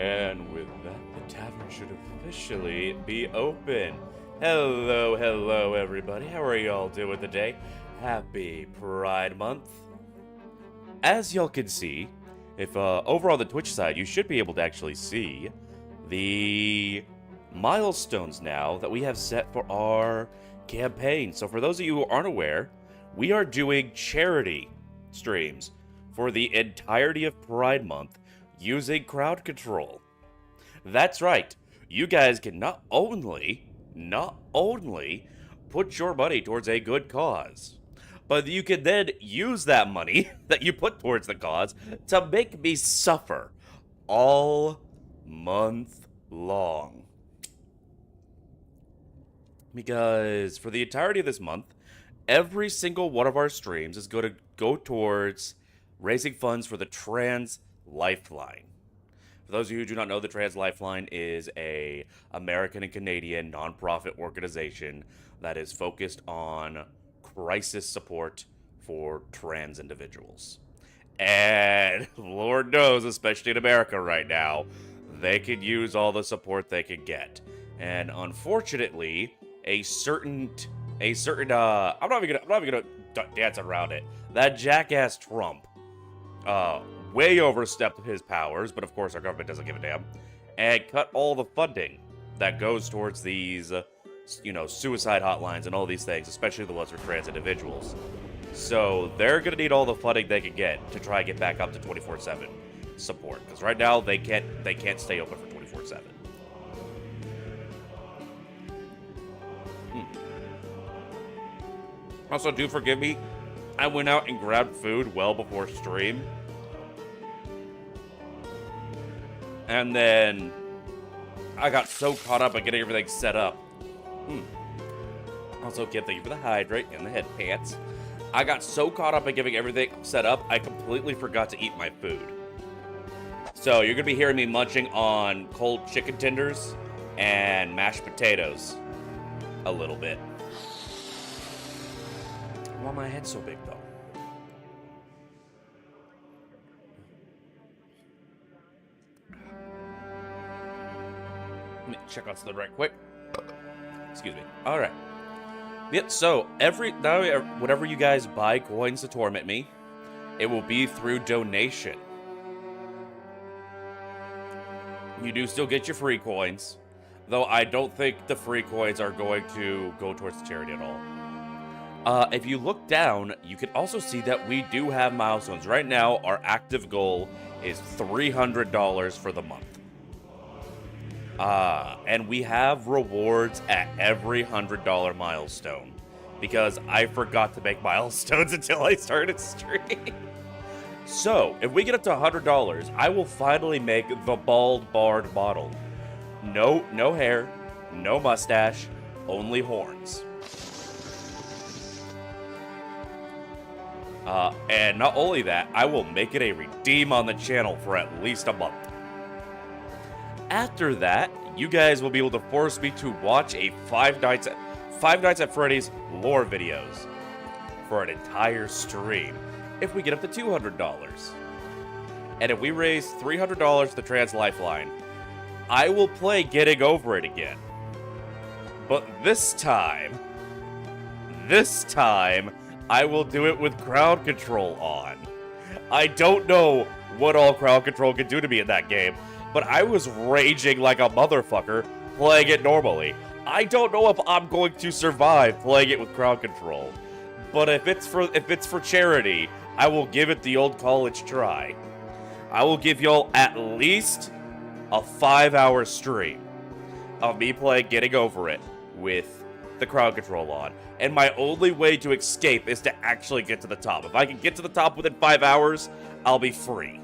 And with that, the tavern should officially be open. Hello, hello, everybody. How are y'all doing today? Happy Pride Month. As y'all can see, if over on the Twitch side, you should be able to actually see the milestones now that we have set for our campaign. So for those of you who aren't aware, we are doing charity streams for the entirety of Pride Month using crowd control. That's right. You guys can not only put your money towards a good cause, but you can then use that money that you put towards the cause to make me suffer all month long. Because for the entirety of this month, every single one of our streams is going to go towards raising funds for the Trans Lifeline. For those of you who do not know, the Trans Lifeline is a American and Canadian nonprofit organization that is focused on crisis support for trans individuals. And Lord knows, especially in America right now, they could use all the support they can get. And unfortunately, a certain I'm not even gonna dance around it. That jackass Trump way overstepped his powers, but of course our government doesn't give a damn, and cut all the funding that goes towards these suicide hotlines and all these things, especially the ones for trans individuals. So they're gonna need all the funding they can get to try and get back up to 24/7 support, because right now they can't stay open for 24/7. Also, do forgive me, I went out and grabbed food well before stream, and then I got so caught up on getting everything set up. Also, Kim, thank you for the hydrate and the head pants. I got so caught up in getting everything set up, I completely forgot to eat my food. So you're going to be hearing me munching on cold chicken tenders and mashed potatoes a little bit. Why my head's so big, though? Let me check on something right quick. Excuse me. All right. Yep. So whenever you guys buy coins to torment me, it will be through donation. You do still get your free coins, though I don't think the free coins are going to go towards the charity at all. If you look down, you can also see that we do have milestones. Right now, our active goal is $300 for the month. And we have rewards at every $100 milestone, because I forgot to make milestones until I started streaming. So, if we get up to $100, I will finally make the bald bard model. No hair, no mustache, only horns. And not only that, I will make it a redeem on the channel for at least a month. After that, you guys will be able to force me to watch a Five Nights at Freddy's lore videos for an entire stream if we get up to $200. And if we raise $300 to the Trans Lifeline, I will play Getting Over It again. But this time, I will do it with crowd control on. I don't know what all crowd control can do to me in that game, but I was raging like a motherfucker playing it normally. I don't know if I'm going to survive playing it with crowd control, but if it's for charity, I will give it the old college try. I will give y'all at least a 5-hour stream of me playing Getting Over It with the crowd control on, and my only way to escape is to actually get to the top. If I can get to the top within 5 hours, I'll be free.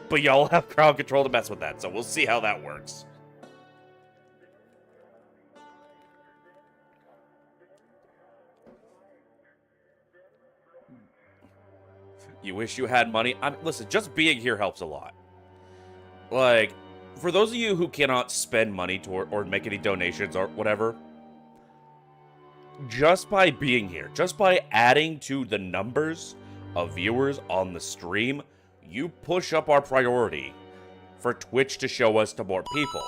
But y'all have crowd control to mess with that, so we'll see how that works. You wish you had money? Listen, just being here helps a lot. Like, for those of you who cannot spend money or make any donations or whatever, just by being here, just by adding to the numbers of viewers on the stream, you push up our priority for Twitch to show us to more people.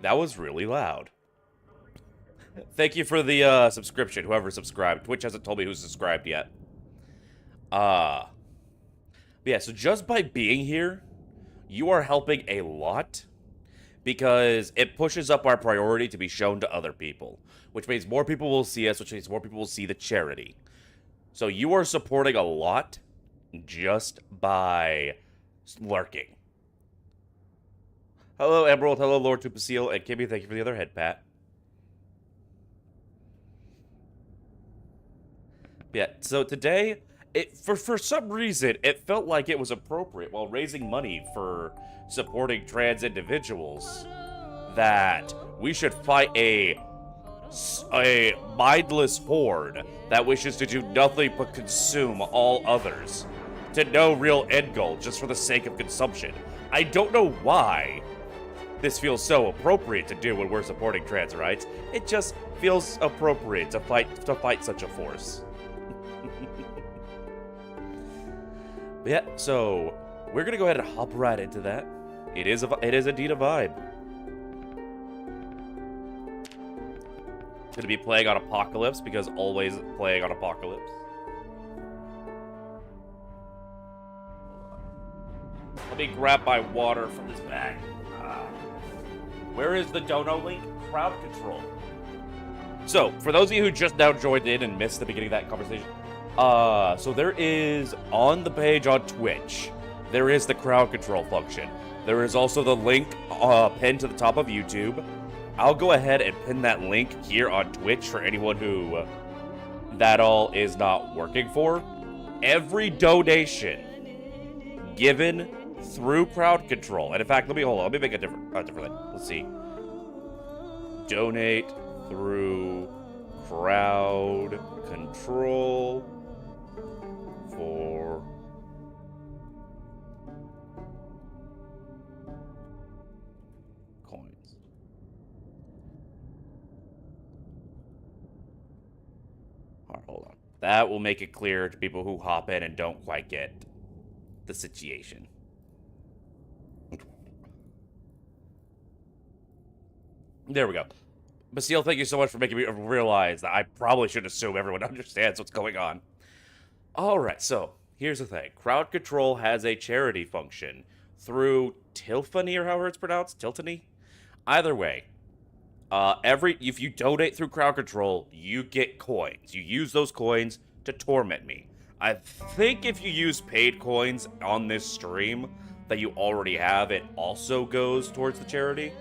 That was really loud. Thank you for the subscription, whoever subscribed. Twitch hasn't told me who's subscribed yet. Yeah, so just by being here, you are helping a lot because it pushes up our priority to be shown to other people, which means more people will see us, which means more people will see the charity. So you are supporting a lot just by lurking. Hello, Emerald. Hello, Lord Tupasil. And Kimmy, thank you for the other head pat. Yeah, so today, for some reason, it felt like it was appropriate while raising money for supporting trans individuals that we should fight a mindless horde that wishes to do nothing but consume all others to no real end goal just for the sake of consumption. I don't know why this feels so appropriate to do when we're supporting trans rights. It just feels appropriate to fight such a force. But yeah, so we're gonna go ahead and hop right into that. It is indeed a vibe. Gonna be playing on Apocalypse because always playing on Apocalypse. Let me grab my water from this bag. Where is the dono link? Crowd control. So, for those of you who just now joined in and missed the beginning of that conversation, so there is, on the page on Twitch, there is the crowd control function. There is also the link pinned to the top of YouTube. I'll go ahead and pin that link here on Twitch for anyone who that all is not working for. Every donation given through crowd control, and in fact, let me make a different thing. Let's see. Donate through crowd control for coins. All right, hold on. That will make it clear to people who hop in and don't quite get the situation. There we go. Basile, thank you so much for making me realize that I probably should assume everyone understands what's going on. Alright, so here's the thing. Crowd control has a charity function through Tilphany, or however it's pronounced, Tiltany? Either way, if you donate through crowd control, you get coins. You use those coins to torment me. I think if you use paid coins on this stream that you already have, it also goes towards the charity.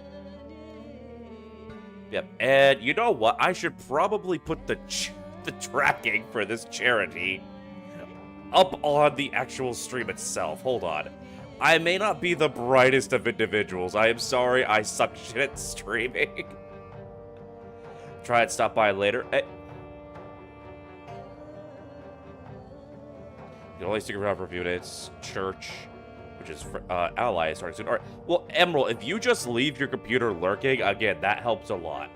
Yep, and you know what? I should probably put the tracking for this charity up on the actual stream itself. Hold on. I may not be the brightest of individuals. I am sorry, I suck shit at streaming. Try and stop by later. Hey. You can only stick around for a few minutes. Church, which is ally starting soon. All right. Well, Emerald, if you just leave your computer lurking, again, that helps a lot.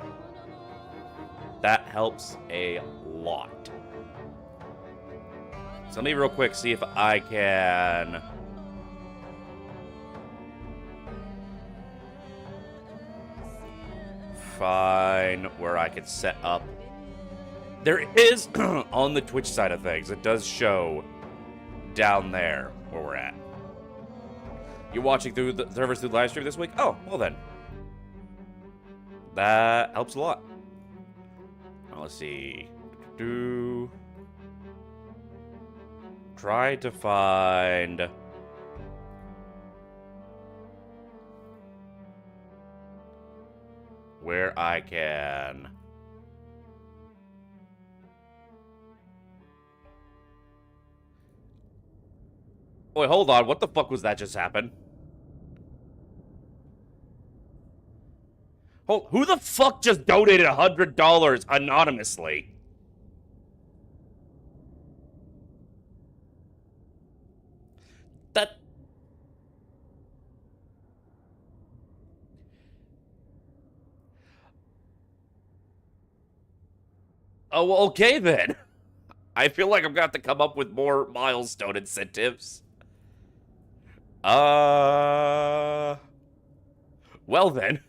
That helps a lot. So let me real quick see if I can find where I can set up. There is, on the Twitch side of things, it does show down there where we're at. You're watching through the servers through live stream this week? Oh, well then. That helps a lot. Now, let's see. Try to find where I can wait, hold on. What the fuck was that just happen? Who the fuck just donated $100 anonymously? That... Oh, well, okay then. I feel like I'm gonna have to come up with more milestone incentives. Well then.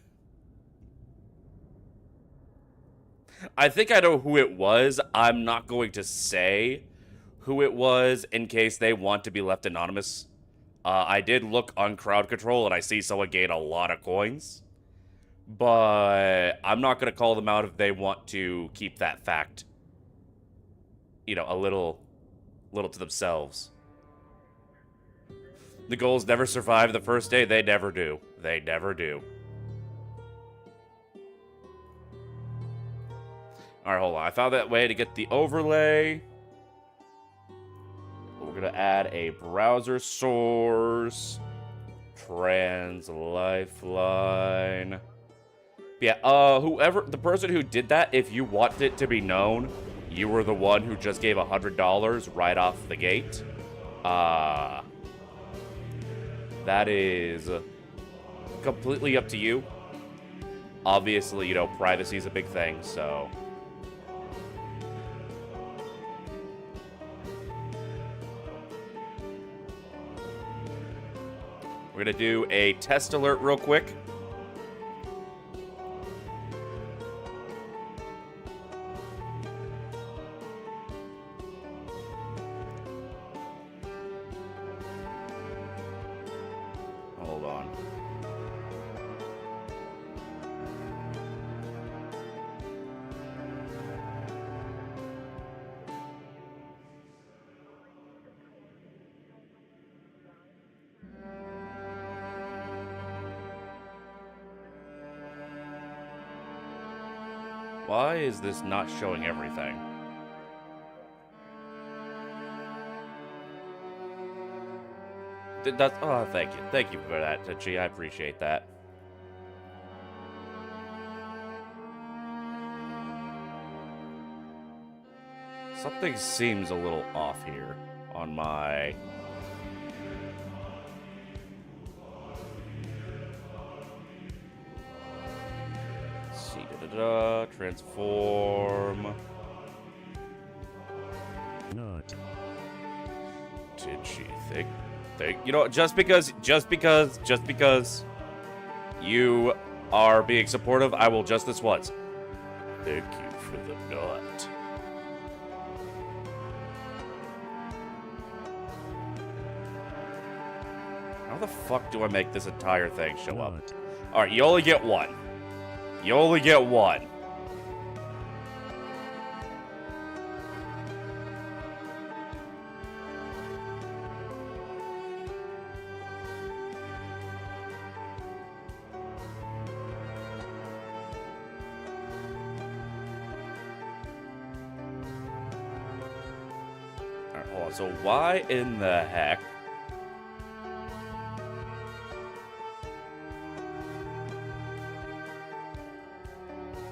I think I know who it was. I'm not going to say who it was in case they want to be left anonymous. I did look on crowd control and I see someone gain a lot of coins. But I'm not going to call them out if they want to keep that fact, a little to themselves. The goals never survive the first day. They never do. They never do. Alright, hold on. I found that way to get the overlay. We're going to add a browser source. Trans Lifeline. Yeah, the person who did that, if you want it to be known, you were the one who just gave $100 right off the gate. That is completely up to you. Obviously, privacy is a big thing, so... We're going to do a test alert real quick. Hold on. Why is this not showing everything? Oh, thank you. Thank you for that, Tachi. I appreciate that. Something seems a little off here on my... Let's see, transform. Not. Did she think? Just because you are being supportive, I will just this once. Thank you for the nut. How the fuck do I make this entire thing show up? Alright, you only get one. You only get one. Alright, hold on. So why in the heck?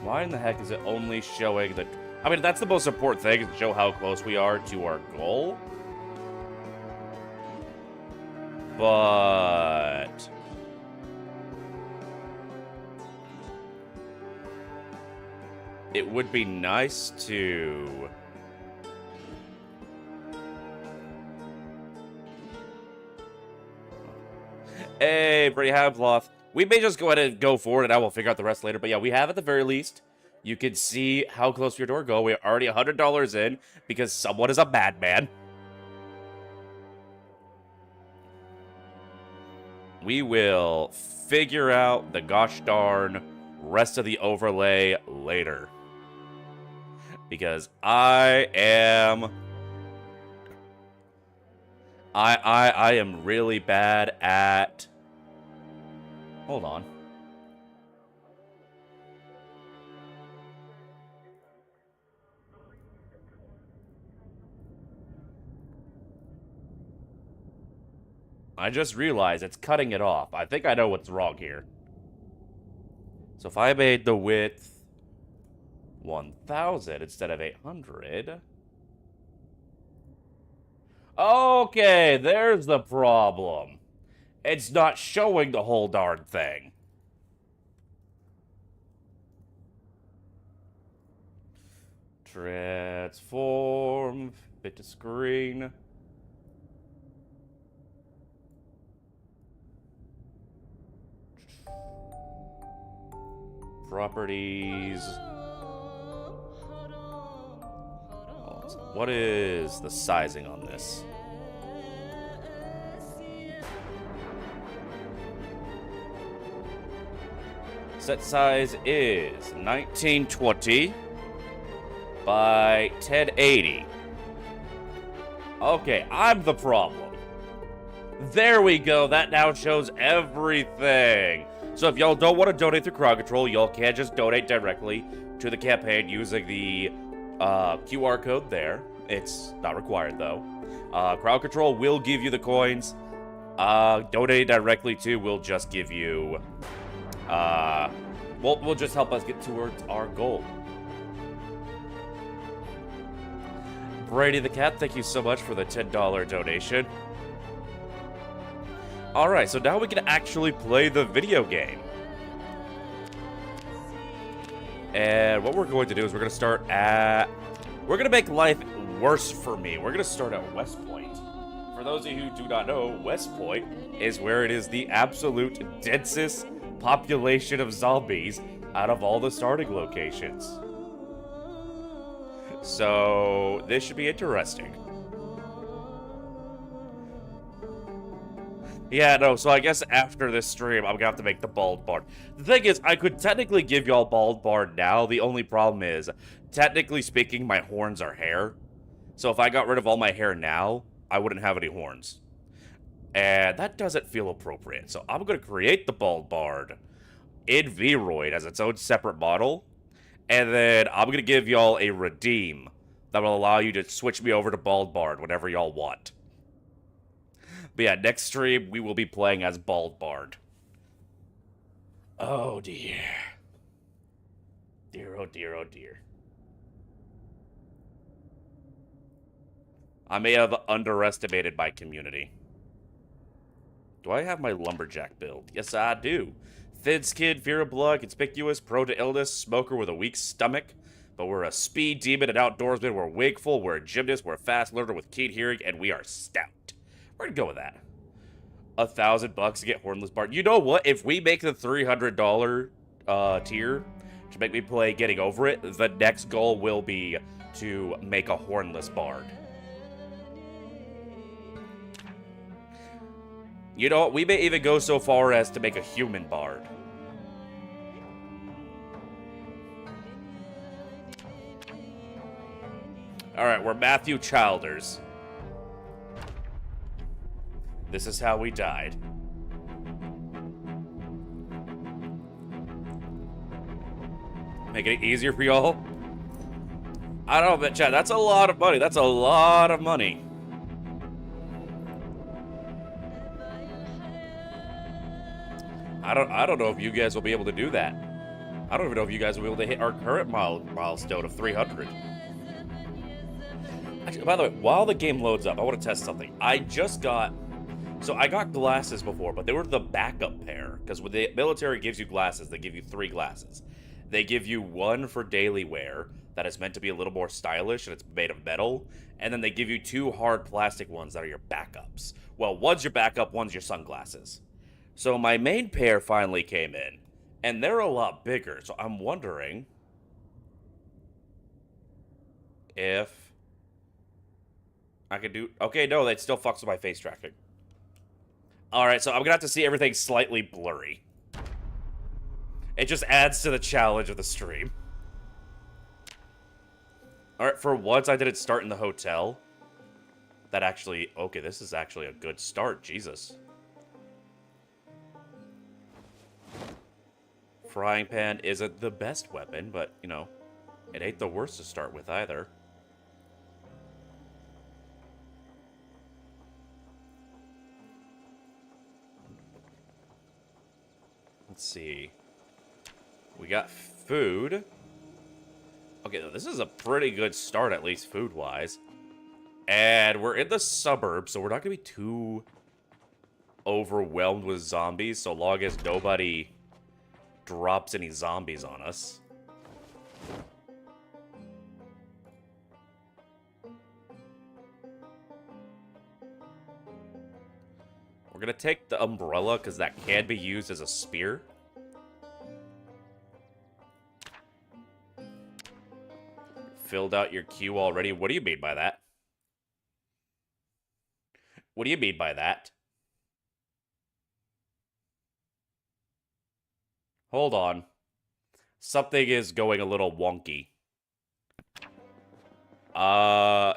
Why in the heck is it only showing the... I mean, that's the most important thing, is to show how close we are to our goal. But... it would be nice to... Hey, Brady Habloth. We may just go ahead and go forward, and I will figure out the rest later. But yeah, we have at the very least. You can see how close your door go. We're already $100 in because someone is a madman. We will figure out the gosh darn rest of the overlay later. Because I am really bad at... Hold on. I just realized it's cutting it off. I think I know what's wrong here. So if I made the width 1,000 instead of 800... Okay, there's the problem. It's not showing the whole darn thing. Transform. Fit to screen. Properties. What is the sizing on this? Set size is 1920 by 1080. Okay, I'm the problem. There we go. That now shows everything. So if y'all don't want to donate through crowd control, y'all can just donate directly to the campaign using the QR code there. It's not required, though. Crowd control will give you the coins. Donate directly to will just give you... will just help us get towards our goal. Brady the Cat, thank you so much for the $10 donation. Alright, so now we can actually play the video game. And what we're going to do is we're going to start at... We're going to make life worse for me. We're going to start at West Point. For those of you who do not know, West Point is where it is the absolute densest population of zombies out of all the starting locations. So, this should be interesting. Yeah, no, so I guess after this stream, I'm gonna have to make the bald bard. The thing is, I could technically give y'all bald bard now. The only problem is, technically speaking, my horns are hair. So if I got rid of all my hair now, I wouldn't have any horns. And that doesn't feel appropriate. So I'm gonna create the bald bard in Vroid as its own separate model. And then I'm going to give y'all a redeem that will allow you to switch me over to Bald Bard whenever y'all want. But yeah, next stream, we will be playing as Bald Bard. Oh, dear. Dear, oh, dear, oh, dear. I may have underestimated my community. Do I have my lumberjack build? Yes, I do. Thin-skinned, fear of blood, conspicuous, prone to illness, smoker with a weak stomach. But we're a speed demon, an outdoorsman, we're wakeful, we're a gymnast, we're a fast learner with keen hearing, and we are stout. We're gonna go with that. $1,000 to get Hornless Bard. You know what? If we make the $300 tier to make me play Getting Over It, the next goal will be to make a Hornless Bard. You know what? We may even go so far as to make a human bard. Alright, we're Matthew Childers. This is how we died. Making it easier for y'all? I don't know, but Chad, that's a lot of money. That's a lot of money. I don't know if you guys will be able to do that. I don't even know if you guys will be able to hit our current milestone of 300. Actually, by the way, while the game loads up, I want to test something. I got glasses before, but they were the backup pair. Because when the military gives you glasses, they give you 3 glasses. They give you one for daily wear that is meant to be a little more stylish and it's made of metal. And then they give you 2 hard plastic ones that are your backups. Well, one's your backup, one's your sunglasses. So my main pair finally came in, and they're a lot bigger, so I'm wondering if I could do... Okay, no, that still fucks with my face tracking. Alright, so I'm gonna have to see everything slightly blurry. It just adds to the challenge of the stream. Alright, for once I didn't start in the hotel. That actually... Okay, this is actually a good start, Jesus. Frying pan isn't the best weapon, but, you know, it ain't the worst to start with either. Let's see. We got food. Okay, this is a pretty good start, at least food-wise. And we're in the suburbs, so we're not going to be too overwhelmed with zombies, so long as nobody drops any zombies on us. We're gonna take the umbrella, because that can be used as a spear. Filled out your queue already? What do you mean by that? What do you mean by that? Hold on. Something is going a little wonky.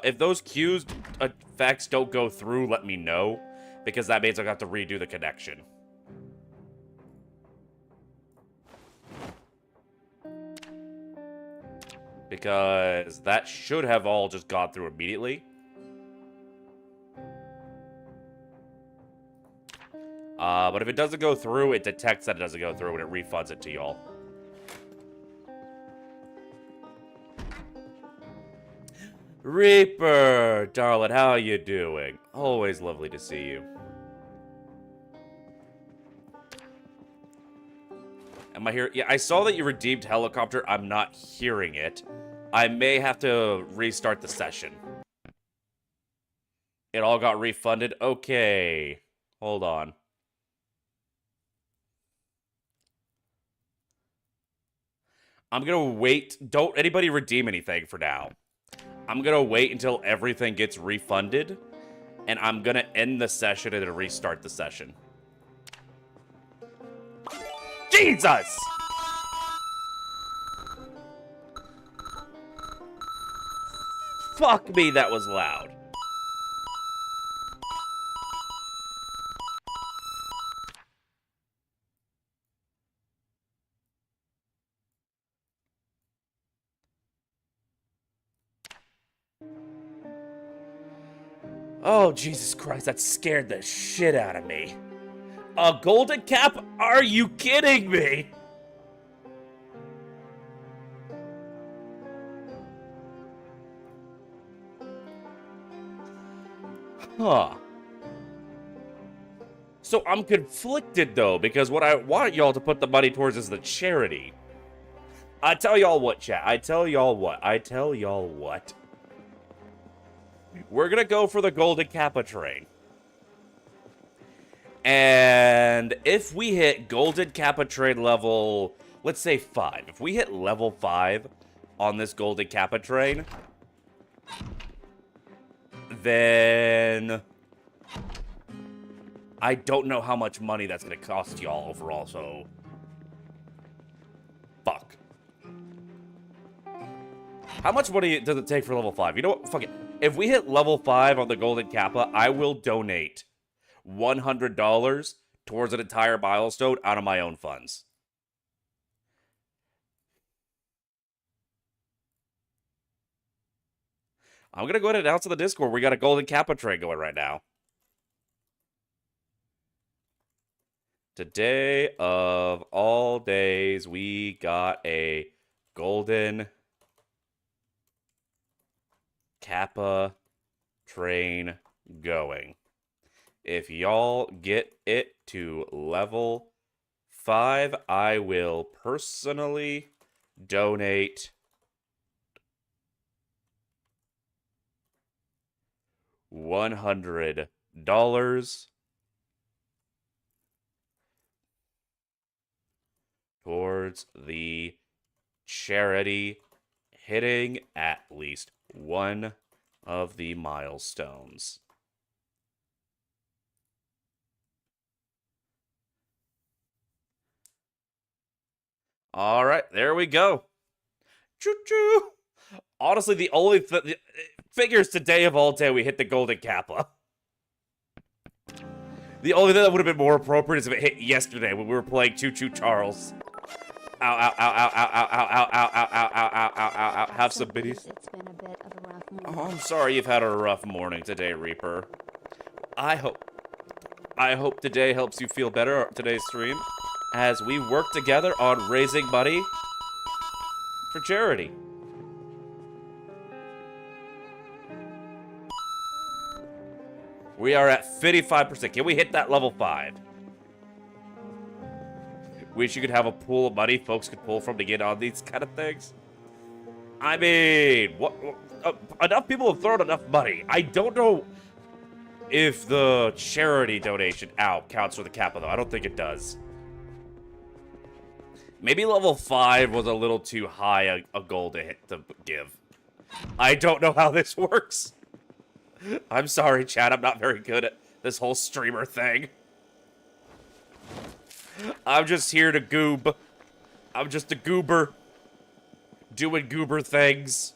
If those queues effects don't go through, let me know. Because that means I'll have to redo the connection. Because that should have all just gone through immediately. But if it doesn't go through, it detects that it doesn't go through and it refunds it to y'all. Reaper, darling, how are you doing? Always lovely to see you. Am I here? Yeah, I saw that you redeemed helicopter. I'm not hearing it. I may have to restart the session. It all got refunded? Okay. Hold on. I'm gonna wait. Don't anybody redeem anything for now. I'm gonna wait until everything gets refunded, and I'm gonna end the session and then restart the session. Jesus! Fuck me, that was loud. Oh, Jesus Christ, that scared the shit out of me. A golden cap? Are you kidding me? Huh. So I'm conflicted, though, because what I want y'all to put the money towards is the charity. I tell y'all what, chat. I tell y'all what. We're gonna go for the Golden Kappa train. And if we hit Golden Kappa train level, let's say 5. If we hit level 5 on this Golden Kappa train, then I don't know how much money that's gonna cost y'all overall, so fuck. How much money does it take for level 5? You know what? Fuck it. If we hit level 5 on the Golden Kappa, I will donate $100 towards an entire milestone out of my own funds. I'm going to go ahead and announce on the Discord we got a Golden Kappa train going right now. Today of all days, we got a Golden Kappa train going. If y'all get it to level 5, I will personally donate $100 towards the charity, hitting at least one of the milestones. All right, there we go. Choo-choo. Honestly, the only figures today of all day we hit the Golden Kappa. The only thing that would have been more appropriate is if it hit yesterday when we were playing Choo Choo Charles. Ow, ow, ow, ow, ow, ow, ow, ow, ow, ow, ow, ow, ow, ow, ow. Have some biddies. It's been a bit of a rough morning. Oh, I'm sorry you've had a rough morning today, Reaper. I hope today helps you feel better, today's stream, as we work together on raising money for charity. We are at 55%. Can we hit that level 5? Wish you could have a pool of money folks could pull from to get on these kind of things. I mean, enough people have thrown enough money. I don't know. if the charity donation counts for the kappa, though. I don't think it does. Maybe level 5 was a little too high a goal to give. I don't know how this works. I'm sorry, chat. I'm not very good at this whole streamer thing. I'm just here to goob. I'm just a goober. Doing goober things.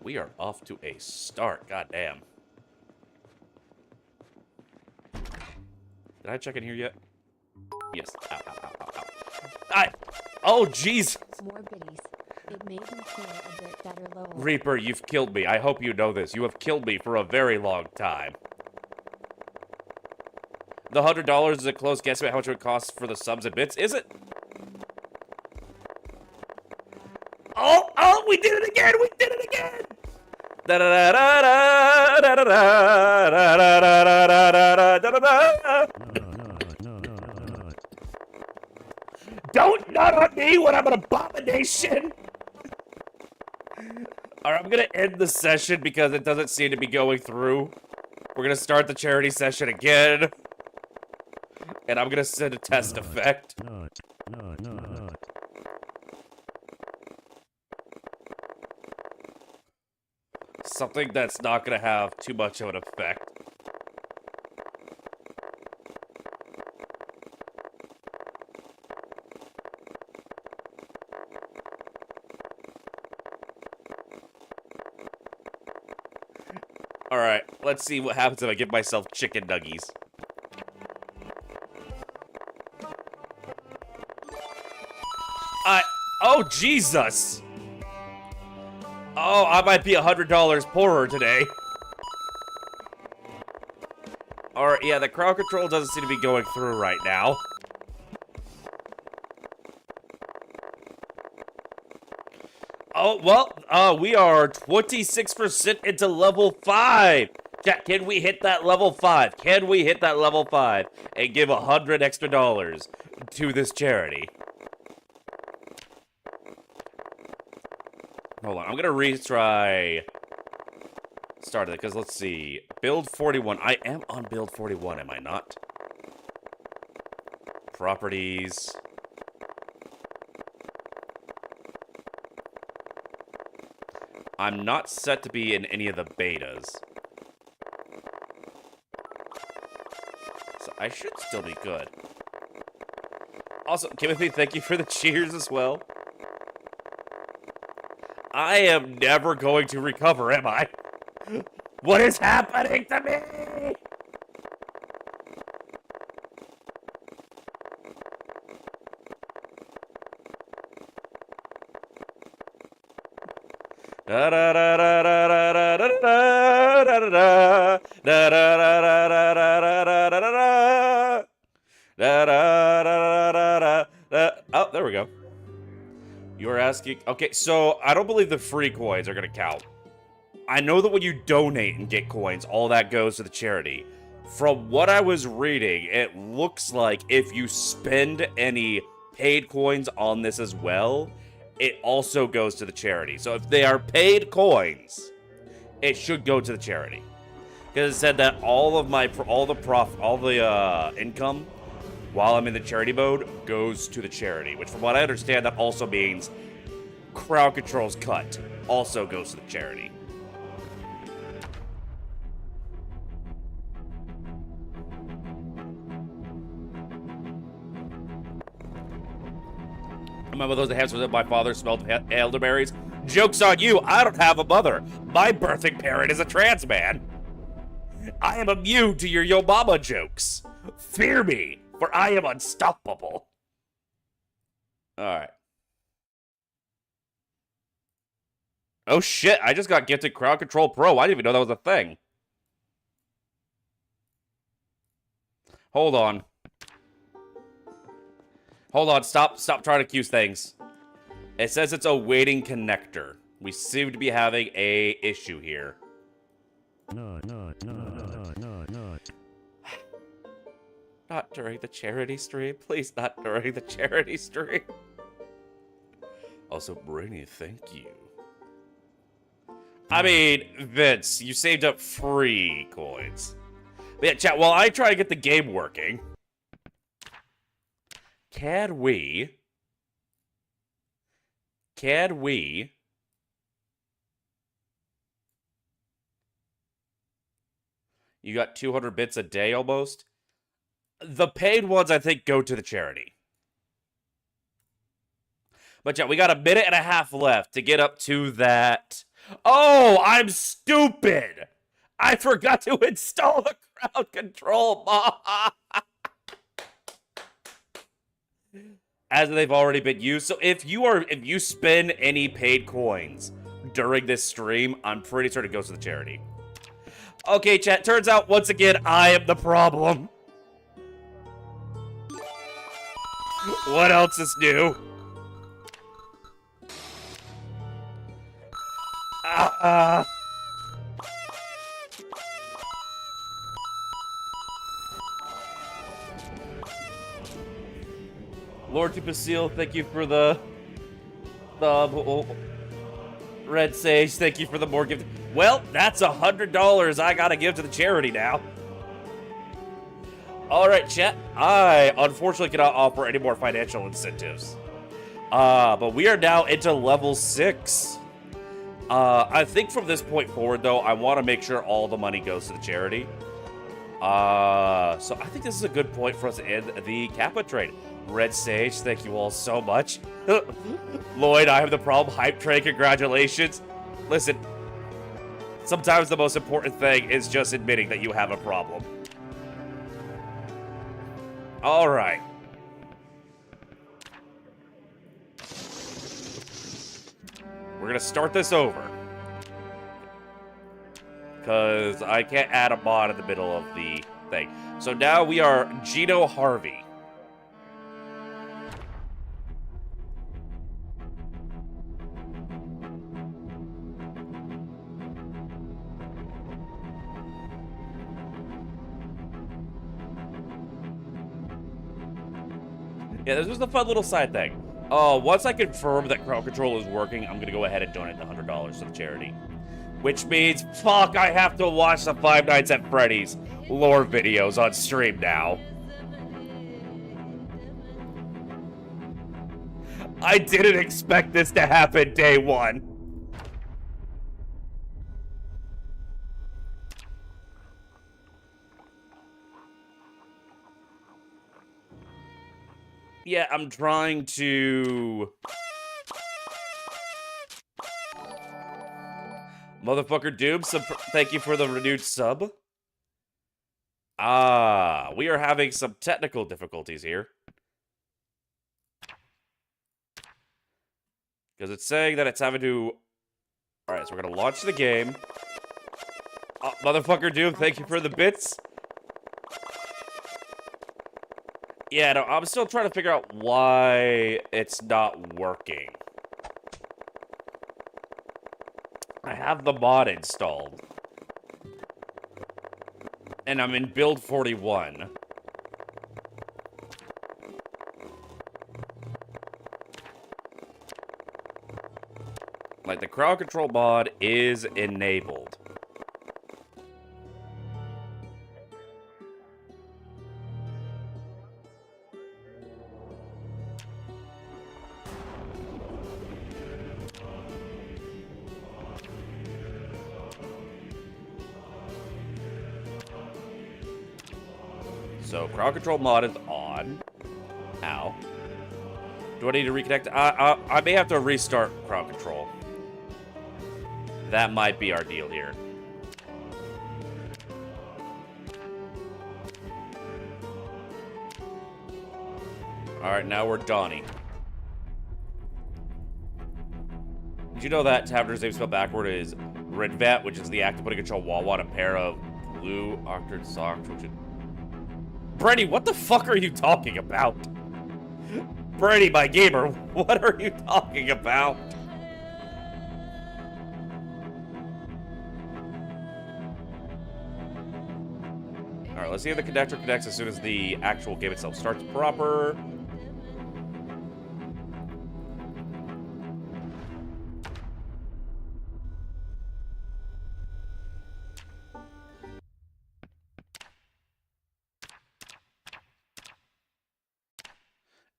We are off to a start. God damn. Did I check in here yet? Yes. Ow, ow, ow, ow, ow. Oh, jeez. More biddies. It made me feel a bit better lower. Reaper, you've killed me. I hope you know this. You have killed me for a very long time. The $100 is a close guess about how much it would cost for the subs and bits. Is it? Oh, we did it again. We did it again. Da da da da da da da da da da da da. Don't nut on me when I'm an abomination. Alright, I'm gonna end the session because it doesn't seem to be going through. We're gonna start the charity session again. And I'm gonna send a test effect. Something that's not gonna have too much of an effect. Alright, let's see what happens if I give myself chicken nuggies. Oh, Jesus! Oh, I might be $100 poorer today. Alright, yeah, the crowd control doesn't seem to be going through right now. Oh, well, we are 26% into level 5. Can we hit that level 5? Can we hit that level 5 and give $100 extra to this charity? Hold on, I'm gonna retry start it, because let's see. Build 41. I am on build 41, am I not? Properties. I'm not set to be in any of the betas. So I should still be good. Also, Timothy, thank you for the cheers as well. I am never going to recover, am I? What is happening to me? Da da da da da da da da da da da da da. Oh, there we go. You were asking... Okay, so I don't believe the free coins are going to count. I know that when you donate and get coins, all that goes to the charity. From what I was reading, it looks like if you spend any paid coins on this as well, it also goes to the charity. So if they are paid coins, it should go to the charity. Because it said that all the income while I'm in the charity mode goes to the charity, which from what I understand, that also means crowd control's cut also goes to the charity. Remember those hamsters that my father smelled elderberries? Joke's on you, I don't have a mother. My birthing parent is a trans man. I am immune to your yo mama jokes. Fear me, for I am unstoppable. Alright. Oh shit, I just got gifted Crowd Control Pro. I didn't even know that was a thing. Hold on. Hold on, stop trying to accuse things. It says it's a waiting connector. We seem to be having a issue here. No. Not during the charity stream. Please, not during the charity stream. Also, Brainy, thank you. I mean, Vince, you saved up free coins. But yeah, chat, while I try to get the game working, can we... You got 200 bits a day almost? The paid ones, I think, go to the charity. But yeah, we got a minute and a half left to get up to that. Oh, I'm stupid! I forgot to install the crowd control mod. As they've already been used. So if you spend any paid coins during this stream, I'm pretty sure it goes to the charity. Okay, chat, turns out once again I am the problem. What else is new? Lord Basile, thank you for the Red Sage, thank you for the more gift. Well, that's $100 I gotta give to the charity now. Alright, chat. I unfortunately cannot offer any more financial incentives. But we are now into level 6. I think from this point forward, though, I want to make sure all the money goes to the charity. So I think this is a good point for us to end the Kappa trade. Red Sage, thank you all so much. Lloyd, I have the problem. Hype train, congratulations. Listen, sometimes the most important thing is just admitting that you have a problem. All right. We're going to start this over. Because I can't add a mod in the middle of the thing. So now we are Gino Harvey. Yeah, this was a fun little side thing. Once I confirm that crowd control is working, I'm gonna go ahead and donate the $100 to the charity. Which means, fuck, I have to watch the Five Nights at Freddy's lore videos on stream now. I didn't expect this to happen day one. Yeah, I'm trying to... Motherfucker Doom, thank you for the renewed sub. We are having some technical difficulties here. Because it's saying that it's having to... Alright, so we're gonna launch the game. Motherfucker Doom, thank you for the bits. Yeah, no, I'm still trying to figure out why it's not working. I have the mod installed. And I'm in build 41. Like, the crowd control mod is enabled. So, crowd control mod is on. Ow. Do I need to reconnect? I may have to restart crowd control. That might be our deal here. Alright, now we're Donnie. Did you know that Taverner's name spelled backward is Ridvat, which is the act of putting a chihuahua on a pair of blue octred socks, which is... Brady, what the fuck are you talking about? Brady, my gamer, what are you talking about? Alright, let's see if the connector connects as soon as the actual game itself starts proper.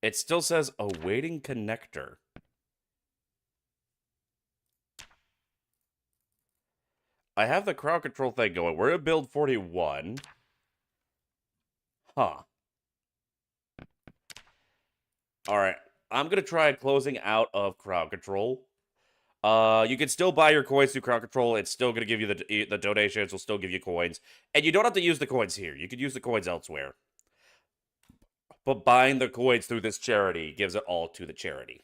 It still says awaiting connector. I have the crowd control thing going. We're at build 41. Huh. Alright. I'm going to try closing out of crowd control. You can still buy your coins through crowd control. It's still going to give you the donations. Will still give you coins. And you don't have to use the coins here. You can use the coins elsewhere. But buying the coins through this charity gives it all to the charity.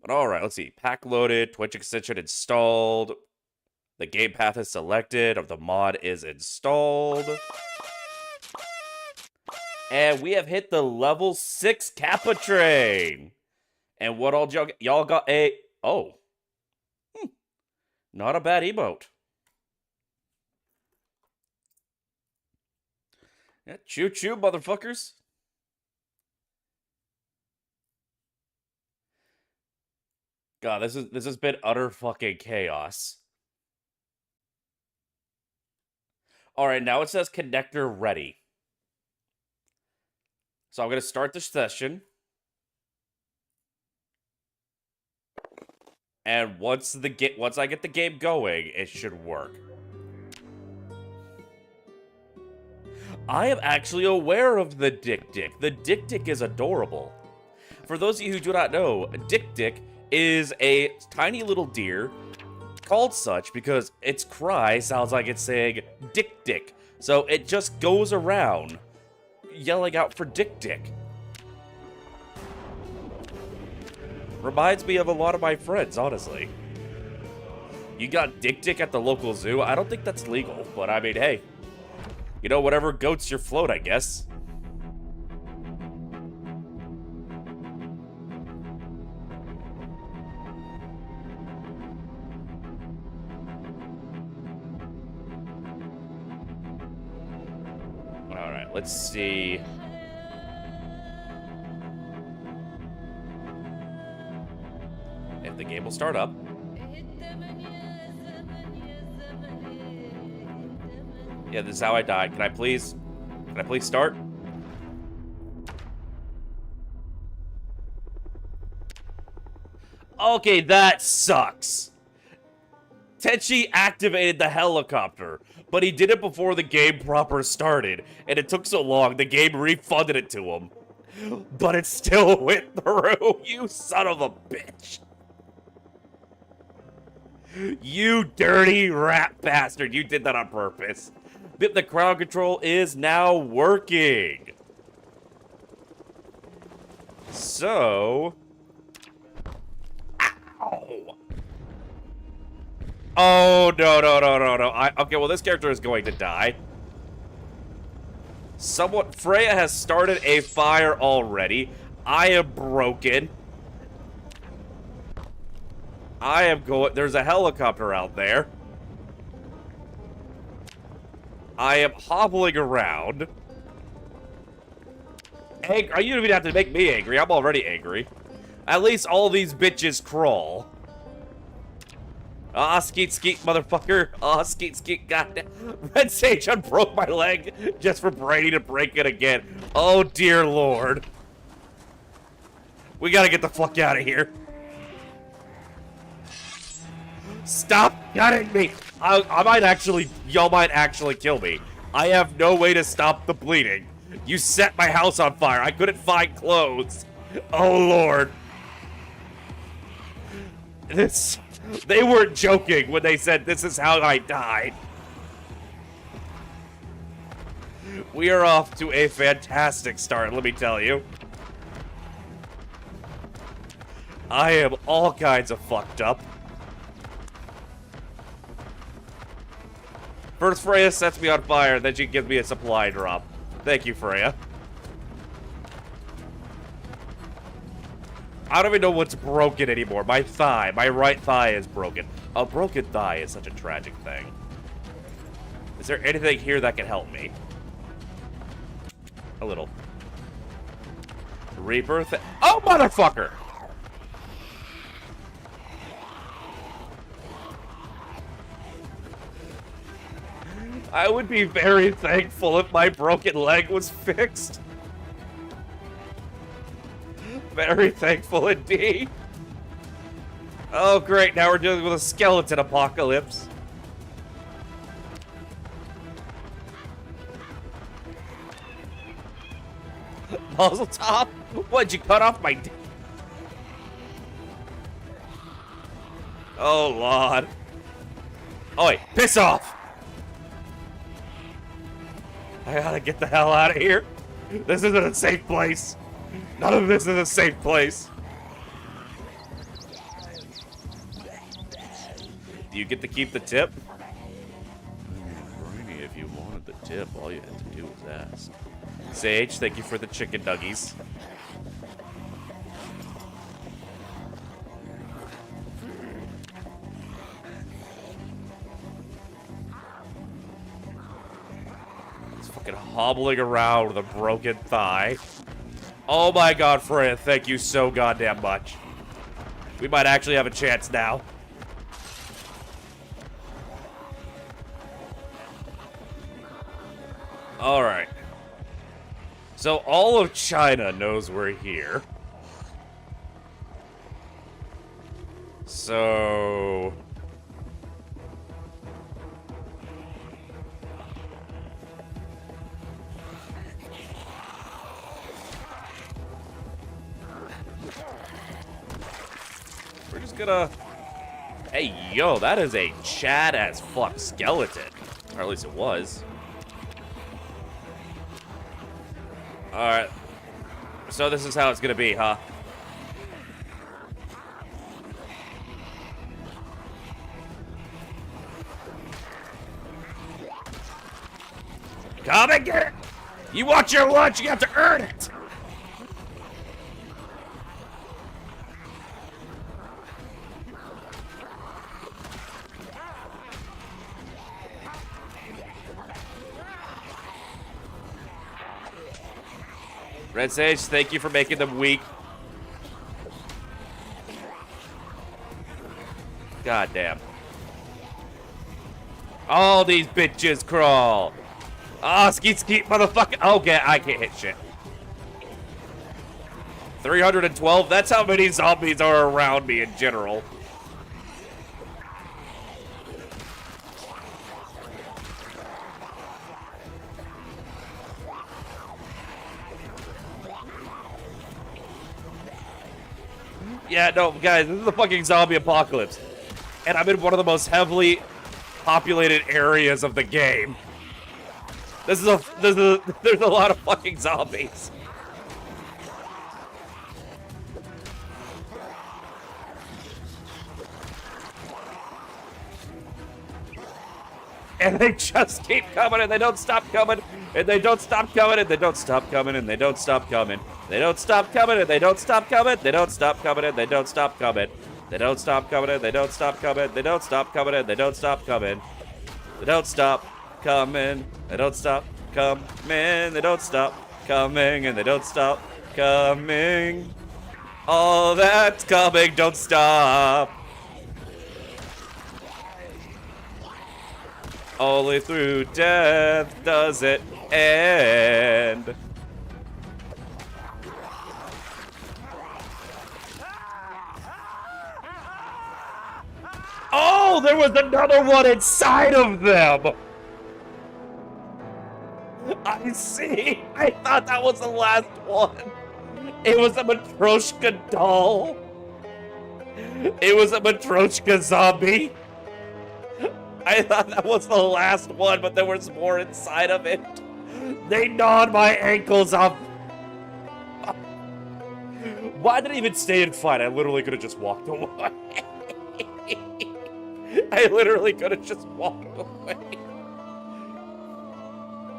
But alright, let's see. Pack loaded, Twitch extension installed. The game path is selected, of the mod is installed. And we have hit the level 6 Kappa train. And what all y'all got a... Oh. Not a bad emote. Yeah, choo-choo, motherfuckers. God, this has been utter fucking chaos. Alright, now it says connector ready. So I'm gonna start the session. And once I get the game going, it should work. I am actually aware of the Dick Dick. The Dick Dick is adorable. For those of you who do not know, Dick Dick is a tiny little deer called such because its cry sounds like it's saying Dick Dick. So it just goes around yelling out for Dick Dick. Reminds me of a lot of my friends, honestly. You got Dick Dick at the local zoo? I don't think that's legal, but I mean, hey. You know, whatever goats your float, I guess. Alright, let's see. If the game will start up. Yeah, this is how I died. Can I please start? Okay, that sucks. Tenchi activated the helicopter, but he did it before the game proper started, and it took so long, the game refunded it to him. But it still went through, you son of a bitch. You dirty rat bastard, you did that on purpose. The crowd control is now working. So... Ow! Oh, no. Okay, well, this character is going to die. Freya has started a fire already. I am broken. There's a helicopter out there. I am hobbling around. You don't even have to make me angry. I'm already angry. At least all these bitches crawl. Ah, skeet, motherfucker. Ah, skeet, goddamn. Red Sage unbroke my leg just for Brady to break it again. Oh, dear Lord. We gotta get the fuck out of here. Stop cutting me. Y'all might actually kill me. I have no way to stop the bleeding. You set my house on fire. I couldn't find clothes. Oh, Lord. They weren't joking when they said this is how I died. We are off to a fantastic start, let me tell you. I am all kinds of fucked up. First, Freya sets me on fire, then she gives me a supply drop. Thank you, Freya. I don't even know what's broken anymore. My right thigh is broken. A broken thigh is such a tragic thing. Is there anything here that can help me? A little. Rebirth. Oh, motherfucker! I would be very thankful if my broken leg was fixed. Very thankful indeed. Oh, great. Now we're dealing with a skeleton apocalypse. Muzzle top? What'd you cut off my dick? Oh, Lord. Oi, piss off! I gotta get the hell out of here. This isn't a safe place. None of this is a safe place. Do you get to keep the tip? Brainy, if you wanted the tip, all you had to do was ask. Sage, thank you for the chicken nuggies. It's fucking hobbling around with a broken thigh. Oh my god, Freya, thank you so goddamn much. We might actually have a chance now. Alright. So all of China knows we're here. So... we're just gonna... Hey, yo, that is a Chad as fuck skeleton. Or at least it was. Alright. So this is how it's gonna be, huh? Come and get it! You want your lunch, you have to earn it! Red Sage, thank you for making them weak. God damn. All these bitches crawl. Ah, skeet skeet, motherfucker. Okay, I can't hit shit. 312, that's how many zombies are around me in general. Yeah, no, guys, this is the fucking zombie apocalypse. And I'm in one of the most heavily populated areas of the game. There's a lot of fucking zombies. And they just keep coming, and they don't stop coming, and they don't stop coming, and they don't stop coming, and they don't stop coming. They don't stop coming, and they don't stop coming. They don't stop coming, and they don't stop coming. They don't stop coming, and they don't stop coming. They don't stop coming, and they don't stop coming. They don't stop coming. They don't stop coming. They don't stop coming, and they don't stop coming. All that's coming, don't stop. Only through death does it end. Oh, there was another one inside of them! I see. I thought that was the last one. It was a Matryoshka doll. It was a Matryoshka zombie. I thought that was the last one, but there was more inside of it. They gnawed my ankles off. Why did I even stay and fight? I literally could have just walked away. I literally could have just walked away.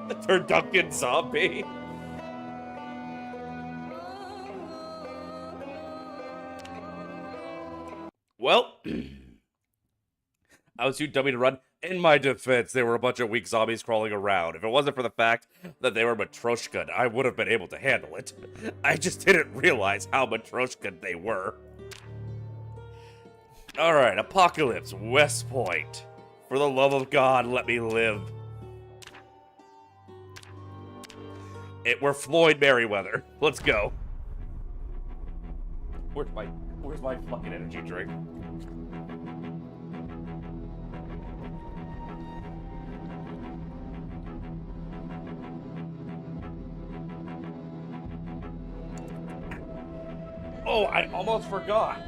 The turducken zombie. Well, I was too dummy to run. In my defense, they were a bunch of weak zombies crawling around. If it wasn't for the fact that they were Matryoshka, I would have been able to handle it. I just didn't realize how Matryoshka they were. Alright, Apocalypse, West Point. For the love of God, let me live. We're Floyd Merriweather. Let's go. Where's my fucking energy drink? Oh, I almost forgot.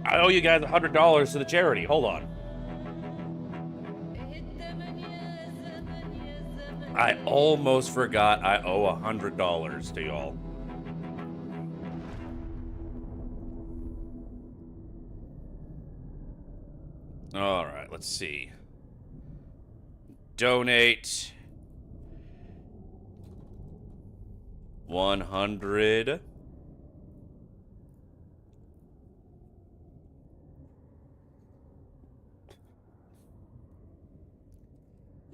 I owe you guys $100 to the charity. Hold on. I almost forgot I owe $100 to y'all. All right, let's see. Donate 100.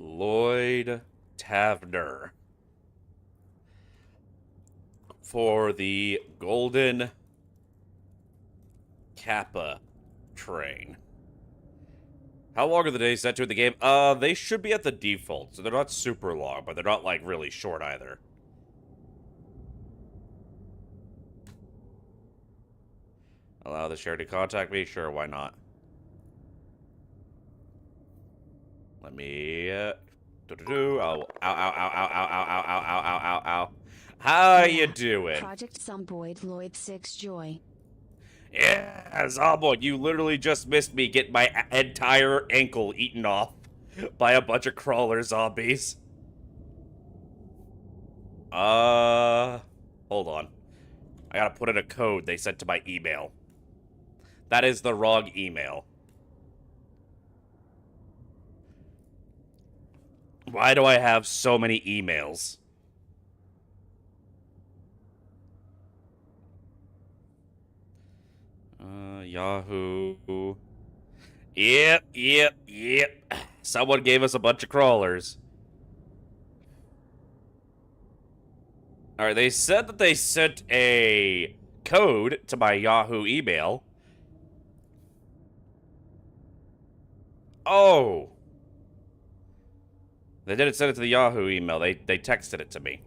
Lloyd Tavner for the Golden Kappa train. How long are the days set to in the game? They should be at the default, so they're not super long, but they're not, like, really short either. Allow the charity to contact me? Sure, why not? Let me, ow, ow, ow, ow, ow, ow, ow, ow, ow, ow, ow. How you doing? Project Zomboid Lloyd 6 Joy. Yeah, Zomboid, you literally just missed me get my entire ankle eaten off by a bunch of crawler zombies. Hold on. I gotta put in a code they sent to my email. That is the wrong email. Why do I have so many emails? Yahoo. Yep. Someone gave us a bunch of crawlers. Alright, they said that they sent a code to my Yahoo email. Oh. They didn't send it to the Yahoo email. They texted it to me.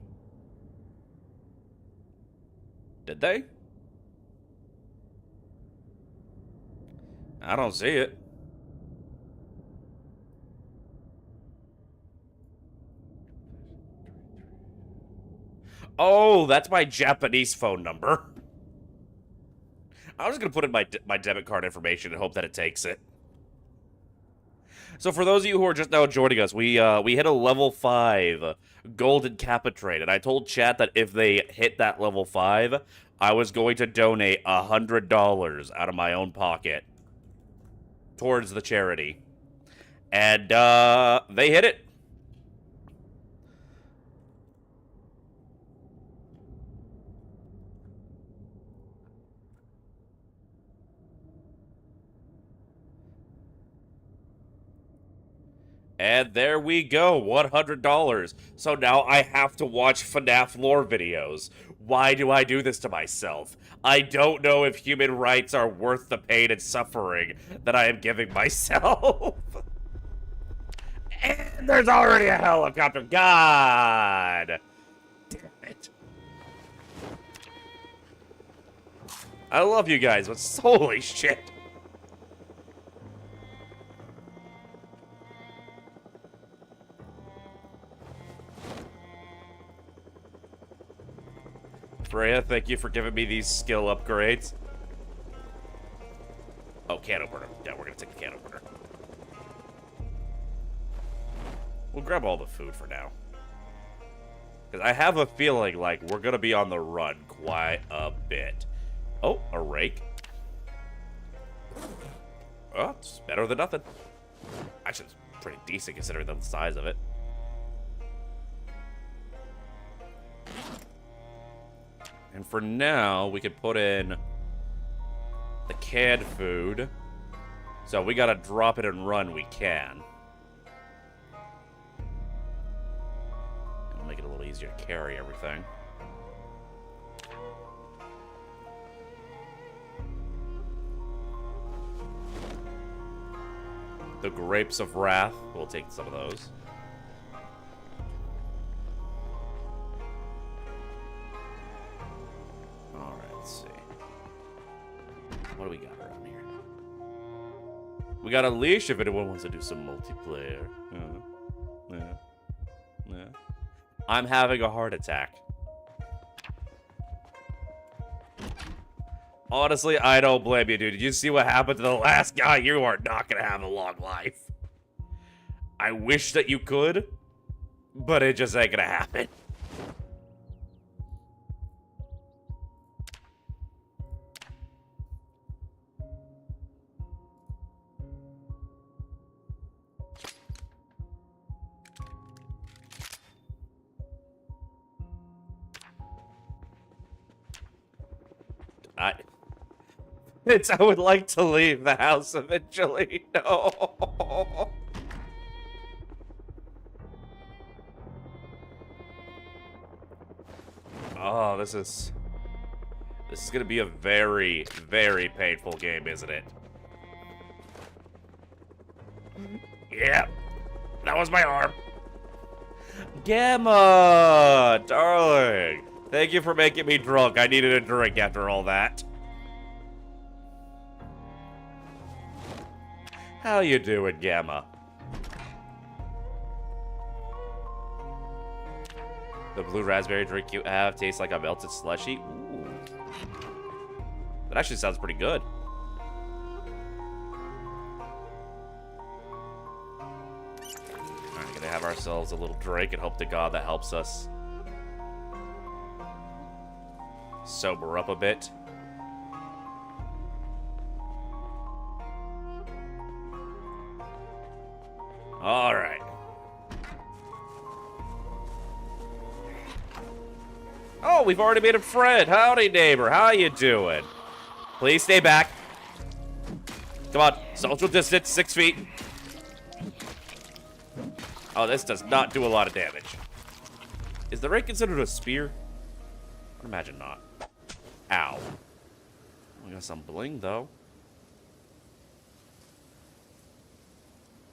Did they? I don't see it. Oh, that's my Japanese phone number. I was gonna put in my debit card information and hope that it takes it. So for those of you who are just now joining us, we hit a level 5 Golden Kappa trade, and I told chat that if they hit that level 5, I was going to donate $100 out of my own pocket towards the charity. And they hit it. And there we go, $100. So now I have to watch FNAF lore videos. Why do I do this to myself? I don't know if human rights are worth the pain and suffering that I am giving myself. And there's already a helicopter. God damn it. I love you guys, but holy shit. Freya, thank you for giving me these skill upgrades. Oh, can opener. Yeah, we're gonna take the can opener. We'll grab all the food for now. Because I have a feeling like we're gonna be on the run quite a bit. Oh, a rake. Oh, it's better than nothing. Actually, it's pretty decent considering the size of it. And for now, we could put in the canned food. So we gotta drop it and run, we can. It'll make it a little easier to carry everything. The grapes of wrath, we'll take some of those. We got a leash if anyone wants to do some multiplayer. Yeah. I'm having a heart attack. Honestly, I don't blame you, dude. Did you see what happened to the last guy? You are not gonna have a long life. I wish that you could, but it just ain't gonna happen. I would like to leave the house eventually. No. Oh, this is gonna be a very, very painful game, isn't it? Yeah, that was my arm. Gamma, darling, thank you for making me drunk. I needed a drink after all that. How you doing, Gamma? The blue raspberry drink you have tastes like a melted slushy. Ooh. That actually sounds pretty good. Alright, gonna have ourselves a little drink and hope to God that helps us sober up a bit. Alright. Oh, we've already made a friend. Howdy, neighbor. How you doing? Please stay back. Come on. Social distance, 6 feet. Oh, this does not do a lot of damage. Is the ray considered a spear? I'd imagine not. Ow. We got some bling, though.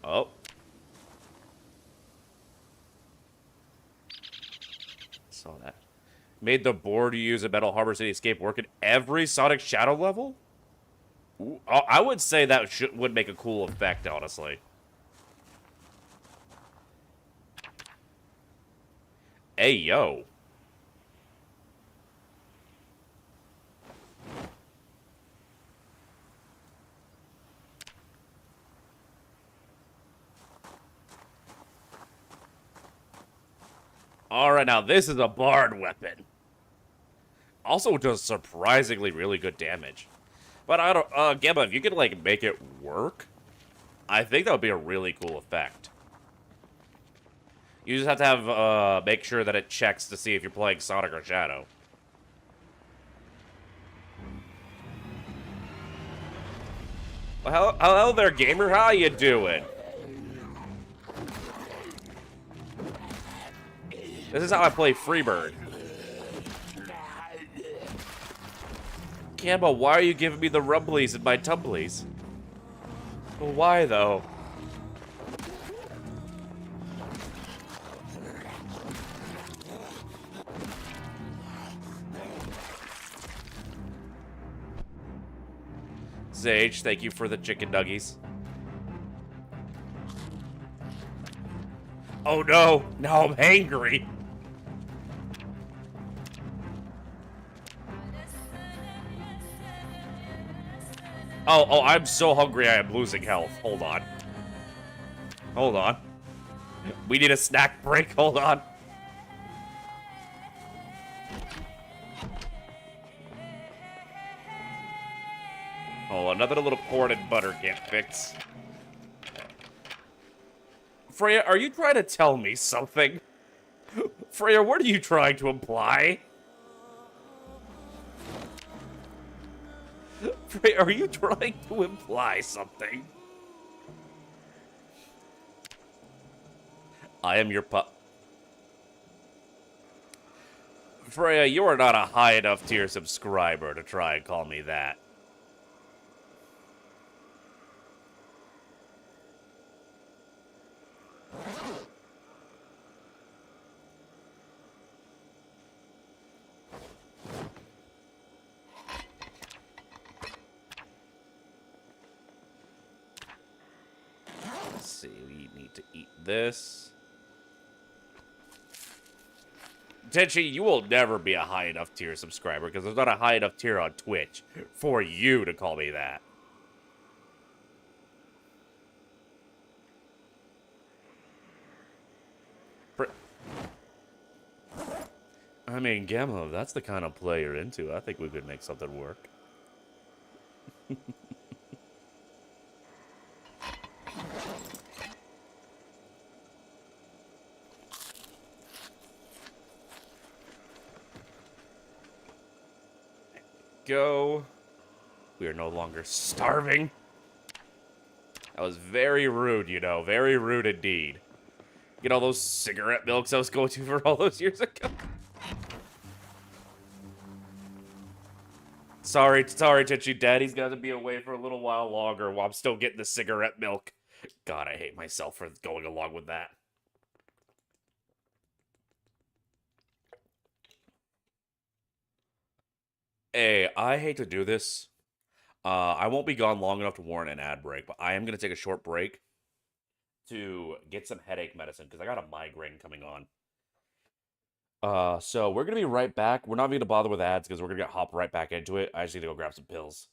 Oh. Saw that. Made the board you use at Metal Harbor City Escape work in every Sonic Shadow level? Ooh, I would say that would make a cool effect, honestly. Hey, yo. Alright, now this is a bard weapon. Also does surprisingly really good damage. But I don't, Gemma, if you could, like, make it work, I think that would be a really cool effect. You just have to have, make sure that it checks to see if you're playing Sonic or Shadow. Well, hello there, gamer. How you doing? This is how I play Freebird. Gamma, why are you giving me the rumblies and my tumblies? Well, why, though? Sage, thank you for the chicken nuggies. Oh no! Now I'm hangry! Oh, I'm so hungry I am losing health. Hold on. Hold on. We need a snack break. Hold on. Oh, another little corn and butter can't fix. Freya, are you trying to tell me something? Freya, what are you trying to imply? Freya, are you trying to imply something? I am your Freya, you are not a high enough tier subscriber to try and call me that. see. We need to eat this. Tenchi, you will never be a high enough tier subscriber because there's not a high enough tier on Twitch for you to call me that. I mean, Gamma, if that's the kind of play you're into, I think we could make something work. Go. We are no longer starving. That was very rude, you know. Very rude indeed. Get all those cigarette milks I was going to for all those years ago. Sorry, Titchy. Daddy's got to be away for a little while longer while I'm still getting the cigarette milk. God, I hate myself for going along with that. Hey, I hate to do this. I won't be gone long enough to warrant an ad break, but I am going to take a short break to get some headache medicine because I got a migraine coming on. So we're going to be right back. We're not going to bother with ads because we're going to hop right back into it. I just need to go grab some pills.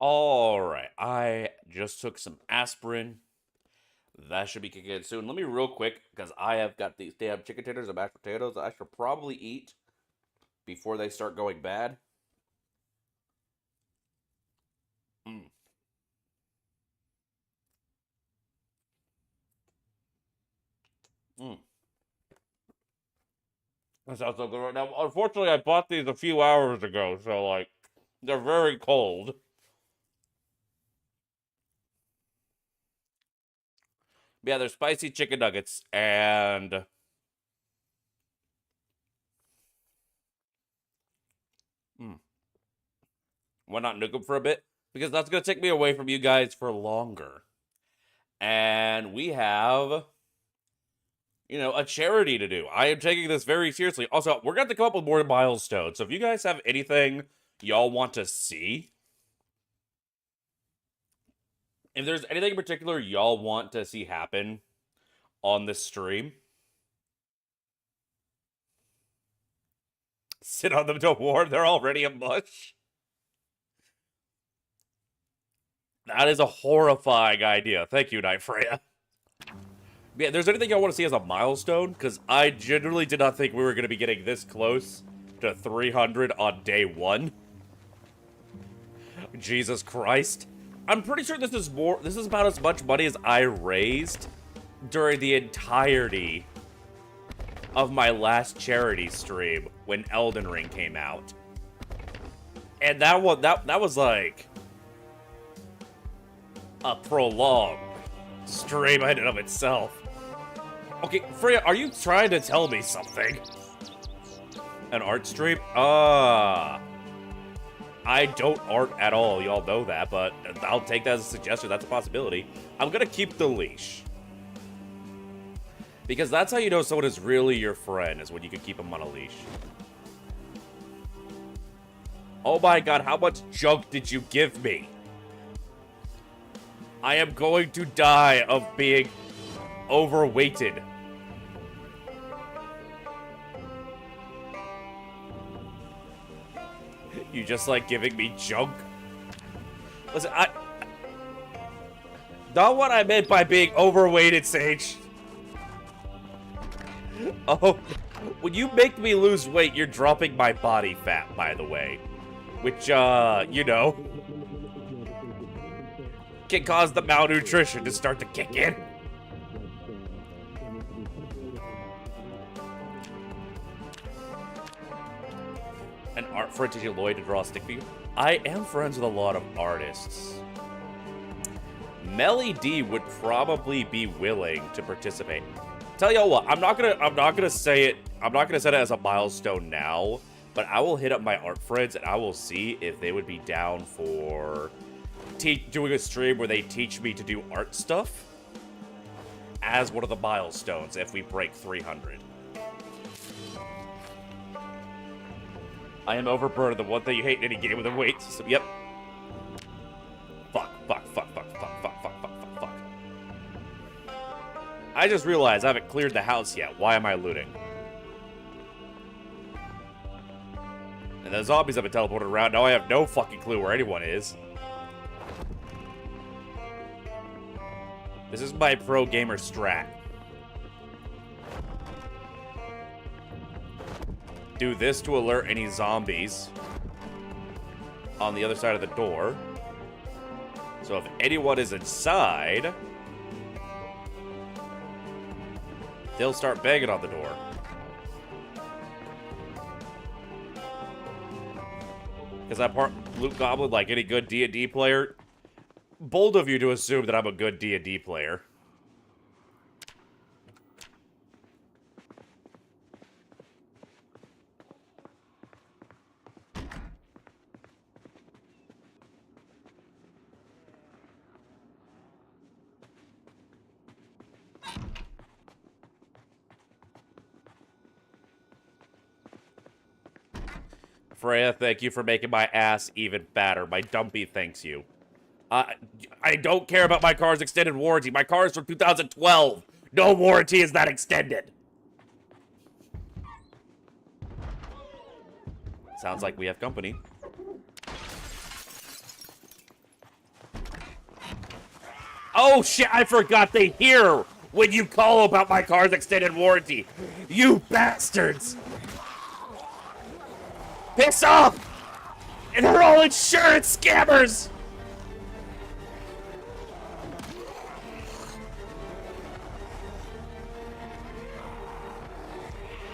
All right, I just took some aspirin. That should be kicking in soon. Let me real quick, because I have got these damn chicken tenders and mashed potatoes I should probably eat before they start going bad. Mm. Mm. That sounds so good right now. Unfortunately, I bought these a few hours ago, so, like, they're very cold. Yeah, they're spicy chicken nuggets, and why not nuke them for a bit? Because that's going to take me away from you guys for longer. And we have, a charity to do. I am taking this very seriously. Also, we're going to come up with more milestones. So if you guys have anything y'all want to see, if there's anything in particular y'all want to see happen on this stream, sit on them to warn. They're already a mush. That is a horrifying idea. Thank you, Night Freya. Yeah, there's anything y'all want to see as a milestone? Because I genuinely did not think we were going to be getting this close to 300 on day one. Jesus Christ. I'm pretty sure this is about as much money as I raised during the entirety of my last charity stream when Elden Ring came out. And that was like a prolonged stream in and of itself. Okay, Freya, are you trying to tell me something? An art stream? I don't art at all, y'all know that, but I'll take that as a suggestion. That's a possibility. I'm gonna keep the leash. Because that's how you know someone is really your friend, is when you can keep them on a leash. Oh my god, how much junk did you give me? I am going to die of being overweighted. You just like giving me junk? Listen, not what I meant by being overweighted, Sage. Oh, when you make me lose weight, you're dropping my body fat, by the way. Which, you know, can cause the malnutrition to start to kick in. An art friend to Lloyd to draw a stick figure. I am friends with a lot of artists. Melly D would probably be willing to participate. Tell y'all what, I'm not gonna say it. I'm not gonna set it as a milestone now, but I will hit up my art friends and I will see if they would be down for doing a stream where they teach me to do art stuff as one of the milestones if we break 300. I am overburdened. The one thing you hate in any game with a weight system. Yep. Fuck. I just realized I haven't cleared the house yet. Why am I looting? And the zombies have been teleported around. Now I have no fucking clue where anyone is. This is my pro gamer strat. Do this to alert any zombies on the other side of the door. So if anyone is inside, they'll start banging on the door. Because I'm part Loot Goblin like any good D&D player. Bold of you to assume that I'm a good D&D player. Freya, thank you for making my ass even fatter. My dumpy thanks you. I don't care about my car's extended warranty. My car is from 2012. No warranty is that extended. Sounds like we have company. Oh shit, I forgot they hear when you call about my car's extended warranty. You bastards! Piss off! And they're all insurance scammers!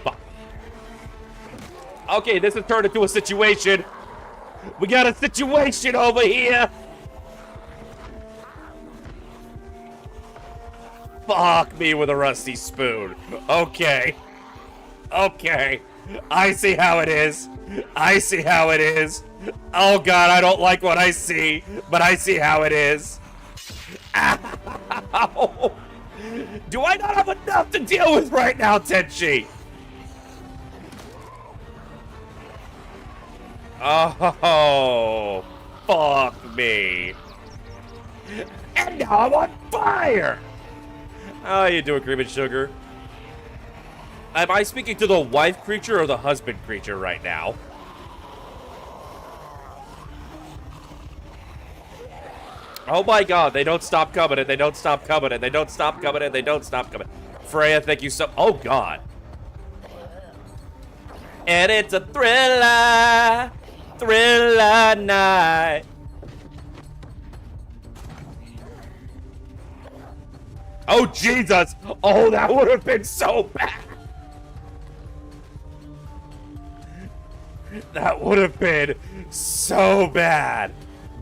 Fuck. Okay, this has turned into a situation. We got a situation over here! Fuck me with a rusty spoon. Okay. Okay. I see how it is. I see how it is. Oh god, I don't like what I see, but I see how it is. Ow! Do I not have enough to deal with right now, Tenchi? Oh, fuck me. And now I'm on fire! How you doing, Cream and Sugar? Am I speaking to the wife creature or the husband creature right now? Oh my god, they don't stop coming and they don't stop coming and they don't stop coming and they don't stop coming. Freya, thank you so— oh god. And it's a thriller night. Oh, Jesus! Oh, that would have been so bad! That would have been so bad!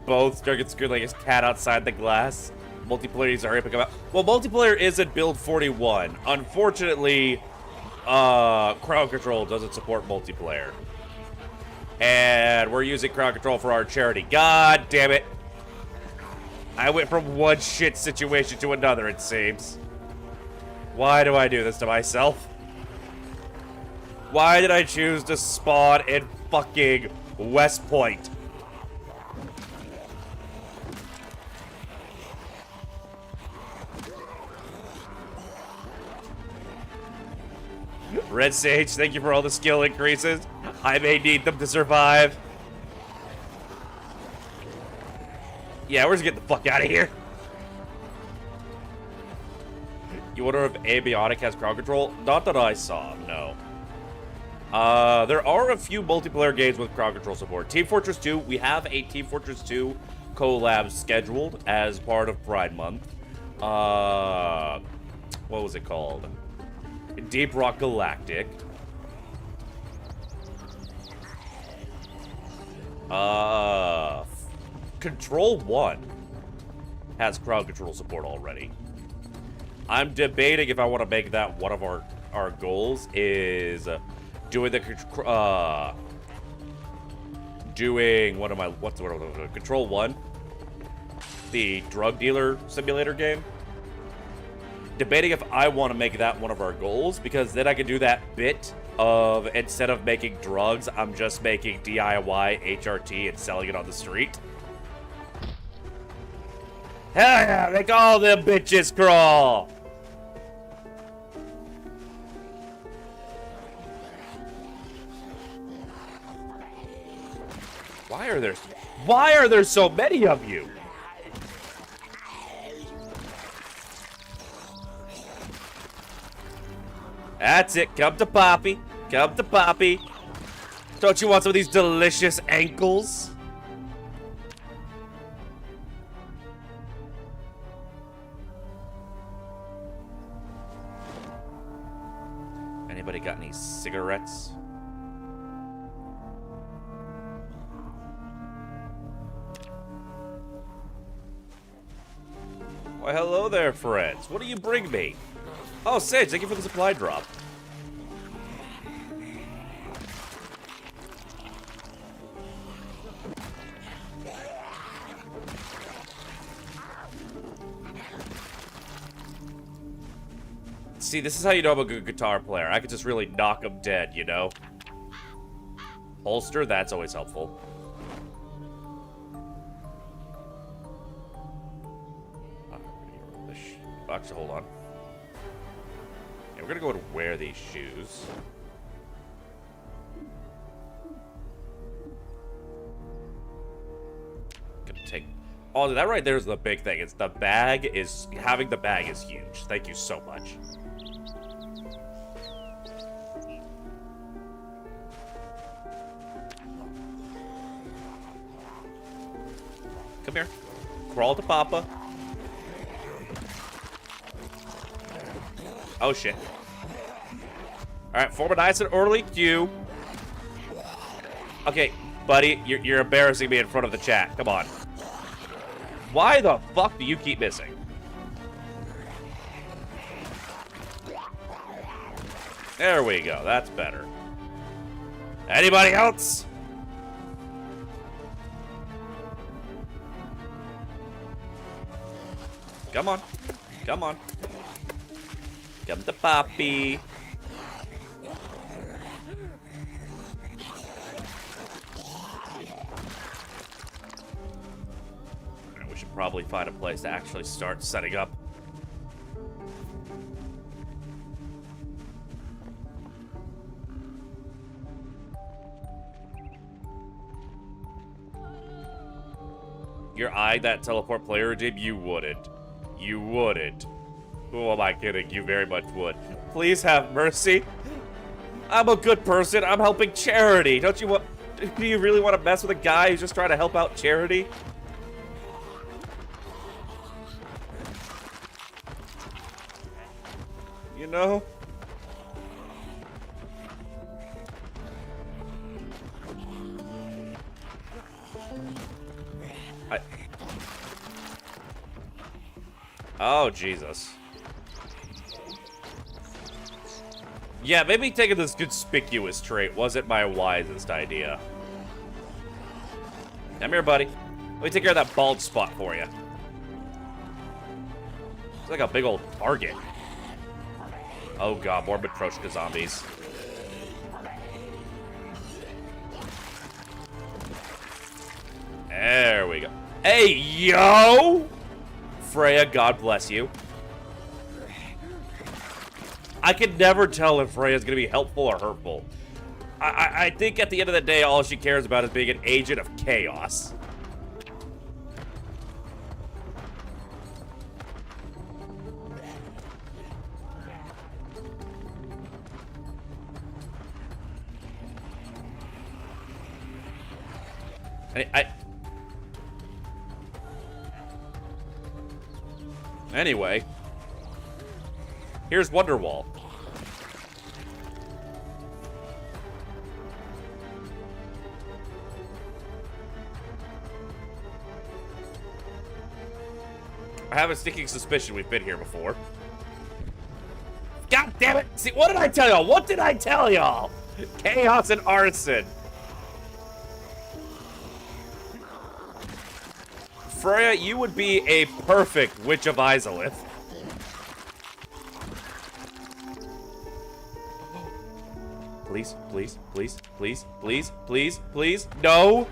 Both start get screwed like his cat outside the glass. Multiplayer is already picking up. Well, multiplayer is at build 41. Unfortunately, crowd control doesn't support multiplayer. And we're using crowd control for our charity. God damn it. I went from one shit situation to another, it seems. Why do I do this to myself? Why did I choose to spawn in fucking West Point? Red Sage, thank you for all the skill increases. I may need them to survive. Yeah, we're just getting the fuck out of here. You wonder if Abiotic has crowd control? Not that I saw, no. There are a few multiplayer games with crowd control support. Team Fortress 2, we have a Team Fortress 2 collab scheduled as part of Pride Month. What was it called? Deep Rock Galactic. Control 1 has crowd control support already. I'm debating if I want to make that one of our goals is doing the Control 1, the drug dealer simulator game. Debating if I want to make that one of our goals, because then I can do that bit of, instead of making drugs, I'm just making DIY HRT and selling it on the street. Hell yeah, make all them bitches crawl! Why are there so many of you? That's it. Come to Poppy. Come to Poppy. Don't you want some of these delicious ankles? Anybody got any cigarettes? Why, hello there, friends. What do you bring me? Oh, Sage, thank you for the supply drop. See, this is how you know I'm a good guitar player. I could just really knock them dead, you know? Holster, that's always helpful. Actually, hold on. Yeah, we're gonna go and wear these shoes. Gonna take... Oh, that right there is the big thing. It's the bag is... Having the bag is huge. Thank you so much. Come here. Crawl to Papa. Oh, shit. Alright, form a nice and orderly queue. Okay, buddy, you're embarrassing me in front of the chat. Come on. Why the fuck do you keep missing? There we go. That's better. Anybody else? Come on. Come on. Come to Poppy. We should probably find a place to actually start setting up. You're eyeing that teleport player regime? You wouldn't. You wouldn't. Who am I kidding? You very much would. Please have mercy. I'm a good person. I'm helping charity. Don't you want... Do you really want to mess with a guy who's just trying to help out charity? No. Oh, Jesus. Yeah, maybe taking this conspicuous trait wasn't my wisest idea. Come here, buddy. Let me take care of that bald spot for you. It's like a big old target. Oh god, more Matryoshka zombies. There we go. Hey, yo! Freya, God bless you. I can never tell if Freya's gonna be helpful or hurtful. I think at the end of the day, all she cares about is being an agent of chaos. Anyway, here's Wonderwall. I have a sticking suspicion we've been here before. God damn it! See, what did I tell y'all? What did I tell y'all? Chaos and arson. Freya, you would be a perfect Witch of Izalith. Please, please, please, please, please, please, please, no!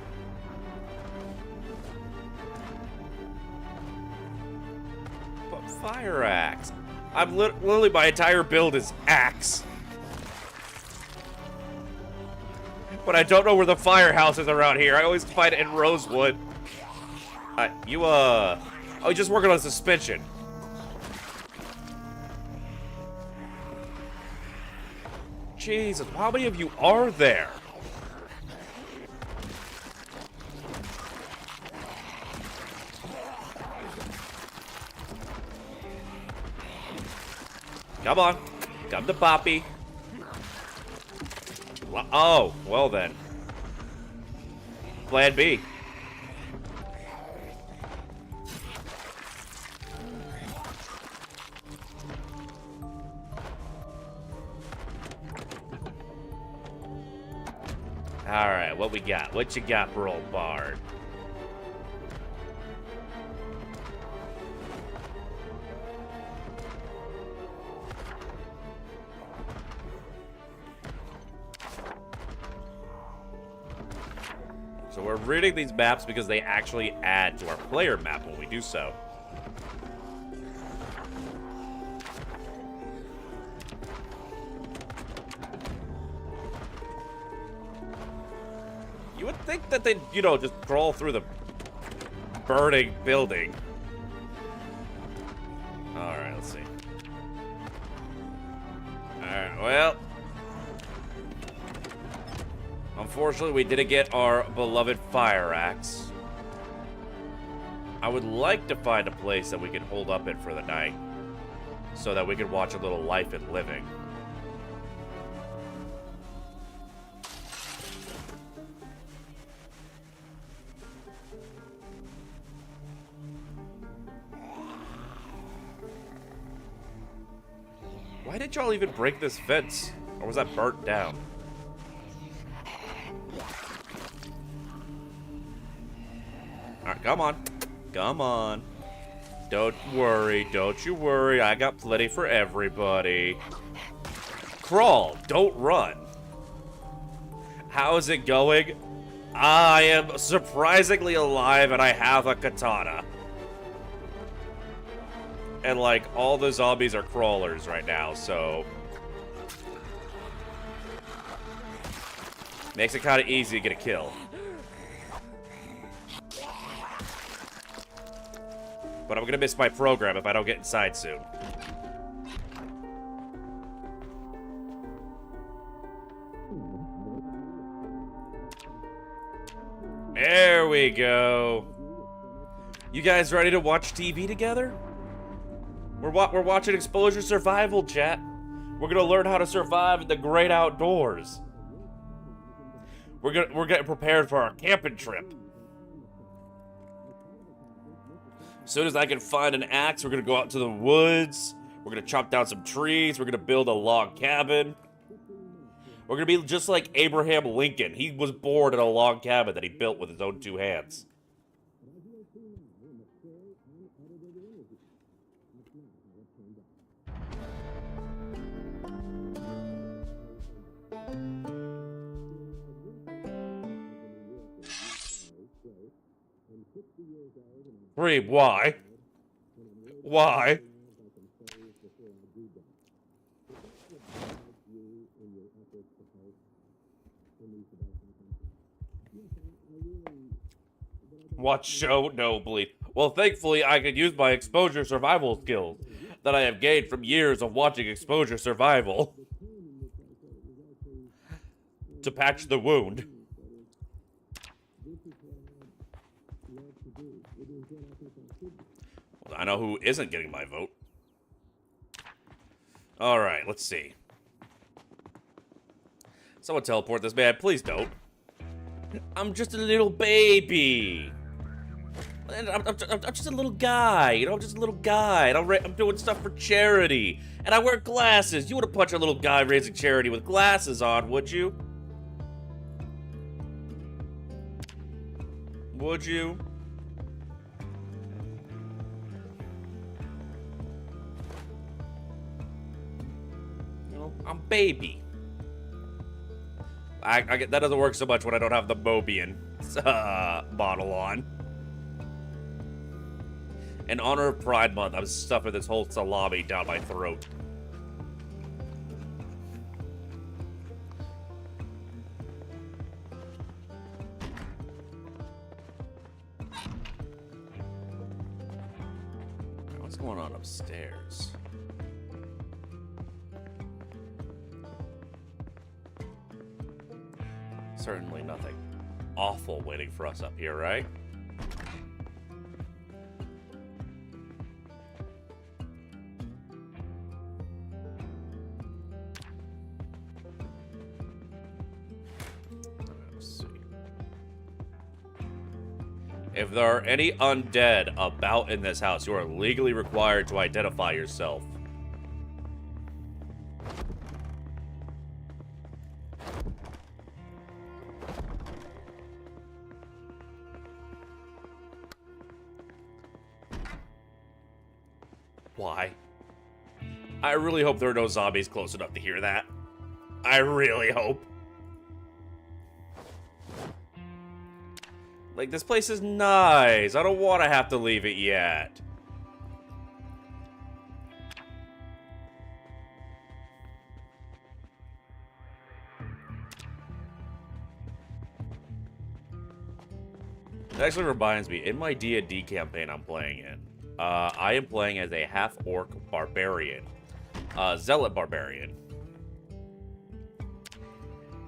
But fire axe. I'm literally, my entire build is axe. But I don't know where the firehouse is around here. I always find it in Rosewood. Oh, just working on suspension. Jesus, how many of you are there? Come on. Come to Poppy. Oh, well then. Plan B. Alright, what we got? What you got for old Bard? So we're reading these maps because they actually add to our player map when we do so. You would think that they'd, you know, just crawl through the burning building. Alright, let's see. Alright, well. Unfortunately, we didn't get our beloved fire axe. I would like to find a place that we can hold up in for the night, so that we can watch a little Life and Living. Why did y'all even break this fence? Or was that burnt down? Alright, come on. Come on. Don't worry. Don't you worry. I got plenty for everybody. Crawl. Don't run. How is it going? I am surprisingly alive and I have a katana. And, like, all the zombies are crawlers right now, so... makes it kind of easy to get a kill. But I'm gonna miss my program if I don't get inside soon. There we go. You guys ready to watch TV together? We're watching Exposure Survival, chat. We're gonna learn how to survive in the great outdoors. We're getting prepared for our camping trip. As soon as I can find an axe, we're gonna go out to the woods. We're gonna chop down some trees. We're gonna build a log cabin. We're gonna be just like Abraham Lincoln. He was born in a log cabin that he built with his own 2 hands. Reeb, why? Why? Watch show? No, bleed. Well, thankfully, I could use my exposure survival skills that I have gained from years of watching exposure survival to patch the wound. Well, I know who isn't getting my vote. Alright, let's see. Someone teleport this man. Please don't. I'm just a little baby. I'm just a little guy, you know, I'm just a little guy, and I'm doing stuff for charity, and I wear glasses. You wouldn't punch a little guy raising charity with glasses on, would you? Would you? You know, I'm baby. I get that doesn't work so much when I don't have the Mobian model on. In honor of Pride Month, I'm stuffing this whole salami down my throat. What's going on upstairs? Certainly nothing awful waiting for us up here, right? If there are any undead about in this house, you are legally required to identify yourself. Why? I really hope there are no zombies close enough to hear that. I really hope. Like, this place is nice. I don't want to have to leave it yet. It actually reminds me, in my D&D campaign I'm playing in, I am playing as a half-orc barbarian. Zealot barbarian.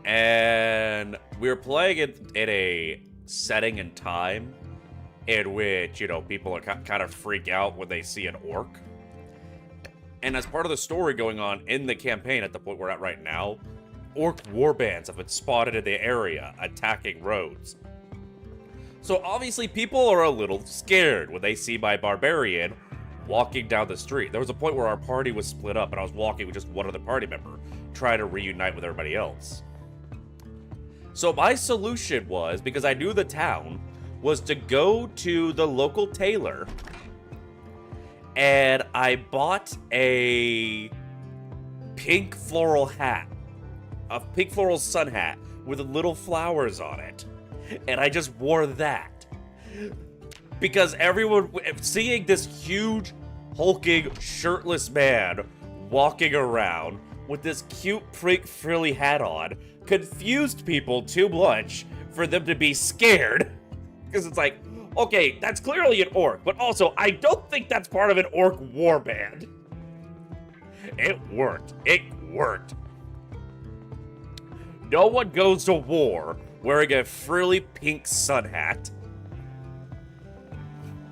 And we're playing it in a setting and time in which, you know, people are kind of freak out when they see an orc. And as part of the story going on in the campaign at the point we're at right now, orc warbands have been spotted in the area attacking roads. So obviously people are a little scared when they see my barbarian walking down the street. There was a point where our party was split up and I was walking with just one other party member, trying to reunite with everybody else. So my solution was, because I knew the town, was to go to the local tailor, and I bought a pink floral hat, a pink floral sun hat with little flowers on it, and I just wore that. Because everyone, seeing this huge, hulking, shirtless man walking around with this cute pink frilly hat on, confused people too much for them to be scared. Because it's like, okay, that's clearly an orc, but also, I don't think that's part of an orc warband. It worked. It worked. No one goes to war wearing a frilly pink sun hat.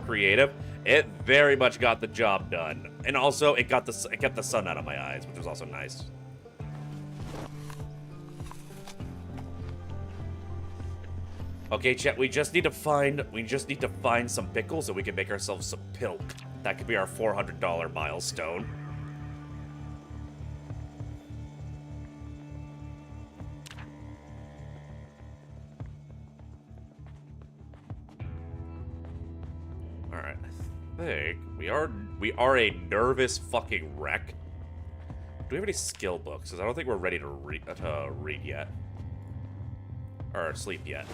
Creative. It very much got the job done. And also, it kept the sun out of my eyes, which was also nice. Okay, chat, we just need to find some pickles so we can make ourselves some pilk. That could be our $400 milestone. Alright, I think we are a nervous fucking wreck. Do we have any skill books? Because I don't think we're ready to read yet. Or sleep yet.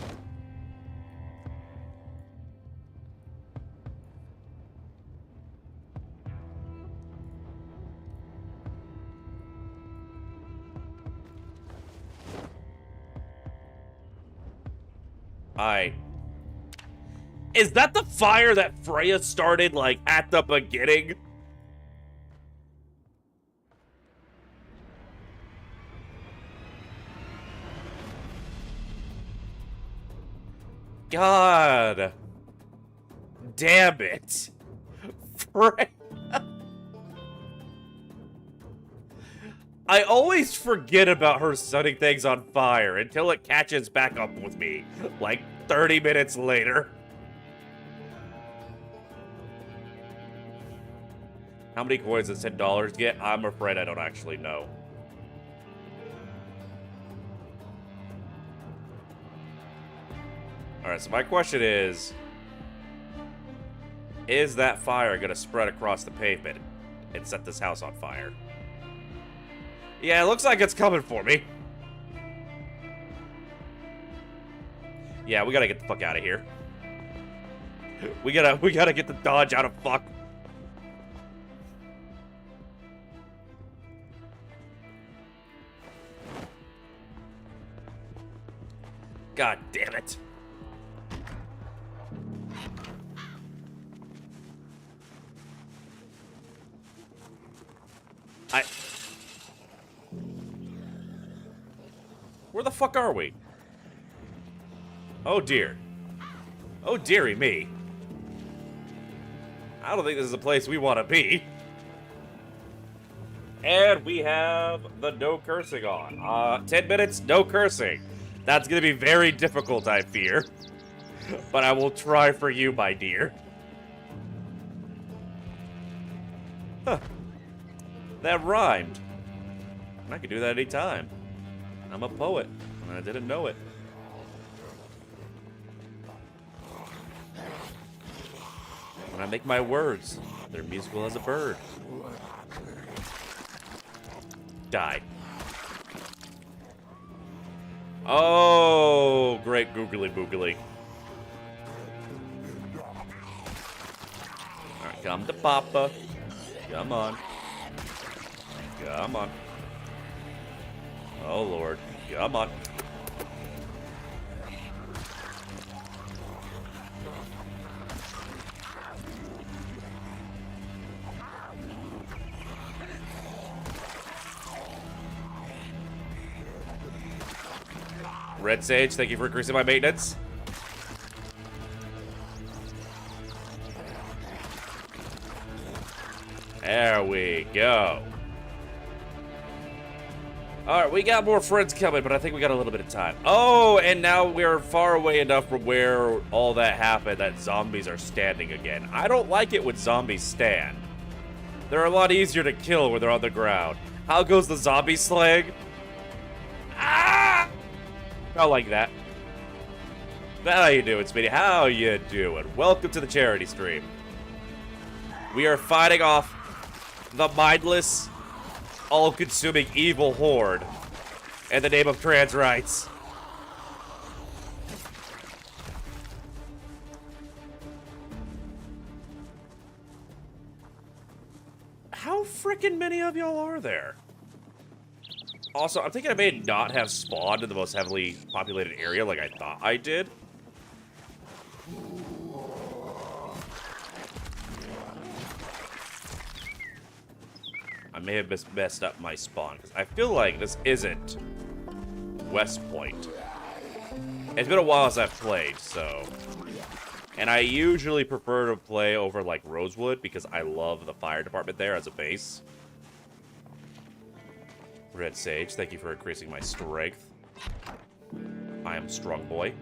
Is that the fire that Freya started, like, at the beginning? God. Damn it. Freya. I always forget about her setting things on fire until it catches back up with me, like 30 minutes later. How many coins does $10 get? I'm afraid I don't actually know. Alright, so my question is that fire gonna spread across the pavement and set this house on fire? Yeah, it looks like it's coming for me. Yeah, we gotta get the fuck out of here. We gotta get the Dodge out of fuck. God damn it. Where the fuck are we? Oh dear. Oh dearie me. I don't think this is a place we want to be. And we have the no cursing on. 10 minutes, no cursing. That's gonna be very difficult, I fear. But I will try for you, my dear. Huh. That rhymed. I could do that anytime. I'm a poet, and I didn't know it. When I make my words, they're musical as a bird. Die. Oh, great googly boogly. Alright, come to Papa. Come on. Come on. Oh, Lord. Come on. Red Sage, thank you for increasing my maintenance. There we go. Alright, we got more friends coming, but I think we got a little bit of time. Oh, and now we're far away enough from where all that happened that zombies are standing again. I don't like it when zombies stand. They're a lot easier to kill when they're on the ground. How goes the zombie slang? Ah! I like that. How you doing, Speedy? How you doing? Welcome to the charity stream. We are fighting off the mindless, all-consuming evil horde in the name of trans rights. How freaking many of y'all are there? Also, I'm thinking I may not have spawned in the most heavily populated area like I thought I did. I may have messed up my spawn, because I feel like this isn't West Point. It's been a while since I've played, so... And I usually prefer to play over, like, Rosewood, because I love the fire department there as a base. Red Sage, thank you for increasing my strength. I am a strong boy.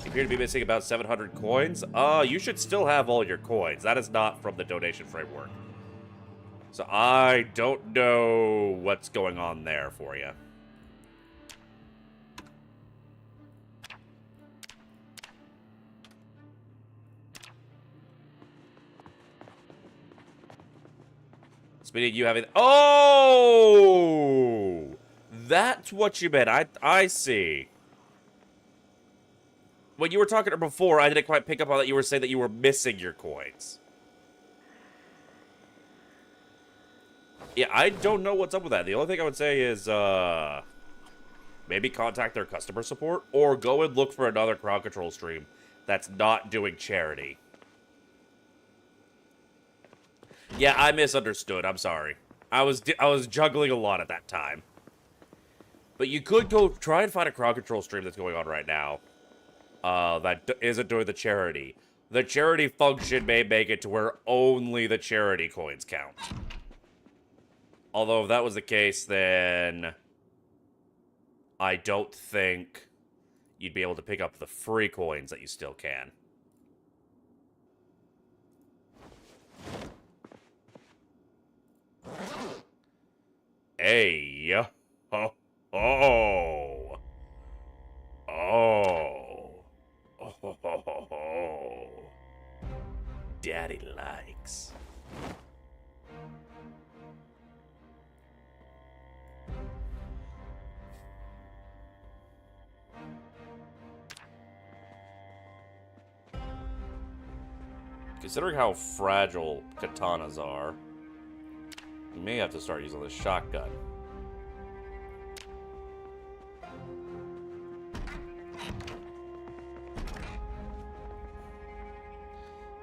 You appear to be missing about 700 coins. You should still have all your coins. That is not from the donation framework. So I don't know what's going on there for you. Speaking of you having... Oh! That's what you meant. I see. When you were talking before, I didn't quite pick up on that. You were saying that you were missing your coins. Yeah, I don't know what's up with that. The only thing I would say is, maybe contact their customer support, or go and look for another crowd control stream that's not doing charity. Yeah, I misunderstood. I'm sorry. I was juggling a lot at that time. But you could go try and find a crowd control stream that's going on right now. That isn't doing the charity. The charity function may make it to where only the charity coins count. Although if that was the case, then I don't think you'd be able to pick up the free coins that you still can. Hey. Oh. Oh. Oh. Oh. Daddy likes. Considering how fragile katanas are, you may have to start using this shotgun.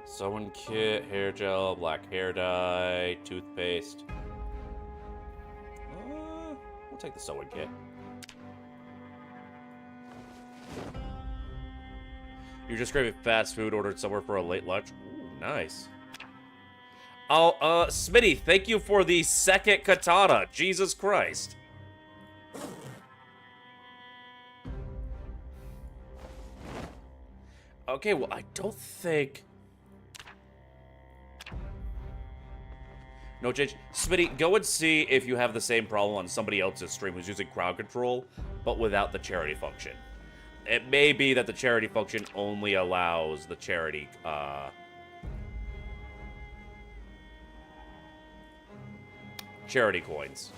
Sewing kit, hair gel, black hair dye, toothpaste. We'll take the sewing kit. You're just craving fast food, ordered somewhere for a late lunch. Ooh, nice. Oh, Smitty, thank you for the second katana. Jesus Christ. Okay, well, I don't think... No change. Smitty, go and see if you have the same problem on somebody else's stream who's using crowd control, but without the charity function. It may be that the charity function only allows the charity, charity coins.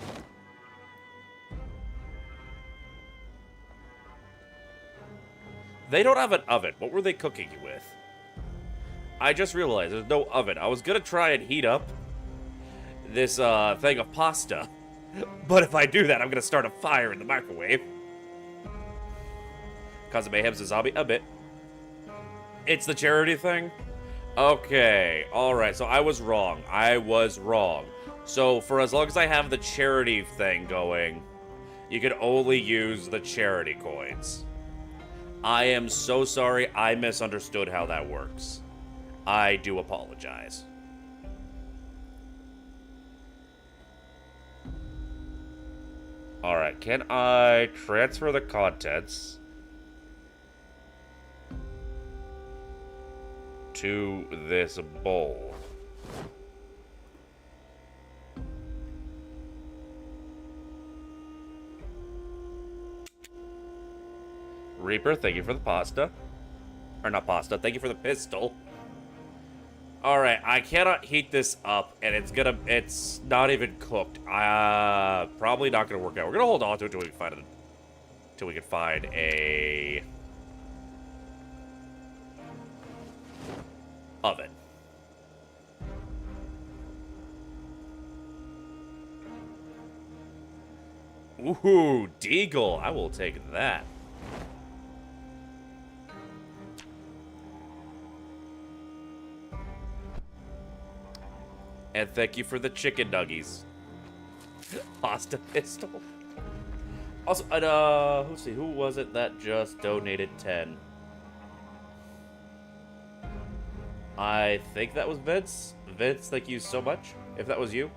They don't have an oven. What were they cooking you with? I just realized there's no oven. I was gonna try and heat up this, thing of pasta. But if I do that, I'm gonna start a fire in the microwave. Cause of Mayhem's a zombie? A bit. It's the charity thing? Okay, alright, so I was wrong. I was wrong. So, for as long as I have the charity thing going, you can only use the charity coins. I am so sorry, I misunderstood how that works. I do apologize. Alright, can I transfer the contents to this bowl? Reaper, thank you for the pasta. Or not pasta, thank you for the pistol. Alright, I cannot heat this up, and it's not even cooked. Probably not gonna work out. We're gonna hold on to it till we can find a oven. Ooh, Deagle. I will take that. And thank you for the chicken nuggies. Pasta pistol. Also, let's see, who was it that just donated 10? I think that was Vince. Vince, thank you so much, if that was you.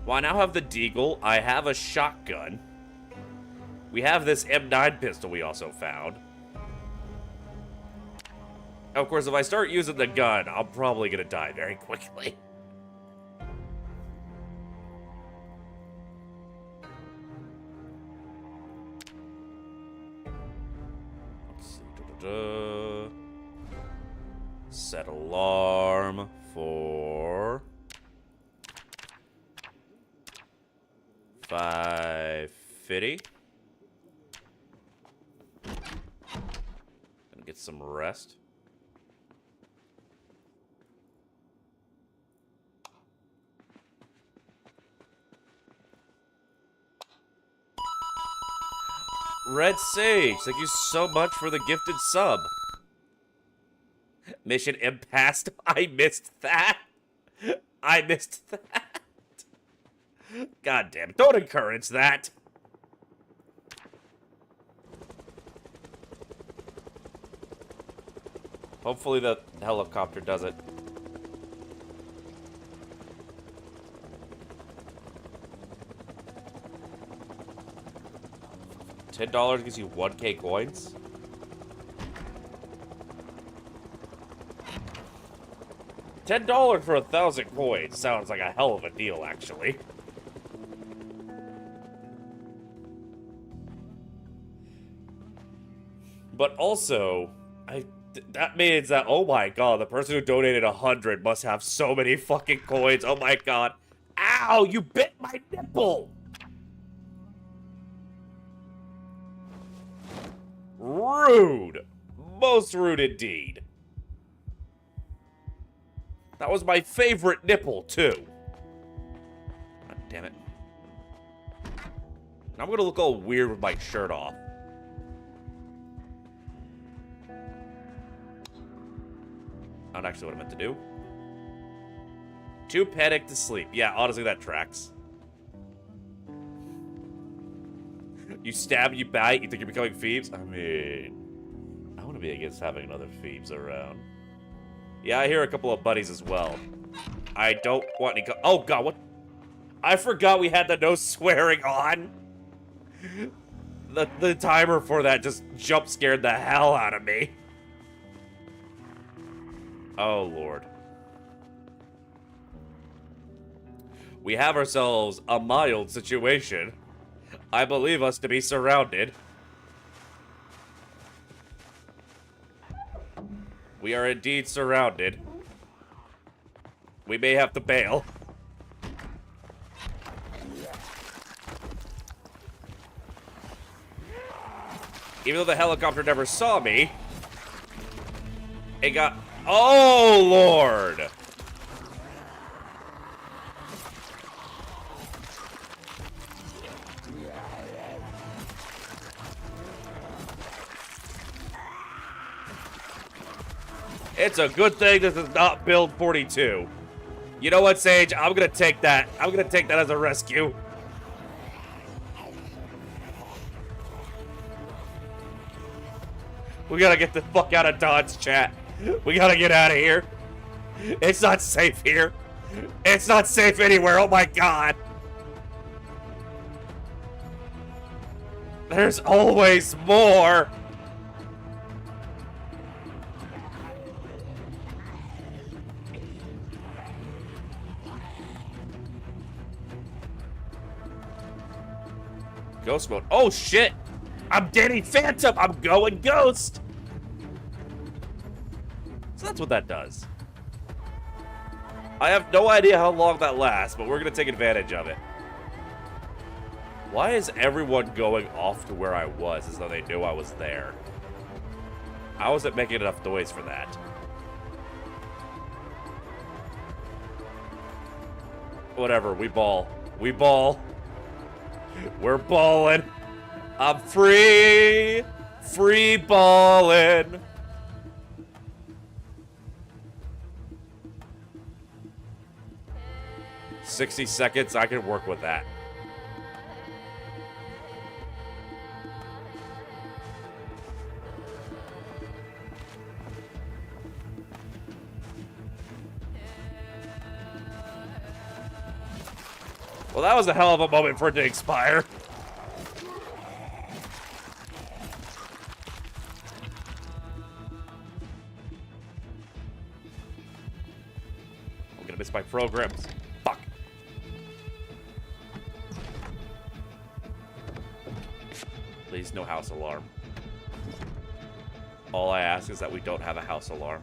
Well, I now have the Deagle. I have a shotgun. We have this M9 pistol we also found. Of course, if I start using the gun, I'm probably gonna die very quickly. Let's see. Set alarm for 5:50. Gonna get some rest. Red Sage, thank you so much for the gifted sub. Mission impassed. I missed that. I missed that. God damn it. Don't encourage that. Hopefully the helicopter does it. $10 gives you 1K coins? $10 for 1,000 coins sounds like a hell of a deal, actually. But also, that means that, oh my god, the person who donated 100 must have so many fucking coins. Oh my god. Ow, you bit my nipple! Rude. Most rude indeed. That was my favorite nipple, too. God damn it. I'm gonna look all weird with my shirt off. Not actually what I meant to do. Too panicked to sleep. Yeah, honestly, that tracks. You stab, you bite, you think you're becoming Phoebes? I mean, I want to be against having another Phoebes around. Yeah, I hear a couple of buddies as well. I don't want any... Oh, God, what? I forgot we had the no swearing on. The timer for that just jump scared the hell out of me. Oh, Lord. We have ourselves a mild situation. I believe us to be surrounded. We are indeed surrounded. We may have to bail. Even though the helicopter never saw me, it got... Oh, Lord! It's a good thing this is not build 42. You know what, Sage? I'm gonna take that. I'm gonna take that as a rescue. We gotta get the fuck out of Dodge, chat. We gotta get out of here. It's not safe here. It's not safe anywhere. Oh my god. There's always more. Ghost mode. Oh shit! I'm Danny Phantom! I'm going ghost! So that's what that does. I have no idea how long that lasts, but we're gonna take advantage of it. Why is everyone going off to where I was as though they knew I was there? I wasn't making enough noise for that. Whatever, we ball. We ball. We're ballin'. I'm free. Free ballin'. $60 seconds, I can work with that. Well, that was a hell of a moment for it to expire. I'm gonna miss my programs. Fuck. Please, no house alarm. All I ask is that we don't have a house alarm.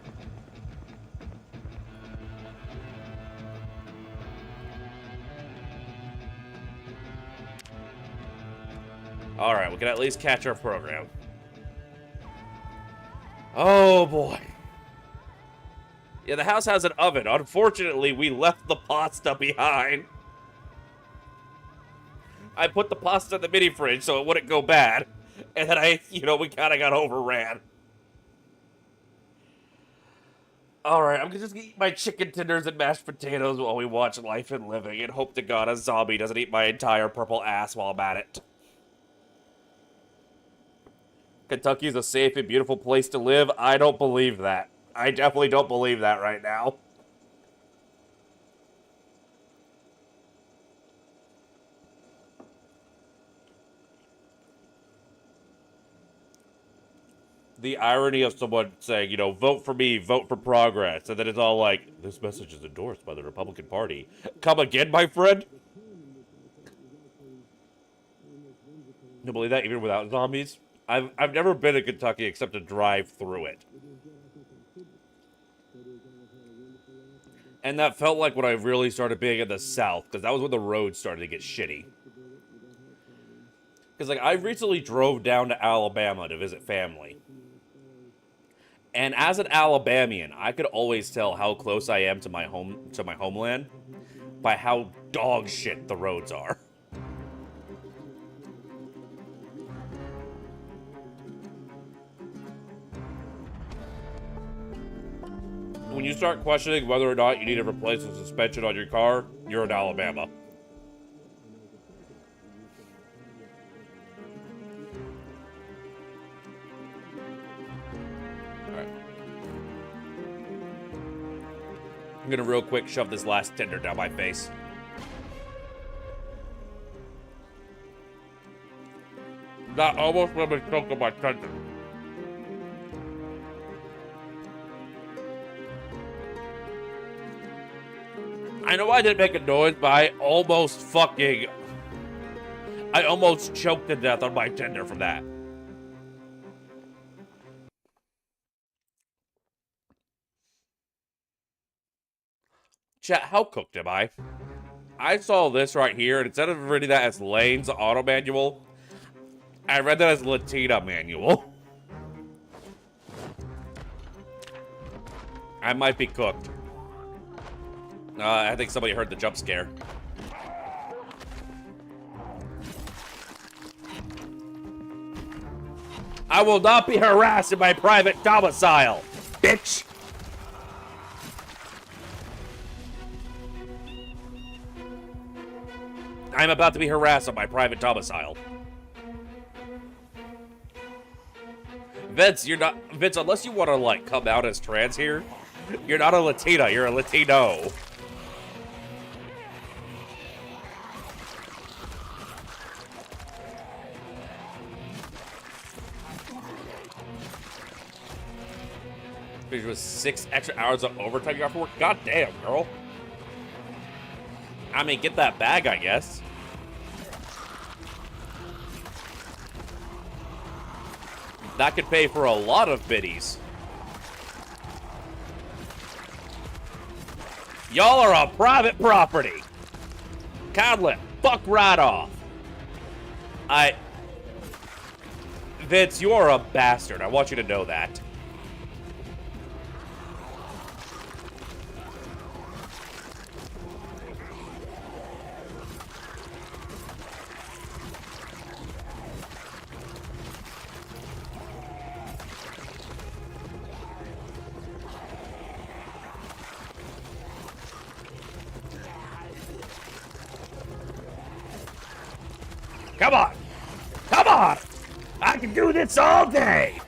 Alright, we can at least catch our program. Oh, boy. Yeah, the house has an oven. Unfortunately, we left the pasta behind. I put the pasta in the mini fridge so it wouldn't go bad. And then we kind of got overran. Alright, I'm just gonna eat my chicken tenders and mashed potatoes while we watch Life and Living and hope to God a zombie doesn't eat my entire purple ass while I'm at it. Kentucky's a safe and beautiful place to live. I don't believe that. I definitely don't believe that right now. The irony of someone saying, vote for me, vote for progress, and then it's all like, this message is endorsed by the Republican Party. Come again, my friend? You believe that even without zombies? I've never been to Kentucky except to drive through it. And that felt like when I really started being in the South, because that was when the roads started to get shitty. Because, I recently drove down to Alabama to visit family. And as an Alabamian, I could always tell how close I am to my homeland by how dog shit the roads are. When you start questioning whether or not you need to replace the suspension on your car, you're in Alabama. Alright. I'm gonna real quick shove this last tender down my face. That almost made me choke on my tender. I know I didn't make a noise, but I almost choked to death on my tender from that. Chat, how cooked am I? I saw this right here, and instead of reading that as Lane's auto manual, I read that as Latina manual. I might be cooked. I think somebody heard the jump scare. I will not be harassed in my private domicile, bitch! I'm about to be harassed on my private domicile. Vince, Vince, unless you want to, come out as trans here, you're not a Latina, you're a Latino. It was 6 extra hours of overtime you got for work. God damn, girl. I mean, get that bag, I guess. That could pay for a lot of biddies. Y'all are on private property. Codlet, fuck right off. Vince, you are a bastard. I want you to know that. Come on! Come on! I can do this all day!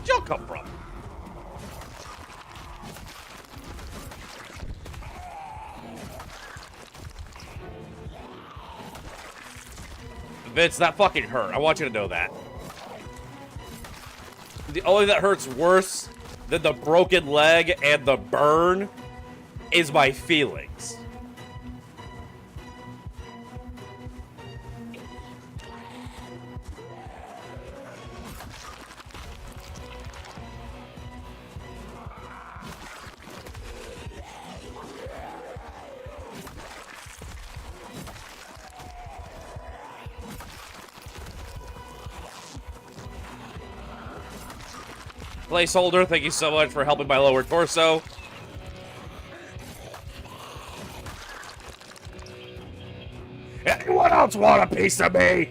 fuck y'all come from? Vince, that fucking hurt. I want you to know that. The only thing that hurts worse than the broken leg and the burn is my feelings. Placeholder, thank you so much for helping my lower torso. Anyone else want a piece of me?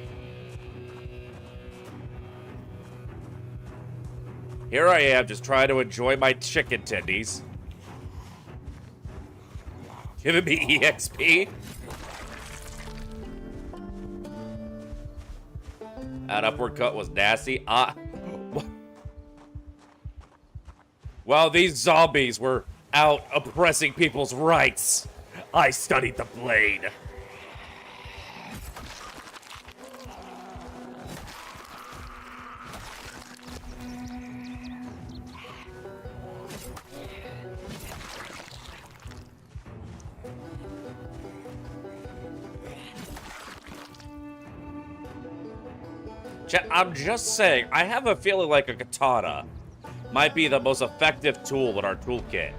Here I am, just trying to enjoy my chicken tendies. Giving me EXP. That uppercut was nasty. While these zombies were out oppressing people's rights, I studied the blade. I'm just saying, I have a feeling like a katana might be the most effective tool in our toolkit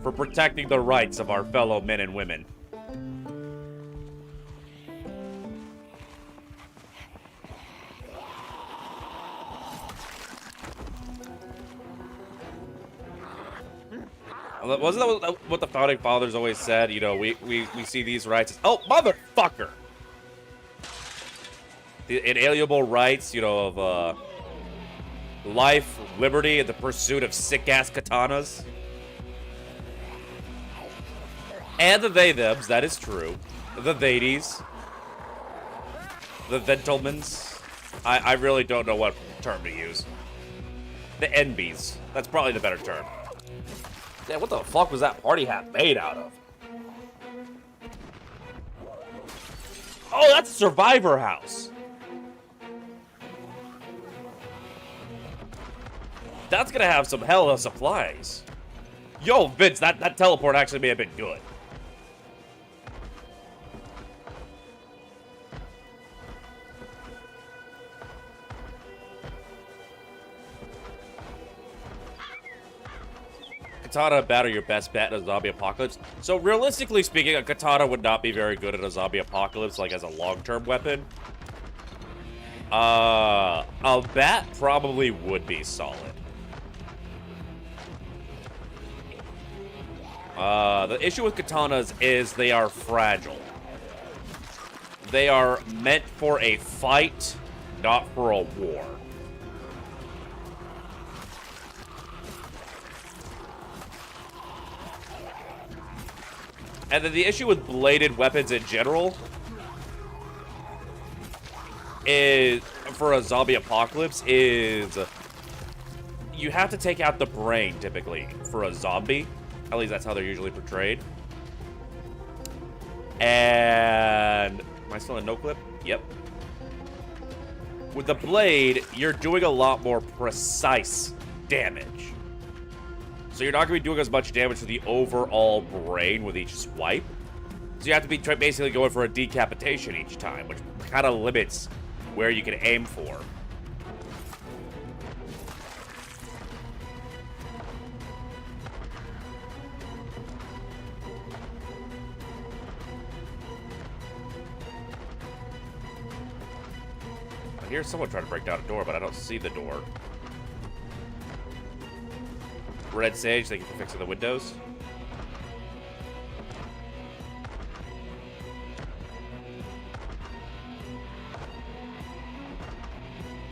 for protecting the rights of our fellow men and women. Wasn't that what the founding fathers always said? You know, we see these rights as, oh, motherfucker! The inalienable rights, you know, of life, liberty, and the pursuit of sick-ass katanas. And the they-thems, that is true. The theydies. The gentlemans. I really don't know what term to use. The NBs. That's probably the better term. Damn, what the fuck was that party hat made out of? Oh, that's a survivor house. That's gonna have some hell of supplies. Yo, Vince, that teleport actually may have been good. Katana battle your best bet in a zombie apocalypse. So realistically speaking, a katana would not be very good in a zombie apocalypse, like as a long-term weapon. A bat probably would be solid. The issue with katanas is they are fragile. They are meant for a fight, not for a war. And then the issue with bladed weapons in general is, for a zombie apocalypse, is you have to take out the brain, typically, for a zombie. At least that's how they're usually portrayed. And... am I still in no clip? Yep. With the blade, you're doing a lot more precise damage. So you're not going to be doing as much damage to the overall brain with each swipe. So you have to be basically going for a decapitation each time, which kind of limits where you can aim for. I hear someone trying to break down a door, but I don't see the door. Red Sage, thank you for fixing the windows.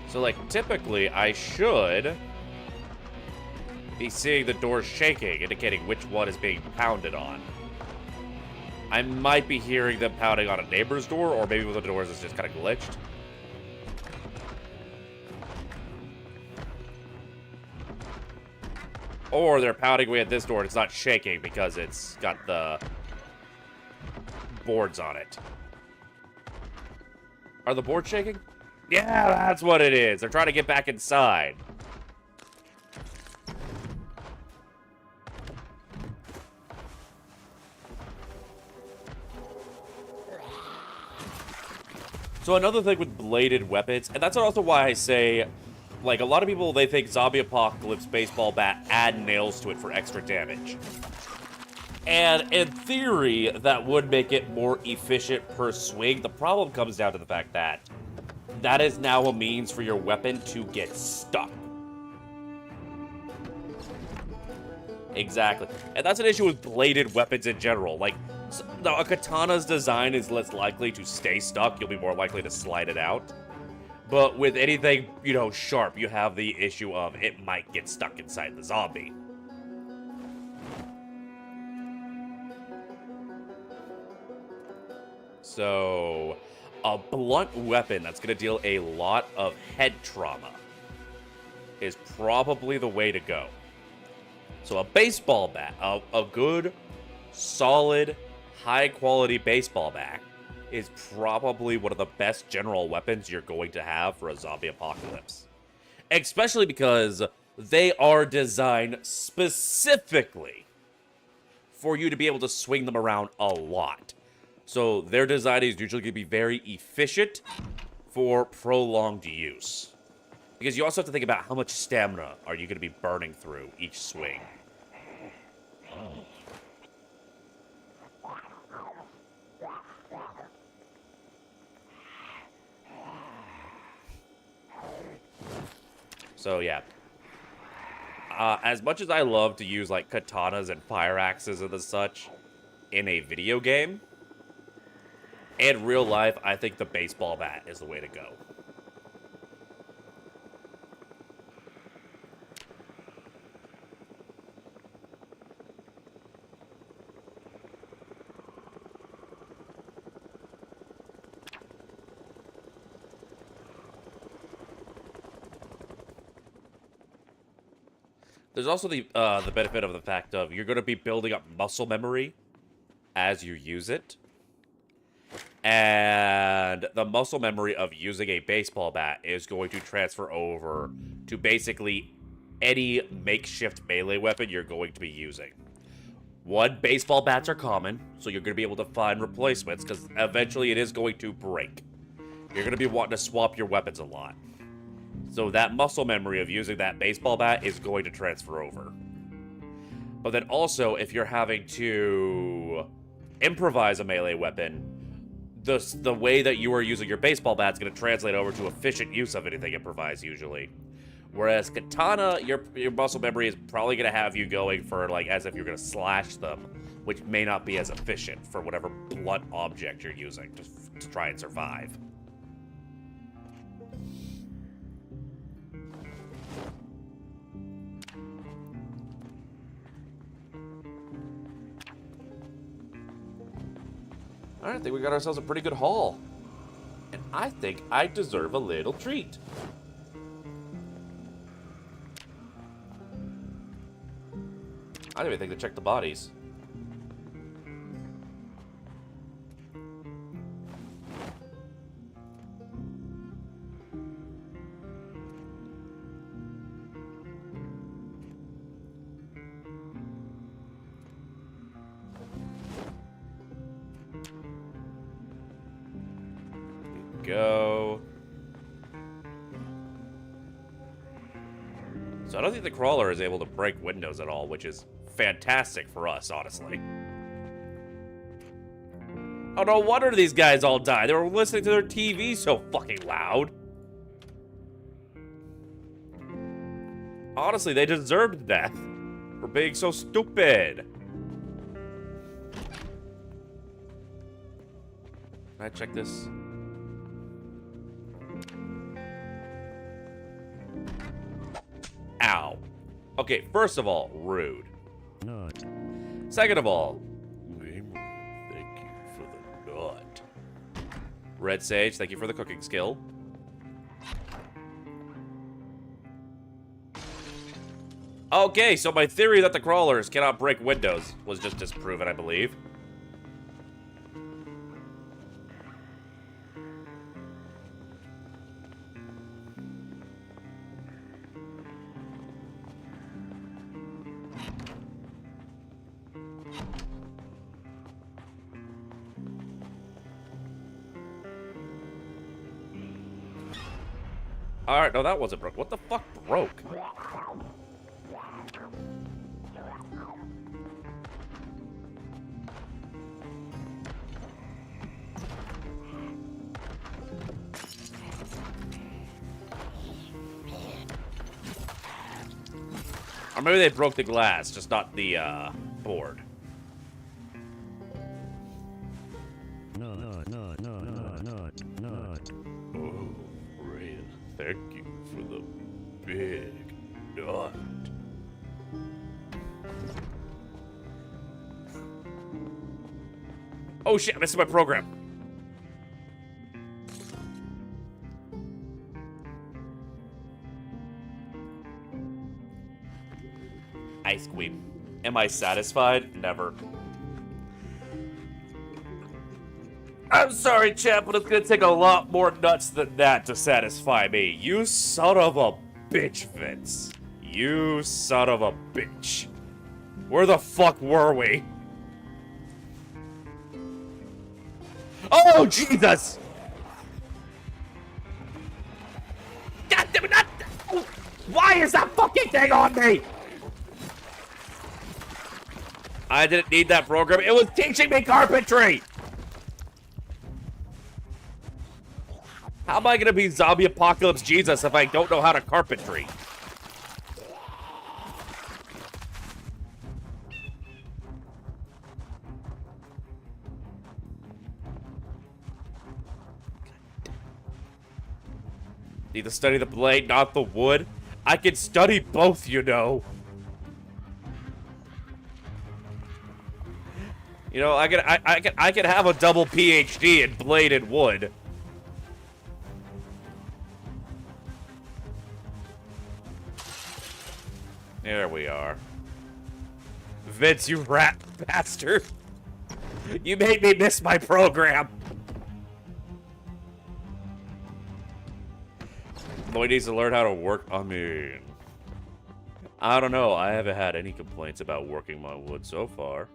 So, like, typically, I should be seeing the doors shaking, indicating which one is being pounded on. I might be hearing them pounding on a neighbor's door, or maybe one of the doors is just kind of glitched. Or they're pounding away at this door and it's not shaking because it's got the boards on it. Are the boards shaking? Yeah, that's what it is. They're trying to get back inside. So another thing with bladed weapons, and that's also why I say, like, a lot of people, they think Zombie Apocalypse baseball bat add nails to it for extra damage. And in theory, that would make it more efficient per swing. The problem comes down to the fact that that is now a means for your weapon to get stuck. Exactly. And that's an issue with bladed weapons in general. Like, now a katana's design is less likely to stay stuck. You'll be more likely to slide it out. But with anything, you know, sharp, you have the issue of it might get stuck inside the zombie. So, a blunt weapon that's going to deal a lot of head trauma is probably the way to go. So a baseball bat, a good, solid, high-quality baseball bat is probably one of the best general weapons you're going to have for a zombie apocalypse. Especially because they are designed specifically for you to be able to swing them around a lot. So their design is usually going to be very efficient for prolonged use. Because you also have to think about how much stamina are you going to be burning through each swing. So yeah. As much as I love to use like katanas and fire axes and the such in a video game, in real life, I think the baseball bat is the way to go. There's also the benefit of the fact of you're going to be building up muscle memory as you use it. And the muscle memory of using a baseball bat is going to transfer over to basically any makeshift melee weapon you're going to be using. One, baseball bats are common, so you're going to be able to find replacements, because eventually it is going to break. You're going to be wanting to swap your weapons a lot. So that muscle memory of using that baseball bat is going to transfer over. But then also, if you're having to improvise a melee weapon, the way that you are using your baseball bat is going to translate over to efficient use of anything improvised, usually. Whereas katana, your muscle memory is probably going to have you going for, like, as if you're going to slash them, which may not be as efficient for whatever blunt object you're using to try and survive. Alright, I think we got ourselves a pretty good haul. And I think I deserve a little treat. I didn't even think to check the bodies. Go. So I don't think the crawler is able to break windows at all, which is fantastic for us, honestly. Oh, no wonder these guys all died. They were listening to their TV so fucking loud. Honestly, they deserved death for being so stupid. Can I check this? Ow. Okay, first of all, rude. Nut. Second of all, thank you for the nut. Red Sage, thank you for the cooking skill. Okay, so my theory that the crawlers cannot break windows was just disproven, I believe. Alright, no, that wasn't broke. What the fuck broke? Or maybe they broke the glass, just not the, board. Oh, Rhea, thank you for the big nut. Oh shit, I missed my program. Ice cream. Am I satisfied? Never. I'm sorry, chap, but it's gonna take a lot more nuts than that to satisfy me. You son of a bitch, Vince. You son of a bitch. Where the fuck were we? Oh, Jesus! God damn it, not... Why is that fucking thing on me? I didn't need that program. It was teaching me carpentry! How am I gonna be zombie apocalypse Jesus if I don't know how to carpentry? Need to study the blade, not the wood. I can study both, you know. You know, I could have a double PhD in blade and wood. There we are. Vince, you rat bastard. You made me miss my program. Lloyd needs to learn how to work. I mean, I don't know. I haven't had any complaints about working my wood so far.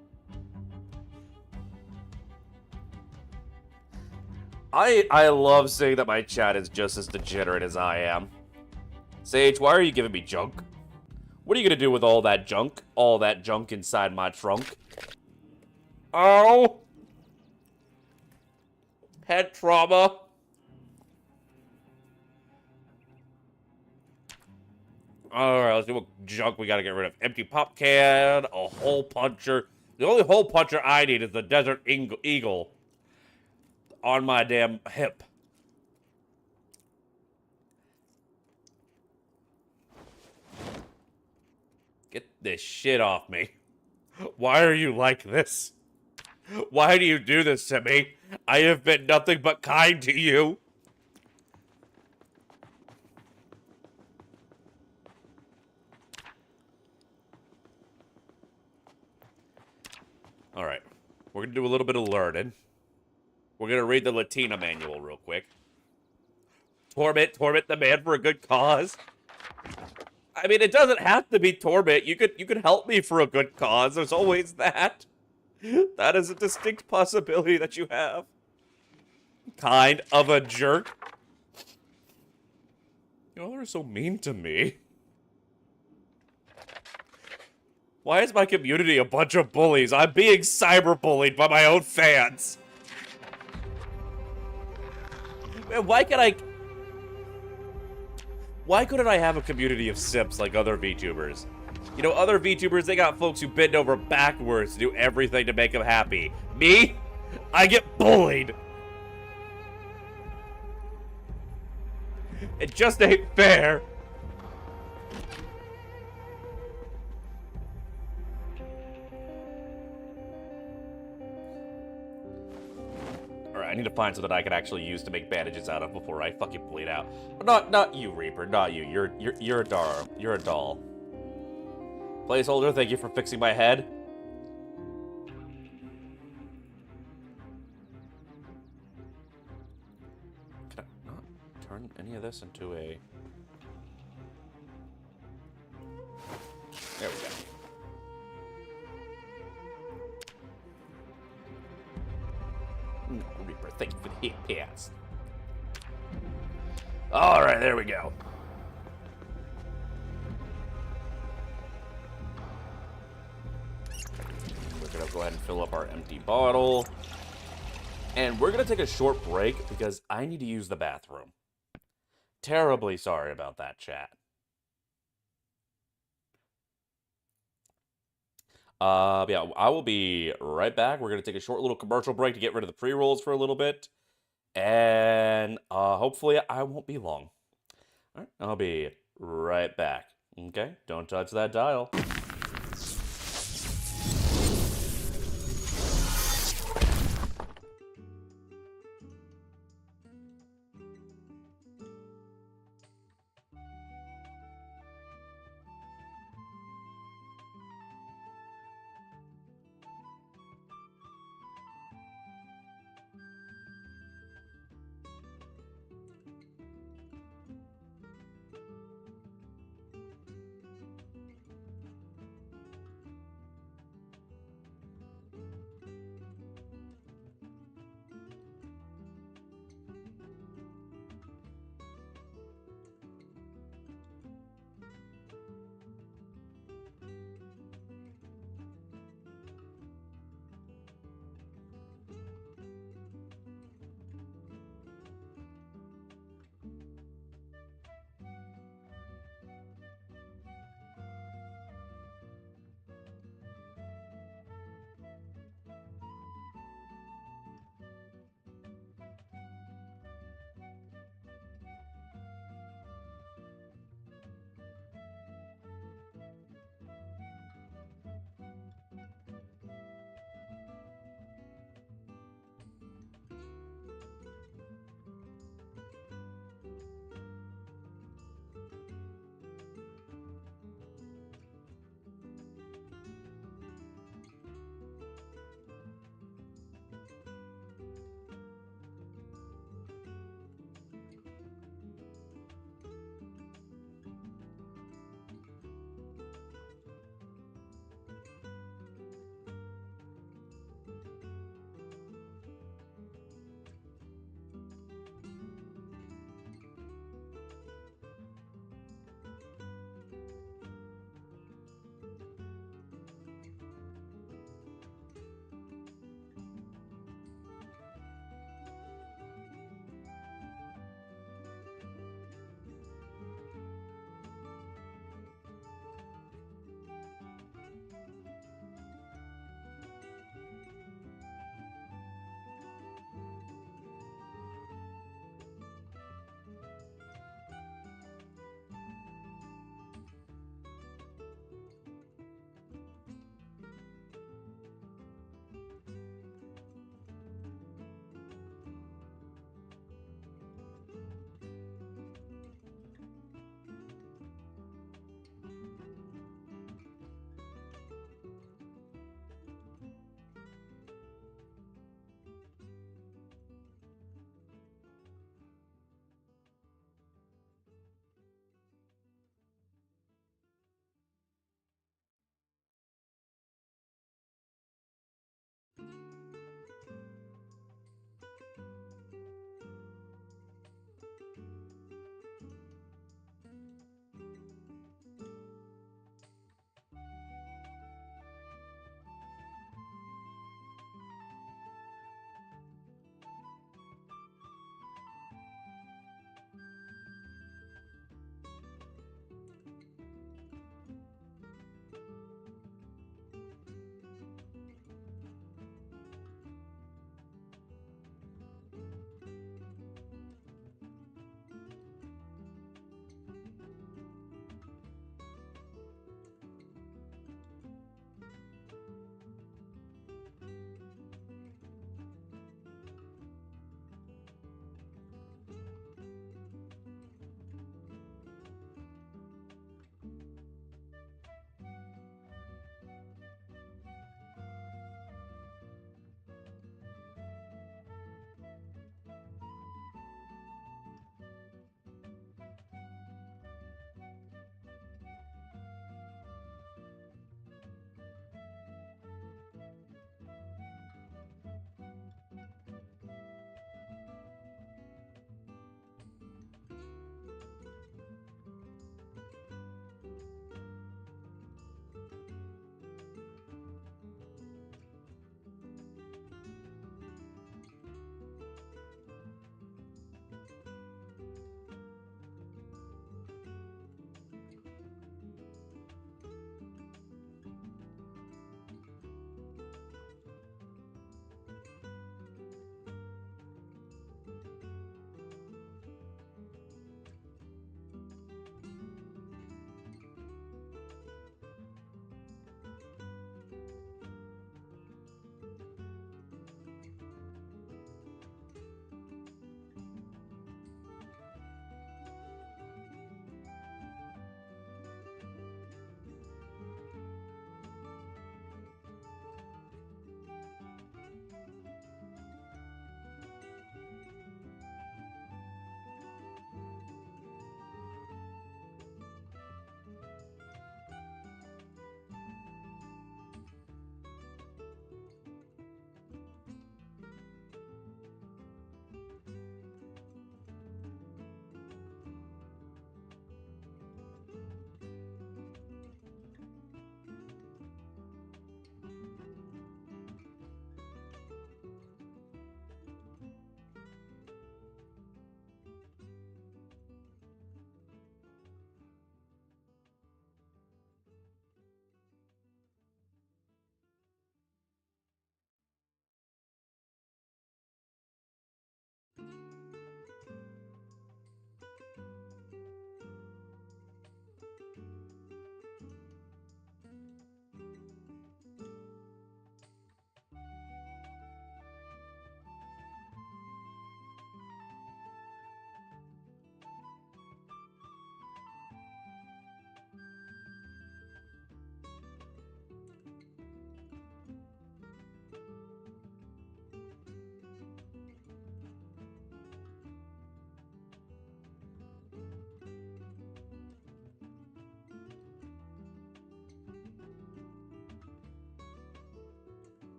I love saying that my chat is just as degenerate as I am. Sage, why are you giving me junk? What are you gonna do with all that junk? All that junk inside my trunk? Oh! Head trauma. Alright, let's see what junk we gotta get rid of. Empty pop can, a hole puncher. The only hole puncher I need is the Desert Eagle on my damn hip. Get this shit off me. Why are you like this? Why do you do this to me? I have been nothing but kind to you. Alright. We're gonna do a little bit of learning. We're gonna read the Latina manual real quick. Torment the man for a good cause. I mean, it doesn't have to be torment. You could help me for a good cause. There's always that. That is a distinct possibility that you have. Kind of a jerk. Y'all are so mean to me. Why is my community a bunch of bullies? I'm being cyberbullied by my own fans. Man, why couldn't I have a community of simps like other VTubers? You know, other VTubers, they got folks who bend over backwards to do everything to make them happy. Me? I get bullied. It just ain't fair. Alright, I need to find something I can actually use to make bandages out of before I fucking bleed out. Not you, Reaper, not you. You're a doll. You're a doll. Placeholder, thank you for fixing my head. Can I not turn any of this into a... There we go. No, Reaper, thank you for the hit pass. Alright, there we go. We're gonna go ahead and fill up our empty bottle. And we're gonna take a short break because I need to use the bathroom. Terribly sorry about that, chat. Yeah, I will be right back. We're gonna take a short little commercial break to get rid of the pre-rolls for a little bit. And hopefully I won't be long. All right, I'll be right back. Okay, don't touch that dial.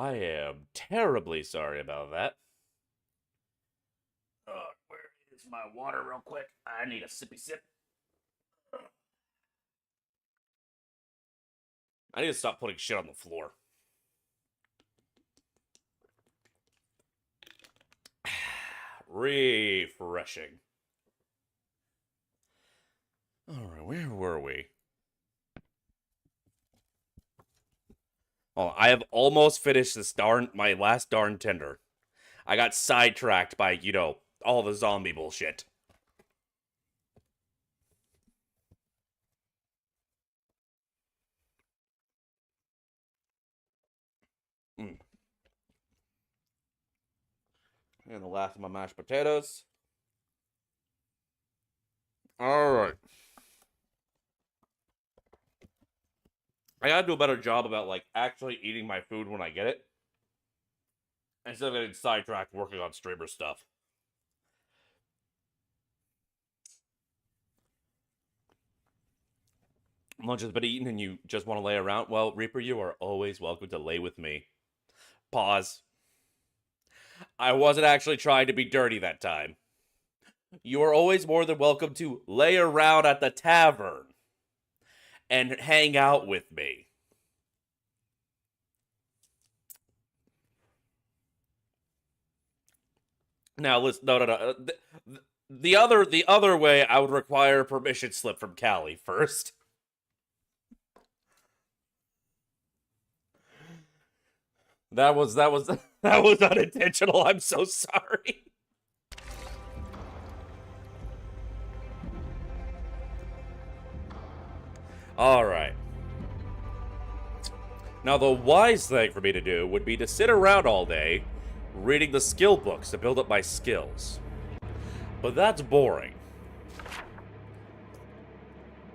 I am terribly sorry about that. Where is my water real quick? I need a sippy sip. I need to stop putting shit on the floor. Refreshing. Alright, where were we? Oh, I have almost finished my last darn tender. I got sidetracked by, all the zombie bullshit. Mm. And the last of my mashed potatoes. Alright. I gotta do a better job about, actually eating my food when I get it. Instead of getting sidetracked working on streamer stuff. Lunch has been eaten and you just want to lay around? Well, Reaper, you are always welcome to lay with me. Pause. I wasn't actually trying to be dirty that time. You are always more than welcome to lay around at the tavern and hang out with me. Now, listen, no. The other way, I would require a permission slip from Callie first. That was unintentional. I'm so sorry. All right. Now, the wise thing for me to do would be to sit around all day reading the skill books to build up my skills. But that's boring.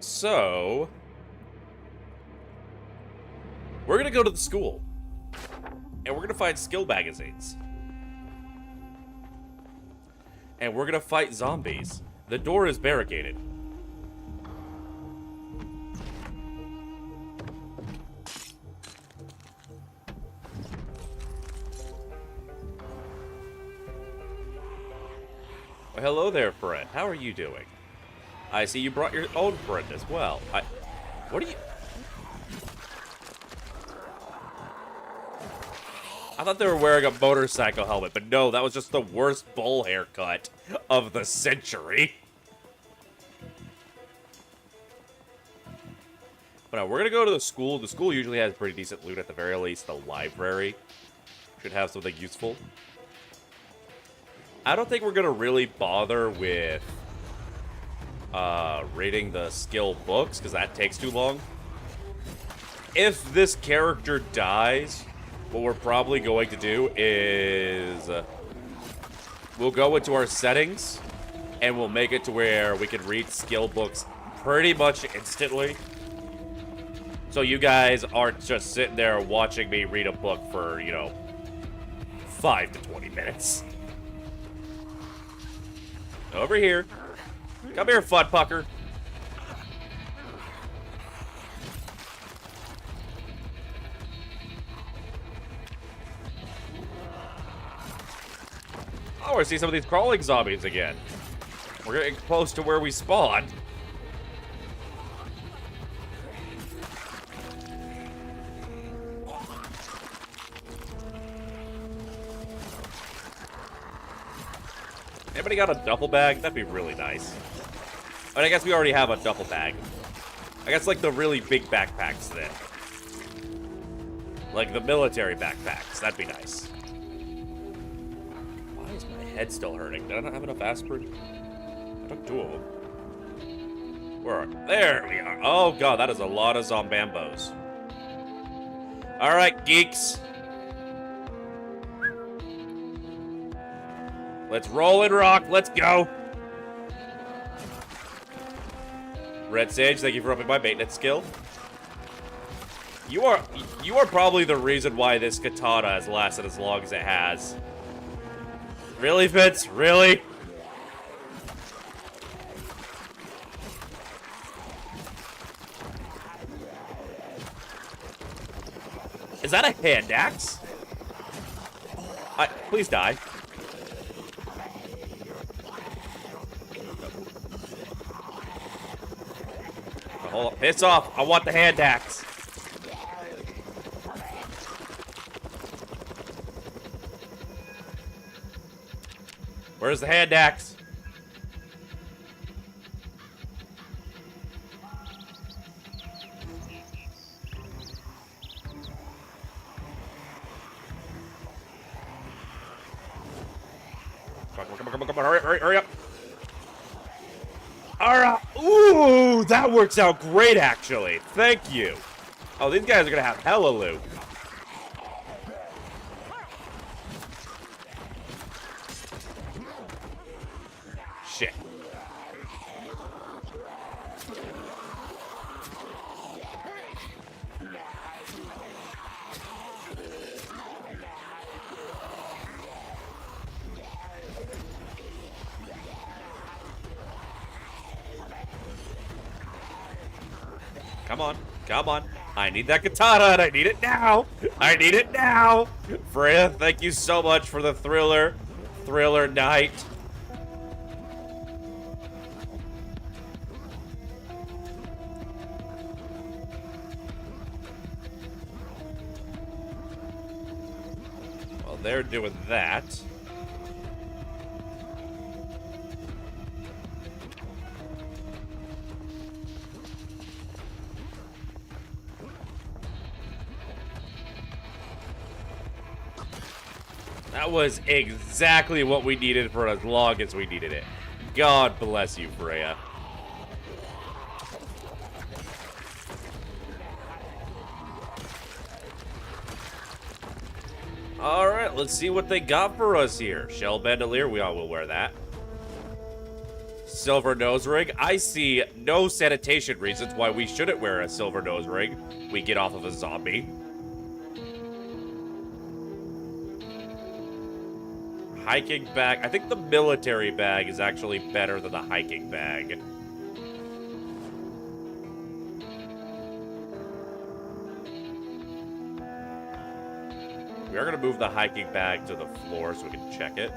So, we're going to go to the school. And we're going to find skill magazines. And we're going to fight zombies. The door is barricaded. Well, hello there, friend. How are you doing? I see you brought your own friend as well. What are you... I thought they were wearing a motorcycle helmet, but no, that was just the worst bowl haircut of the century. But no, we're gonna go to the school. The school usually has pretty decent loot at the very least. The library should have something useful. I don't think we're gonna really bother with reading the skill books, because that takes too long. If this character dies, what we're probably going to do is we'll go into our settings and we'll make it to where we can read skill books pretty much instantly. So you guys aren't just sitting there watching me read a book for, 5 to 20 minutes. Over here. Come here, Fuddpucker. Oh, I see some of these crawling zombies again. We're getting close to where we spawned. Anybody got a duffel bag? That'd be really nice. But I guess we already have a duffel bag. I guess like the really big backpacks then. Like the military backpacks. That'd be nice. Why is my head still hurting? Did I not have enough aspirin? I took 2 of them. Where are... There we are. Oh god, that is a lot of zombambos. Alright, geeks. Let's roll and rock. Let's go. Red Sage, thank you for upping my maintenance skill. You are probably the reason why this katana has lasted as long as it has. Really, Fitz? Really? Is that a hand axe? Please die. Hold up. Piss off. I want the hand axe. Where's the hand axe? Come on, hurry up. Alright. Ooh, that works out great, actually. Thank you. Oh, these guys are gonna have hella loot. Shit. Come on. Come on. I need that katana, and I need it now. I need it now. Freya, thank you so much for the thriller night. Well, they're doing that. That was exactly what we needed for as long as we needed it. God bless you, Freya. Alright, let's see what they got for us here. Shell bandolier, we all will wear that. Silver nose ring. I see no sanitation reasons why we shouldn't wear a silver nose ring. We get off of a zombie. Hiking bag. I think the military bag is actually better than the hiking bag. We are going to move the hiking bag to the floor so we can check it.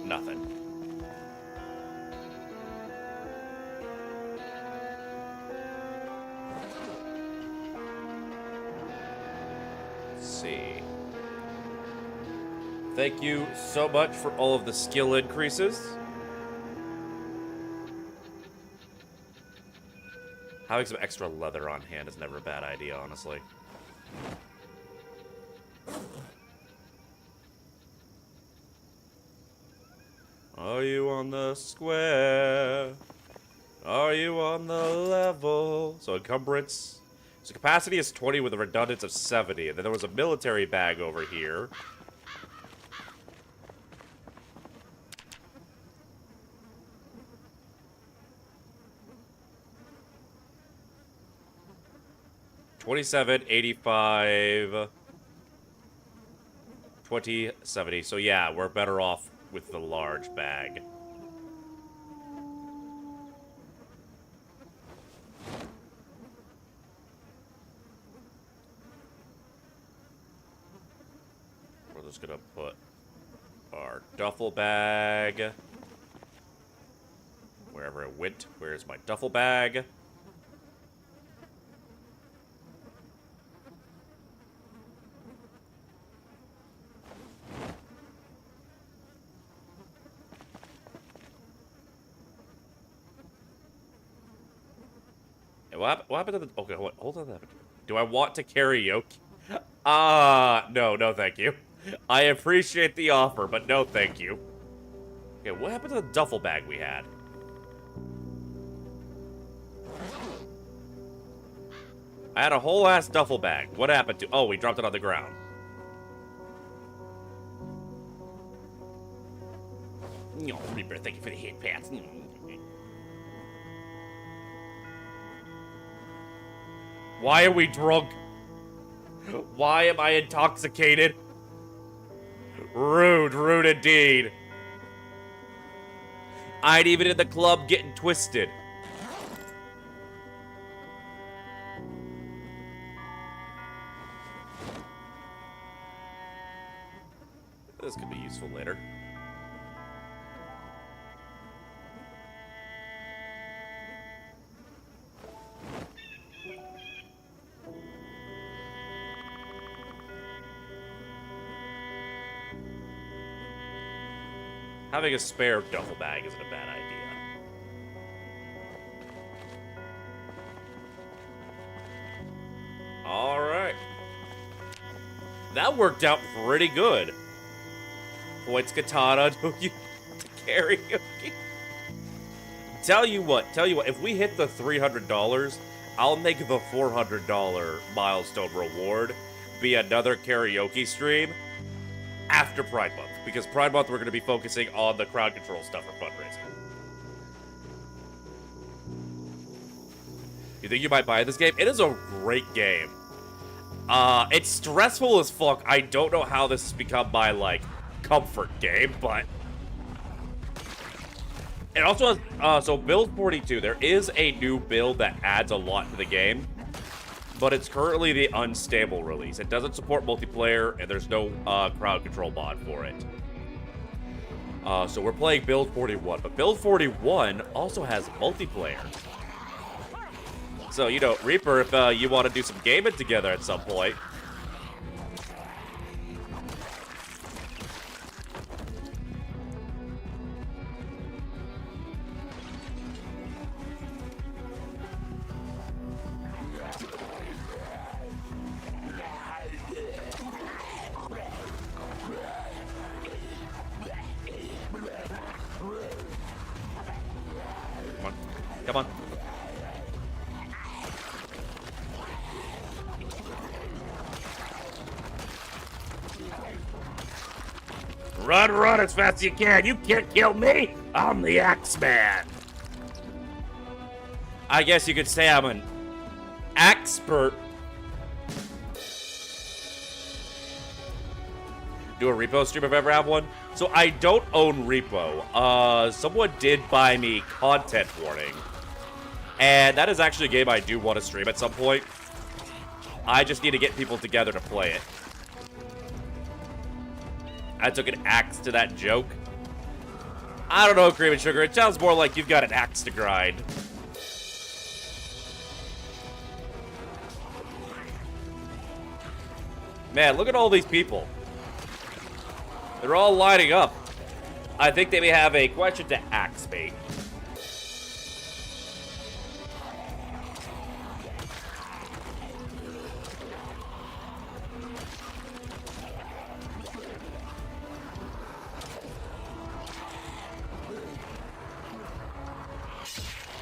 Nothing. Let's see. Thank you so much for all of the skill increases. Having some extra leather on hand is never a bad idea, honestly. Are you on the square? Are you on the level? So encumbrance. So capacity is 20 with a redundance of 70. And then there was a military bag over here. $27, $85, $20, $70. So yeah, we're better off with the large bag. We're just gonna put our duffel bag wherever it went. Where's my duffel bag? What happened to the... Okay, hold on. Do I want to karaoke? No, thank you. I appreciate the offer, but no, thank you. Okay, what happened to the duffel bag we had? I had a whole-ass duffel bag. What happened to... Oh, we dropped it on the ground. No, Reaper, thank you for the hit pass. Why are we drunk? Why am I intoxicated? Rude indeed. I ain't even in the club getting twisted. This could be useful later. Having a spare duffel bag isn't a bad idea. Alright. That worked out pretty good. Points katana to karaoke. Tell you what, if we hit the $300, I'll make the $400 milestone reward be another karaoke stream after Pride Month. Because Pride Month, we're going to be focusing on the crowd control stuff for fundraising. You think you might buy this game? It is a great game. It's stressful as fuck. I don't know how this has become my, like, comfort game, but... It also has, so build 42, there is a new build that adds a lot to the game, but it's currently the unstable release. It doesn't support multiplayer, and there's no crowd control mod for it. So we're playing build 41, but build 41 also has multiplayer. So, you know, Reaper, if you want to do some gaming together at some point. Come on. Run, run as fast as you can. You can't kill me. I'm the Axeman. I guess you could say I'm an expert. Do a Repo stream if I ever have one. So I don't own Repo. Someone did buy me Content Warning. And that is actually a game I do want to stream at some point. I just need to get people together to play it. I took an axe to that joke. I don't know, Cream and Sugar. It sounds more like you've got an axe to grind. Man, look at all these people. They're all lining up. I think they may have a question to axe me.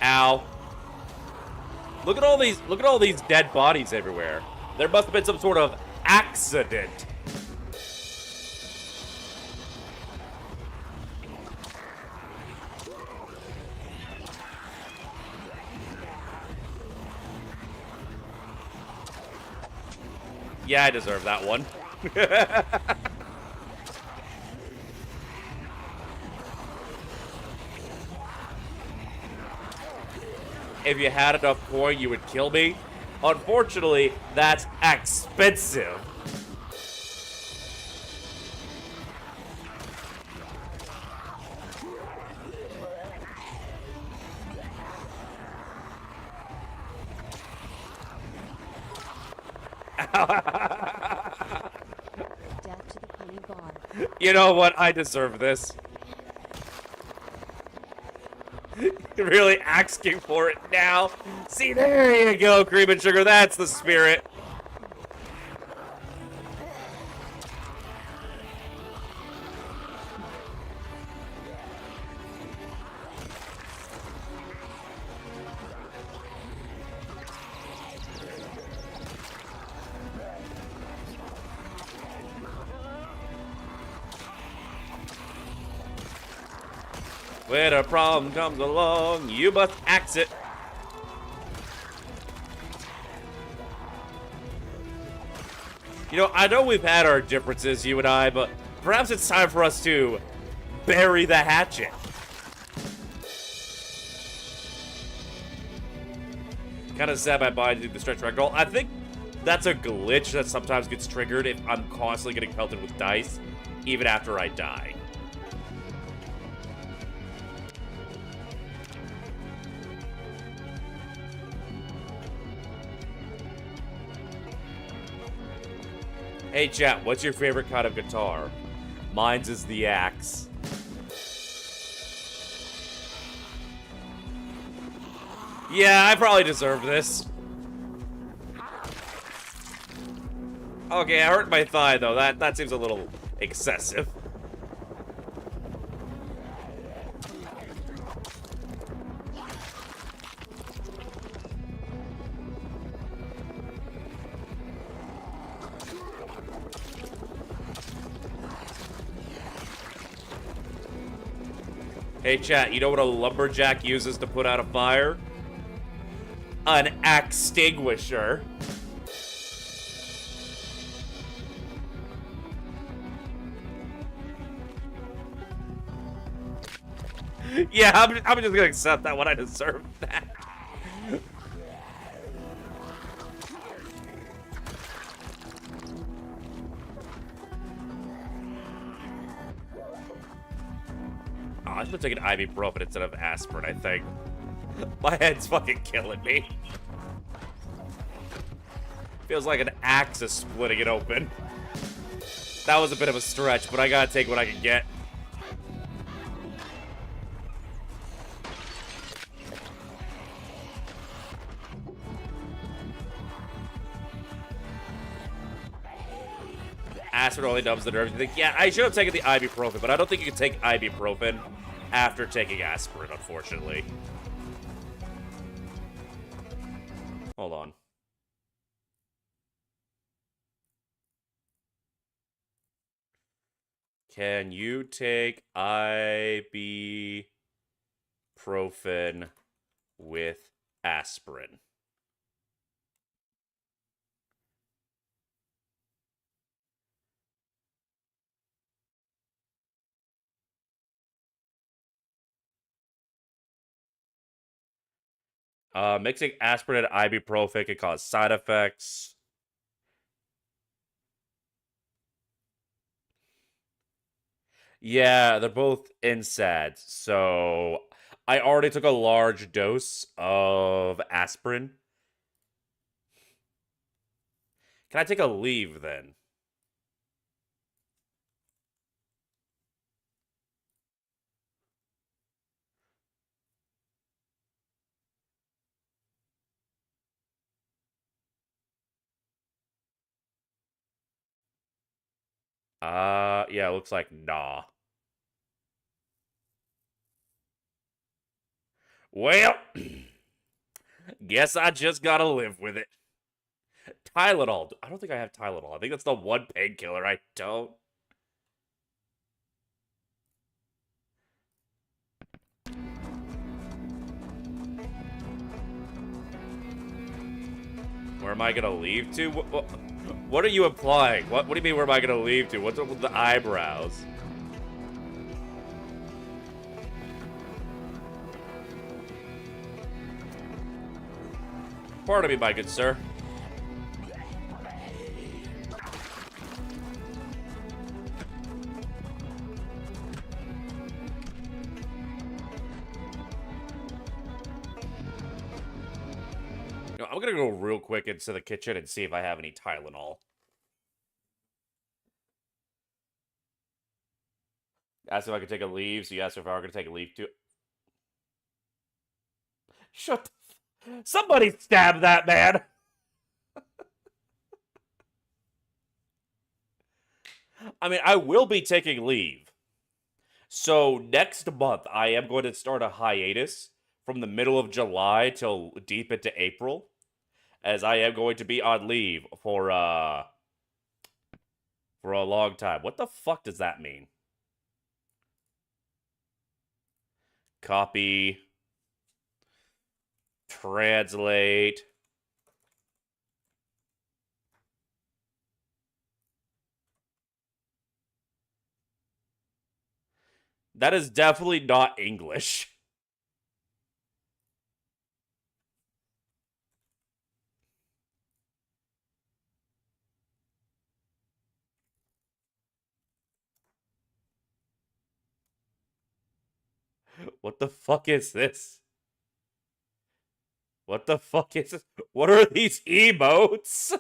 Ow. Look at all these dead bodies everywhere. There must have been some sort of accident. Yeah, I deserve that one. If you had enough coin, you would kill me. Unfortunately, that's expensive. Death to the pony bar. You know what? I deserve this. You're really asking for it now. See, there you go, Cream and Sugar. That's the spirit. When a problem comes along, you must axe it. You know, I know we've had our differences, you and I, but perhaps it's time for us to bury the hatchet. Kind of sad my mind to do the stretch ragdoll. I think that's a glitch that sometimes gets triggered if I'm constantly getting pelted with dice. even after I die. Hey chat, what's your favorite kind of guitar? Mine's is the axe. Yeah, I probably deserve this. Okay, I hurt my thigh though. That seems a little excessive. Hey chat, you know what a lumberjack uses to put out a fire? An extinguisher. Yeah, I'm just gonna accept that one. I deserve that. Oh, I should have taken ibuprofen instead of aspirin, I think. My head's fucking killing me. Feels like an axe is splitting it open. That was a bit of a stretch, but I gotta take what I can get. Aspirin only numbs the nerves. You think, yeah, I should have taken the ibuprofen, but I don't think you can take ibuprofen after taking aspirin, unfortunately. Hold on. Can you take ibuprofen with aspirin? Mixing aspirin and ibuprofen can cause side effects. Yeah, they're both NSAIDs. So I already took a large dose of aspirin. Can I take a leave then? Yeah, looks like nah. Well, guess I just gotta live with it. Tylenol. I don't think I have Tylenol. I think that's the one painkiller I don't. Where am I gonna leave to? What are you implying? What do you mean, where am I gonna leave to? What's up with the eyebrows? Pardon me, my good sir. You know, I'm gonna go real quick into the kitchen and see if I have any Tylenol. Asked if I could take a leave, so you asked if I were gonna take a leave too. Shut the Somebody stab that man! I mean, I will be taking leave. So next month, I am going to start a hiatus from the middle of July till deep into April, as I am going to be on leave for a long time. What the fuck does that mean? Copy. Translate. That is definitely not English. What the fuck is this? What the fuck is this? What are these emotes?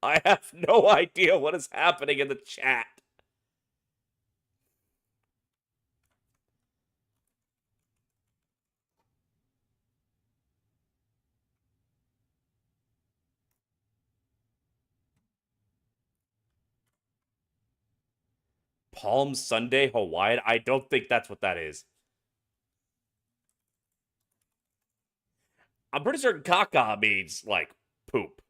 I have no idea what is happening in the chat. Palm Sunday Hawaiian? I don't think that's what that is. I'm pretty certain caca means, like, poop.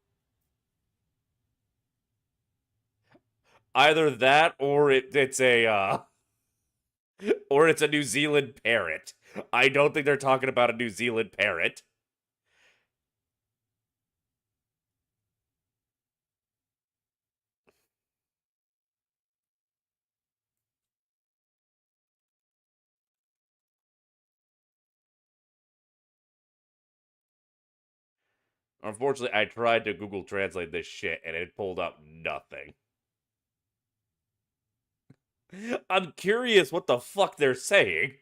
Either that or it's a, or it's a New Zealand parrot. I don't think they're talking about a New Zealand parrot. Unfortunately, I tried to Google Translate this shit and it pulled up nothing. I'm curious what the fuck they're saying.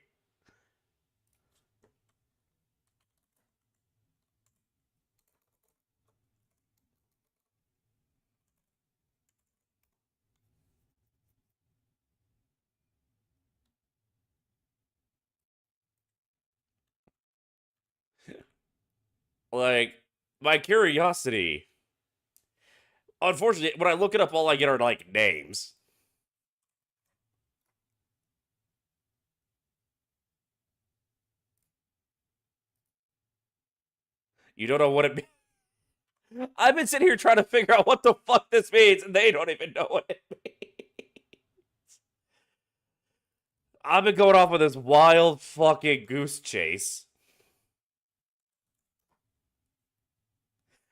Like, my curiosity. Unfortunately, when I look it up, all I get are, like, names. You don't know what it means. I've been sitting here trying to figure out what the fuck this means, and they don't even know what it means. I've been going off of this wild fucking goose chase.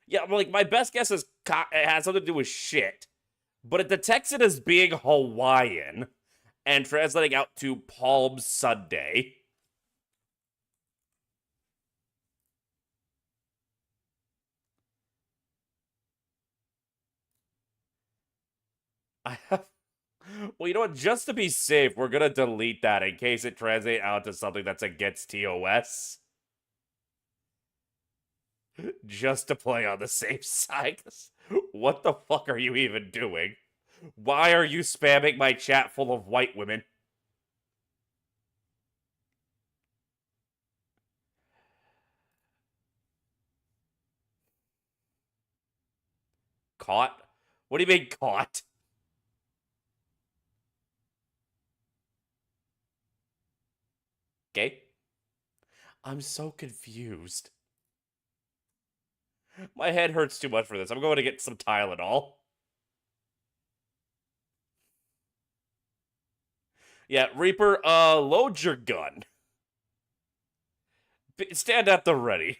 Yeah, like, my best guess is it has something to do with shit. But it detects it as being Hawaiian and translating out to Palm Sunday. I have. Well, you know what? Just to be safe, we're gonna delete that in case it translates out to something that's against TOS. Just to play on the safe side. What the fuck are you even doing? Why are you spamming my chat full of white women? Caught? What do you mean caught? Okay? I'm so confused. My head hurts too much for this. I'm going to get some Tylenol. Yeah, Reaper, load your gun. Stand at the ready.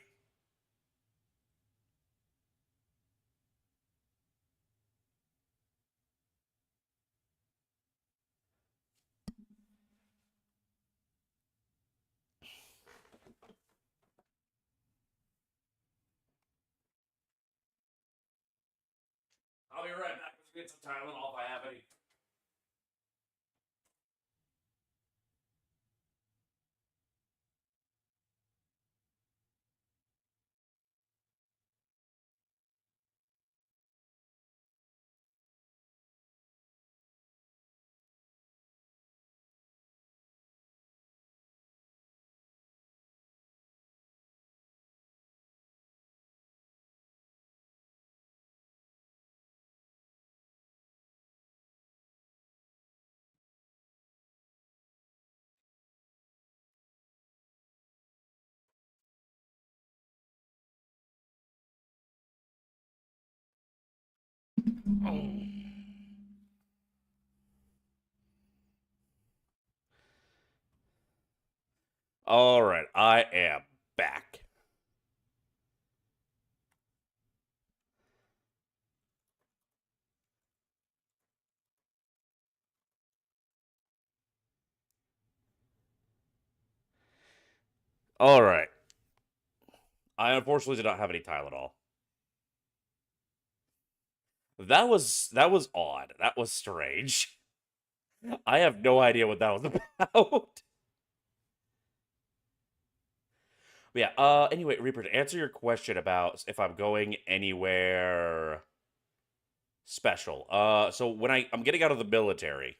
I'll be right back. Let's get some Tylenol if I have any. All right, I am back. All right. I unfortunately did not have any Tylenol. That was odd. That was strange. I have no idea what that was about. But yeah, anyway, Reaper, to answer your question about if I'm going anywhere special. So when I'm getting out of the military,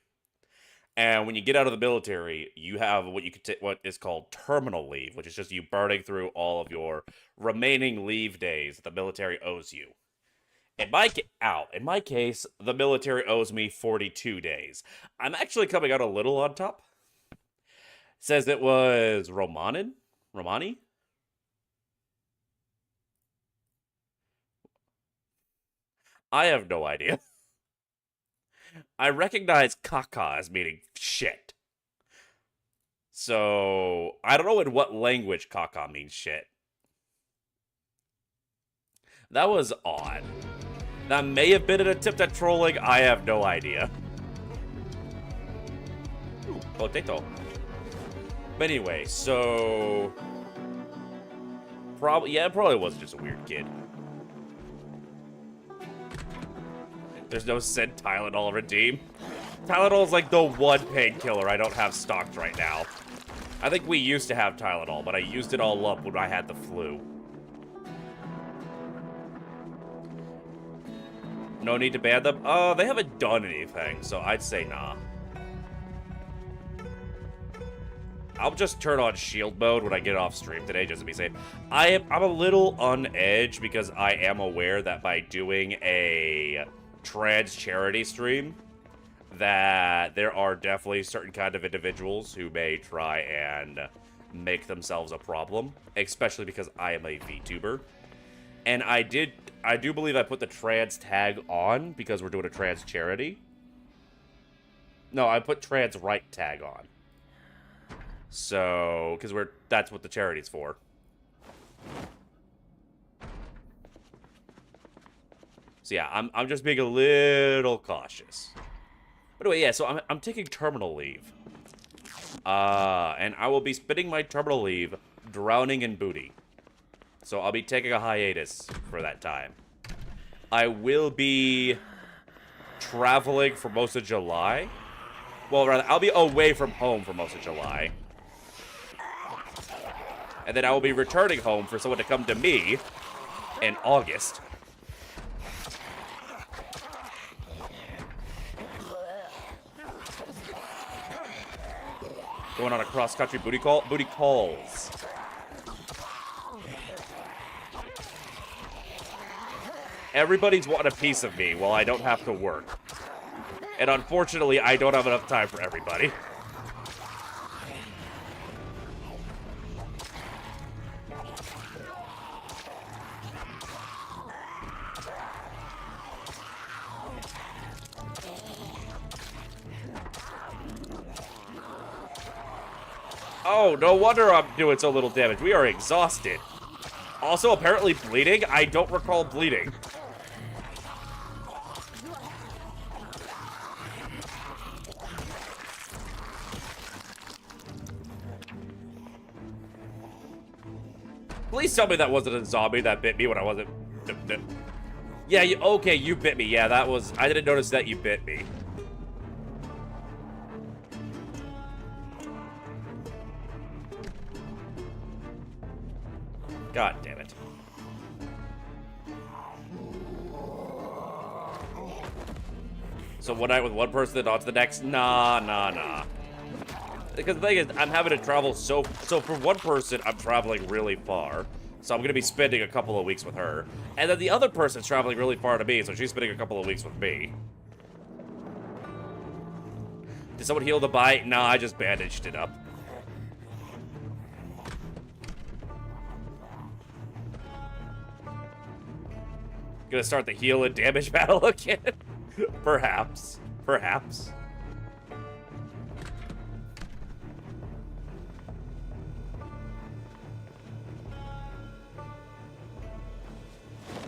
and when you get out of the military, you have what you could what is called terminal leave, which is just you burning through all of your remaining leave days that the military owes you. In my case, the military owes me 42 days. I'm actually coming out a little on top. Says it was Romani? I have no idea. I recognize caca as meaning shit. So, I don't know in what language caca means shit. That was odd. That may have been an attempt at trolling, I have no idea. Ooh, potato. But anyway, so... it probably was just a weird kid. There's no said Tylenol redeem. Tylenol is like the one painkiller I don't have stocked right now. I think we used to have Tylenol, but I used it all up when I had the flu. No need to ban them? They haven't done anything, so I'd say nah. I'll just turn on shield mode when I get off stream today, just to be safe. I'm a little on edge because I am aware that by doing a trans charity stream, that there are definitely certain kind of individuals who may try and make themselves a problem, especially because I am a VTuber. And I do believe I put the trans tag on because we're doing a trans charity. No, I put trans right tag on. So, because that's what the charity's for. So yeah, I'm just being a little cautious. But anyway, yeah, so I'm taking terminal leave. And I will be spending my terminal leave drowning in booty. So I'll be taking a hiatus for that time. I will be traveling for most of July. Well, rather, I'll be away from home for most of July. And then I will be returning home for someone to come to me in August. Going on a cross-country booty calls. Everybody's wanting a piece of me while I don't have to work. And unfortunately, I don't have enough time for everybody. Oh, no wonder I'm doing so little damage. We are exhausted. Also, apparently bleeding. I don't recall bleeding. Please tell me that wasn't a zombie that bit me when I wasn't... Yeah, okay, you bit me. Yeah, that was... I didn't notice that you bit me. God damn it. So one night with one person, then on to the next? Nah. Because the thing is, I'm having to travel so for one person, I'm traveling really far. So I'm going to be spending a couple of weeks with her. And then the other person's traveling really far to me, so she's spending a couple of weeks with me. Did someone heal the bite? Nah, I just bandaged it up. Gonna start the heal and damage battle again? Perhaps. Perhaps.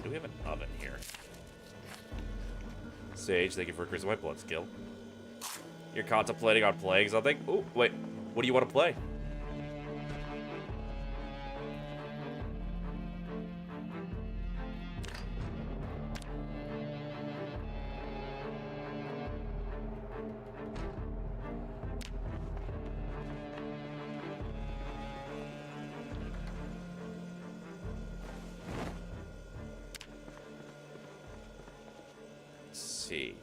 Do we have an oven here? Sage, thank you for increasing my blood skill. You're contemplating on playing something? Oh, wait. What do you want to play? see.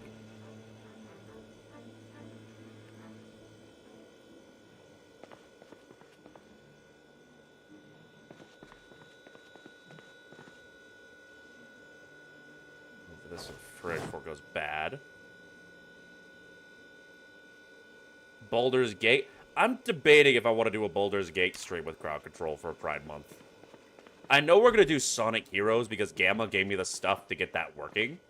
Move this fridge before it goes bad. Baldur's Gate. I'm debating if I want to do a Baldur's Gate stream with crowd control for Pride Month. I know we're going to do Sonic Heroes because Gamma gave me the stuff to get that working.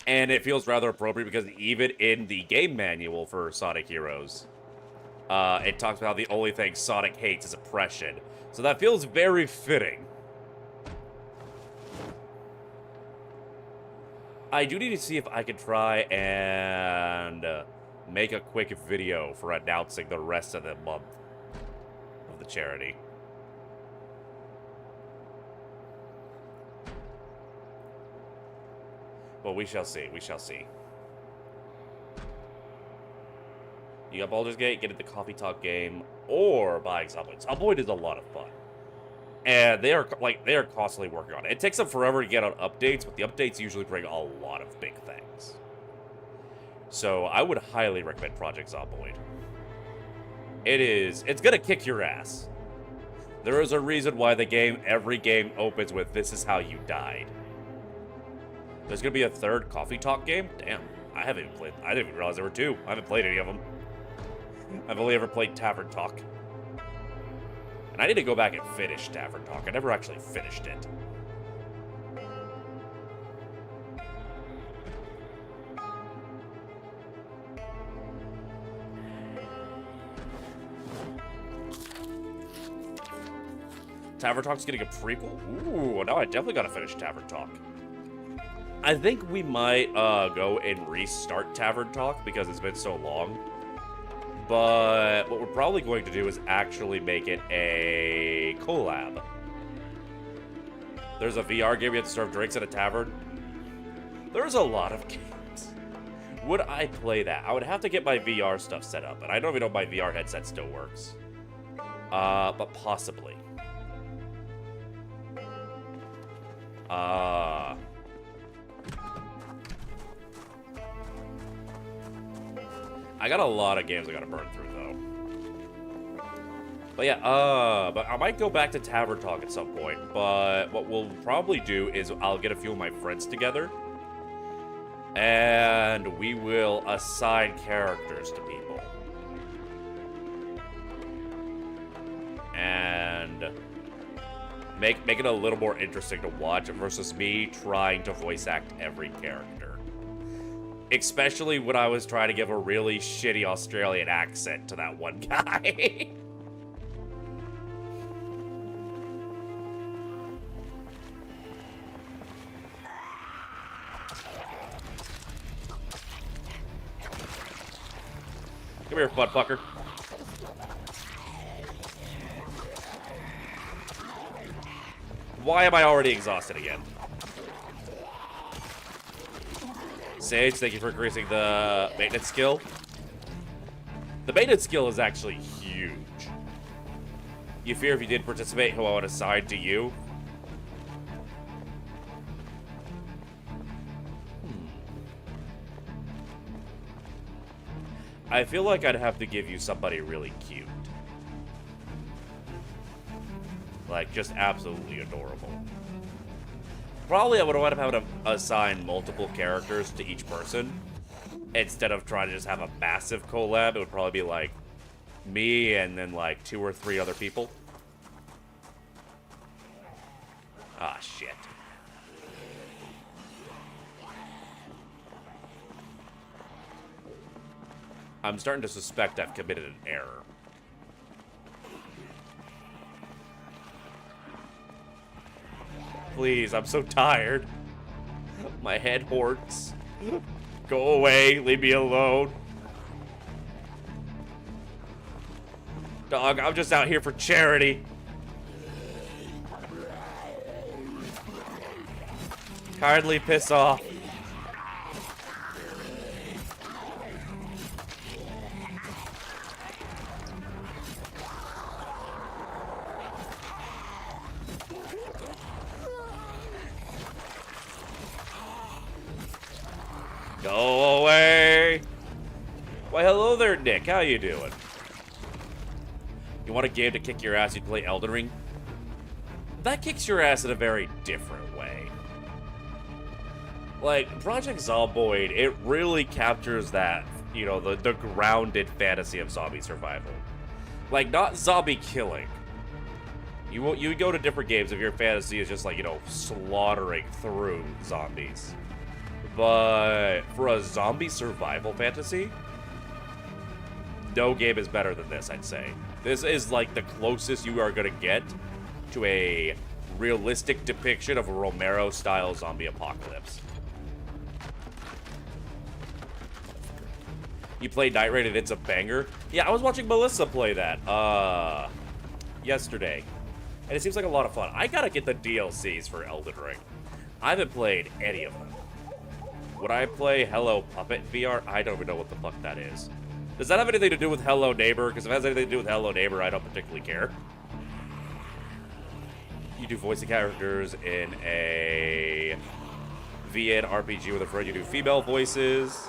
And it feels rather appropriate because even in the game manual for Sonic Heroes, it talks about how the only thing Sonic hates is oppression. So that feels very fitting. I do need to see if I can try and make a quick video for announcing the rest of the month of the charity. Well, we shall see. We shall see. You got Baldur's Gate, get into the Coffee Talk game, or buy Zomboid. Zomboid is a lot of fun. And they are constantly working on it. It takes them forever to get on updates, but the updates usually bring a lot of big things. So I would highly recommend Project Zomboid. It's gonna kick your ass. There is a reason why every game opens with "This is how you died." There's gonna be a third Coffee Talk game? Damn, I haven't even played. I didn't even realize there were two. I haven't played any of them. I've only ever played Tavern Talk. And I need to go back and finish Tavern Talk. I never actually finished it. Tavern Talk's getting a prequel? Ooh, now I definitely gotta finish Tavern Talk. I think we might go and restart Tavern Talk because it's been so long. But what we're probably going to do is actually make it a collab. There's a VR game you have to serve drinks at a tavern. There's a lot of games. Would I play that? I would have to get my VR stuff set up, and I don't even know if my VR headset still works. But possibly. I got a lot of games I gotta burn through, though. But yeah, but I might go back to Tavern Talk at some point. But what we'll probably do is I'll get a few of my friends together. And we will assign characters to people. And make it a little more interesting to watch versus me trying to voice act every character. Especially when I was trying to give a really shitty Australian accent to that one guy. Come here, butt fucker. Why am I already exhausted again? Sage, thank you for increasing the maintenance skill. The maintenance skill is actually huge. You fear if you didn't participate, who I would assign to you? I feel like I'd have to give you somebody really cute. Like, just absolutely adorable. Probably I would wind up having to assign multiple characters to each person. Instead of trying to just have a massive collab, it would probably be like me and then like 2 or 3 other people. Ah, shit. I'm starting to suspect I've committed an error. Please, I'm so tired. My head hurts. Go away, leave me alone. Dog, I'm just out here for charity. Kindly piss off. Go away. Why, hello there, Nick. How you doing? You want a game to kick your ass? You play Elden Ring? That kicks your ass in a very different way. Like, Project Zomboid, it really captures that, you know, the grounded fantasy of zombie survival. Like, not zombie killing. You go to different games if your fantasy is just like, you know, slaughtering through zombies. But for a zombie survival fantasy, no game is better than this, I'd say. This is like the closest you are going to get to a realistic depiction of a Romero-style zombie apocalypse. You played Night Raid and it's a banger? Yeah, I was watching Melissa play that yesterday. And it seems like a lot of fun. I gotta get the DLCs for Elden Ring. I haven't played any of them. Would I play Hello Puppet VR? I don't even know what the fuck that is. Does that have anything to do with Hello Neighbor? Because if it has anything to do with Hello Neighbor, I don't particularly care. You do voice the characters in a VN RPG with a friend. You do female voices.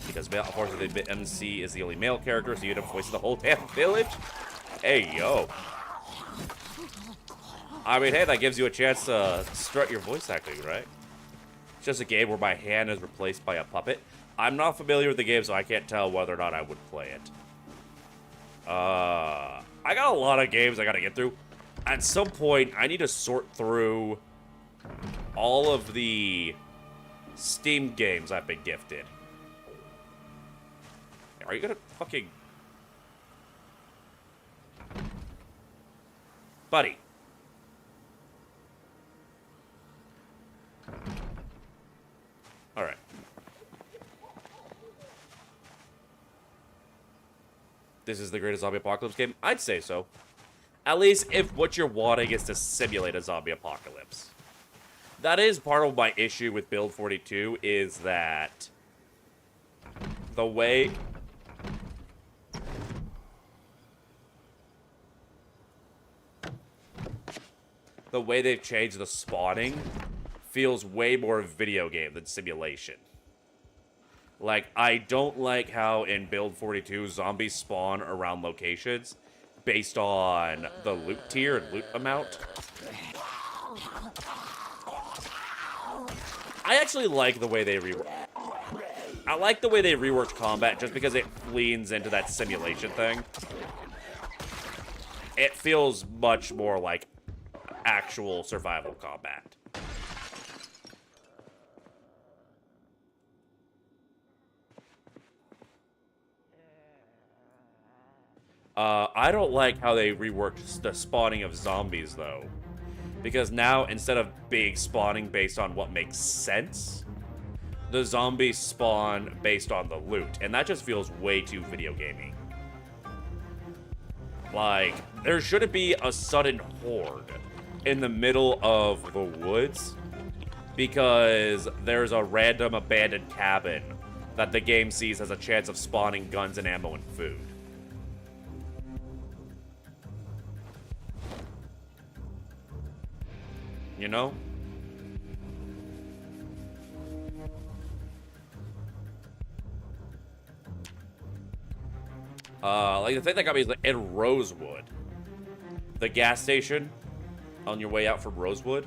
Because unfortunately, the MC is the only male character, so you end up voicing the whole damn village. Hey, yo. I mean, hey, that gives you a chance to strut your voice acting, right? It's just a game where my hand is replaced by a puppet. I'm not familiar with the game, so I can't tell whether or not I would play it. I got a lot of games I gotta get through. At some point, I need to sort through all of the Steam games I've been gifted. Are you gonna fucking... Buddy. Alright. This is the greatest zombie apocalypse game? I'd say so. At least if what you're wanting is to simulate a zombie apocalypse. That is part of my issue with Build 42, is that the way... the way they've changed the spawning feels way more video game than simulation. Like, I don't like how in Build 42 zombies spawn around locations based on the loot tier and loot amount. I actually like the way they reworked combat just because it leans into that simulation thing. It feels much more like actual survival combat. I don't like how they reworked the spawning of zombies, though. Because now, instead of being spawning based on what makes sense, the zombies spawn based on the loot. And that just feels way too video gamey. Like, there shouldn't be a sudden horde in the middle of the woods because there's a random abandoned cabin that the game sees has a chance of spawning guns and ammo and food. You know? Like, the thing that got me is, like, in Rosewood, the gas station on your way out from Rosewood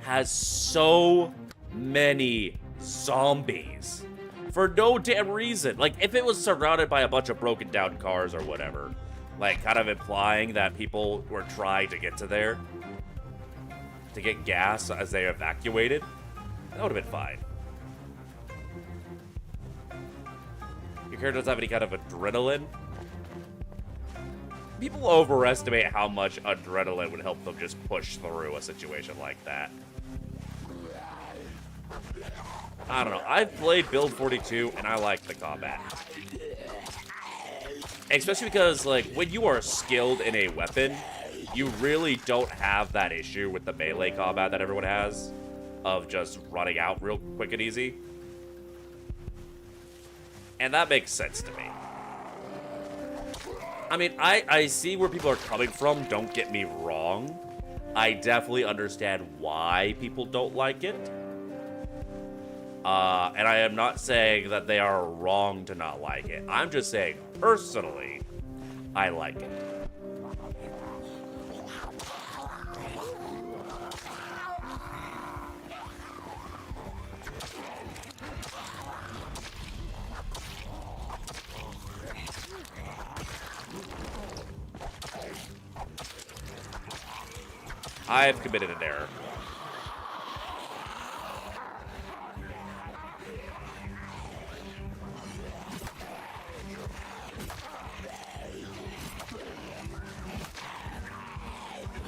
has so many zombies for no damn reason. Like, if it was surrounded by a bunch of broken down cars or whatever, like, kind of implying that people were trying to get to there to get gas as they evacuated, that would have been fine. Your character doesn't have any kind of adrenaline. People overestimate how much adrenaline would help them just push through a situation like that. I don't know. I've played Build 42, and I like the combat. Especially because, like, when you are skilled in a weapon, you really don't have that issue with the melee combat that everyone has of just running out real quick and easy. And that makes sense to me. I mean, I see where people are coming from, don't get me wrong. I definitely understand why people don't like it. And I am not saying that they are wrong to not like it. I'm just saying, personally, I like it. I have committed an error.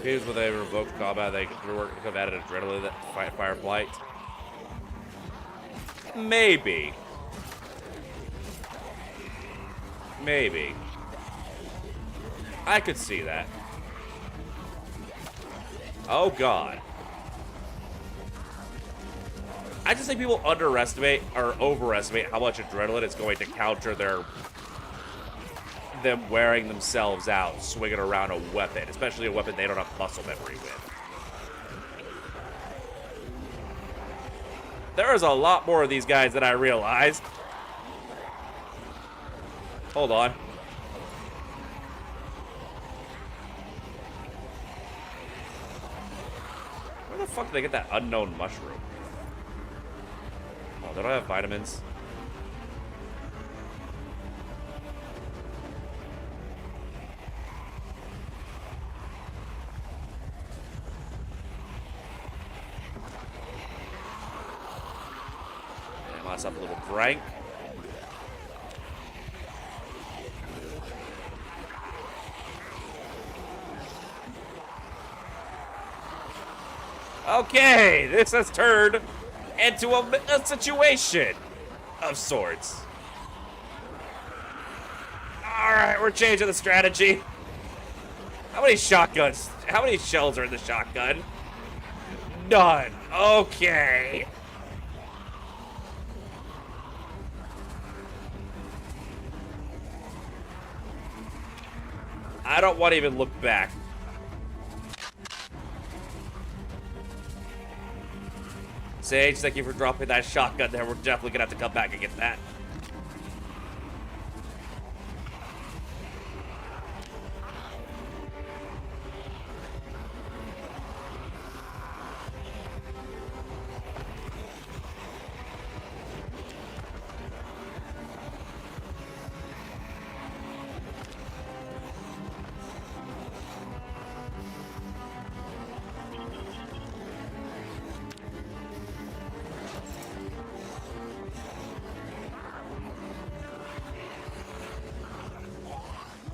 Games where they revoked combat, they could have added adrenaline that fight fire flight. Maybe. Maybe. I could see that. Oh god. I just think people underestimate or overestimate how much adrenaline is going to counter them wearing themselves out, swinging around a weapon, especially a weapon they don't have muscle memory with. There is a lot more of these guys than I realized. Hold on. Where the fuck did they get that unknown mushroom? Oh, they don't have vitamins. Us up a little drink. Okay, this has turned into a situation of sorts. Alright, we're changing the strategy. How many shotguns? How many shells are in the shotgun? None. Okay. I don't want to even look back. Sage, thank you for dropping that shotgun there. We're definitely gonna have to come back and get that.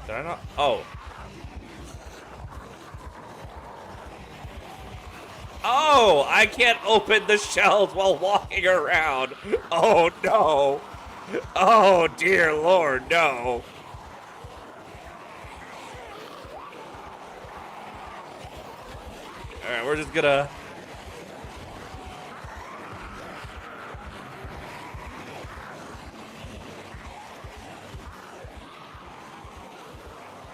Did I not? Oh. Oh, I can't open the shells while walking around. Oh, no. Oh, dear Lord, no. All right, we're just gonna...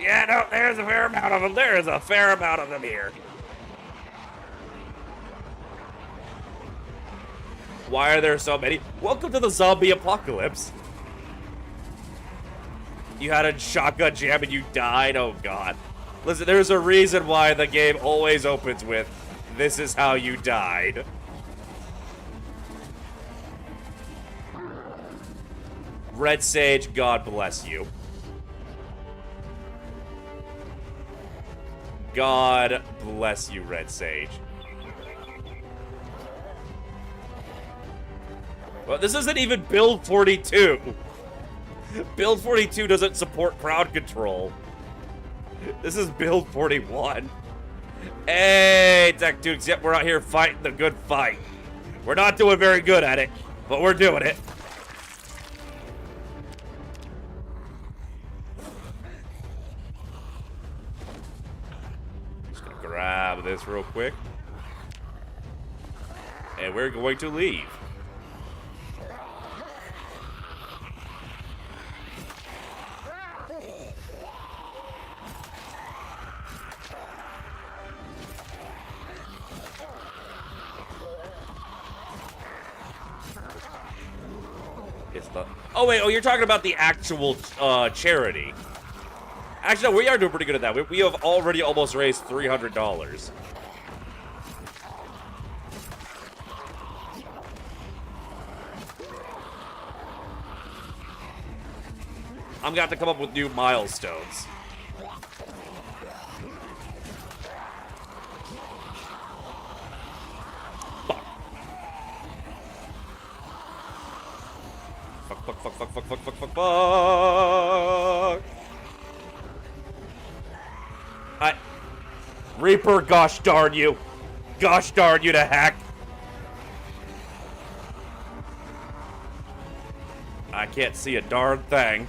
Yeah, no, there's a fair amount of them. There is a fair amount of them here. Why are there so many? Welcome to the zombie apocalypse. You had a shotgun jam and you died? Oh, God. Listen, there's a reason why the game always opens with, this is how you died. Red Sage, God bless you. God bless you, Red Sage. Well, this isn't even build 42. Build 42 doesn't support crowd control. This is build 41. Hey, Tech Dukes, yep, we're out here fighting the good fight. We're not doing very good at it, but we're doing it. Just gonna grab this real quick. And we're going to leave. It's the... Oh, wait. Oh, you're talking about the actual charity. Actually, no, we are doing pretty good at that. We have already almost raised $300. I'm gonna have to come up with new milestones. Fuck. Reaper, gosh darn you. Gosh darn you to heck. I can't see a darn thing.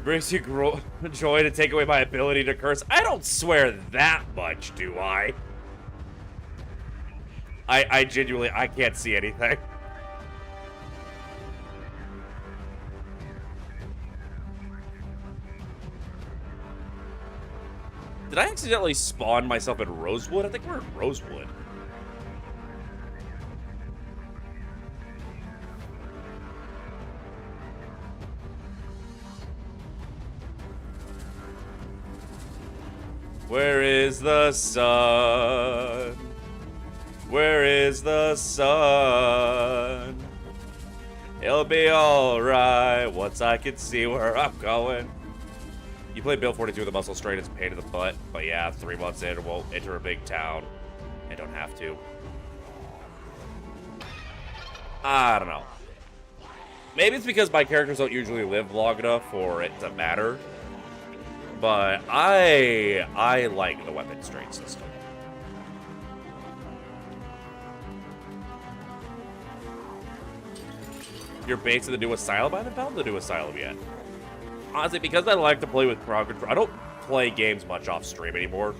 Brings you joy to take away my ability to curse. I don't swear that much, do I? I genuinely, I can't see anything. Did I accidentally spawn myself in Rosewood? I think we're in Rosewood. Where is the sun? Where is the sun? It'll be alright once I can see where I'm going. You play Bill 42 with a muscle strain, it's a pain in the butt. But yeah, 3 months in, we'll enter a big town. I don't have to. I don't know. Maybe it's because my characters don't usually live long enough for it to matter. But I like the weapon strain system. You're based in the new Asylum? I haven't found the new Asylum yet. Honestly, because I like to play with crowd control, I don't play games much off stream anymore.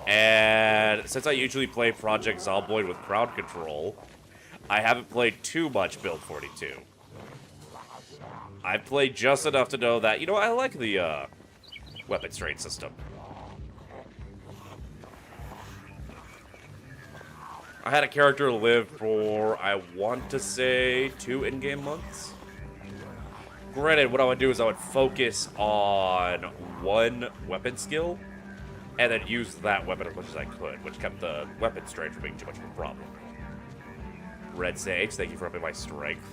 And since I usually play Project Zomboid with crowd control, I haven't played too much Build 42. I've played just enough to know that, you know, I like the weapon strain system. I had a character live for, I want to say, 2 in-game months. Granted, what I would do is I would focus on one weapon skill, and then use that weapon as much as I could, which kept the weapon strain from being too much of a problem. Red Sage, thank you for upping my strength.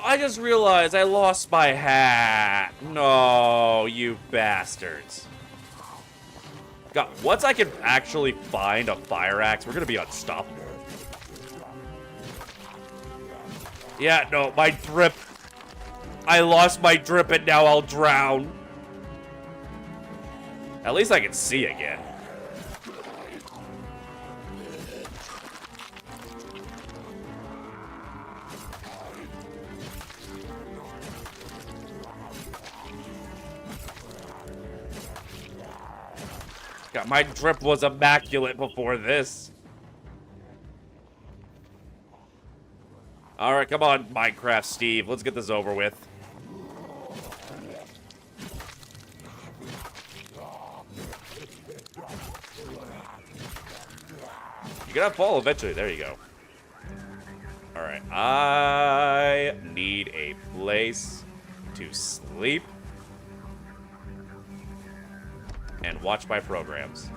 I just realized I lost my hat. No, you bastards. God, once I can actually find a fire axe, we're gonna be unstoppable. Yeah, no, my drip. I lost my drip and now I'll drown. At least I can see again. God, my drip was immaculate before this. Alright, come on, Minecraft Steve. Let's get this over with. You're gonna fall eventually. There you go. Alright, I need a place to sleep and watch my programs.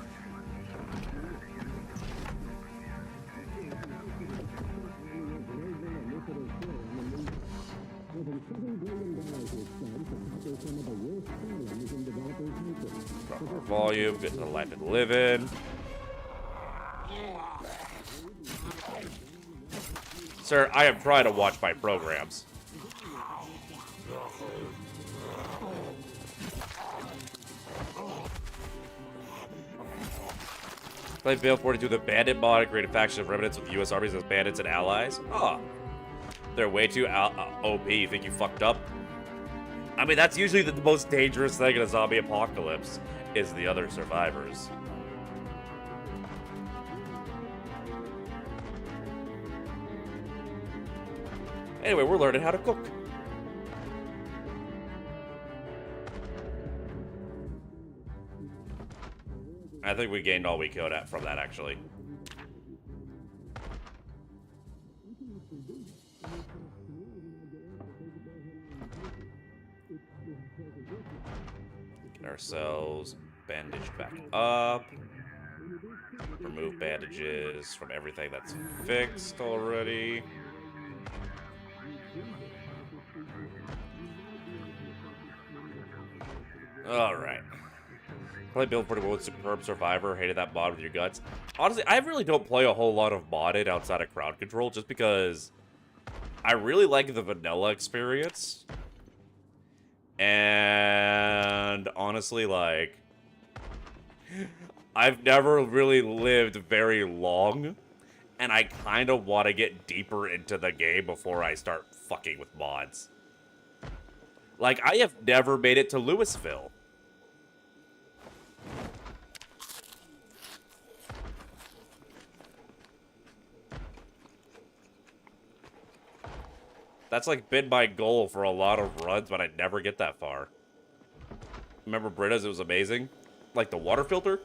Proper volume, get to the life and living. Sir, I am trying to watch my programs. Play Build 42, the Bandit mod, create a faction of remnants with the U.S. armies as bandits and allies. Oh. They're way too OP. You think you fucked up? I mean, that's usually the most dangerous thing in a zombie apocalypse, is the other survivors. Anyway, we're learning how to cook. I think we gained all we could from that, actually. Get ourselves bandaged back up. Remove bandages from everything that's fixed already. Alright. Play Build 41 with Superb Survivor. Hated that mod with your guts. Honestly, I really don't play a whole lot of modded outside of crowd control just because I really like the vanilla experience. And honestly, like, I've never really lived very long, and I kind of want to get deeper into the game before I start fucking with mods. Like, I have never made it to Louisville. That's like been my goal for a lot of runs, but I never get that far. Remember Britta's? It was amazing. Like the water filter.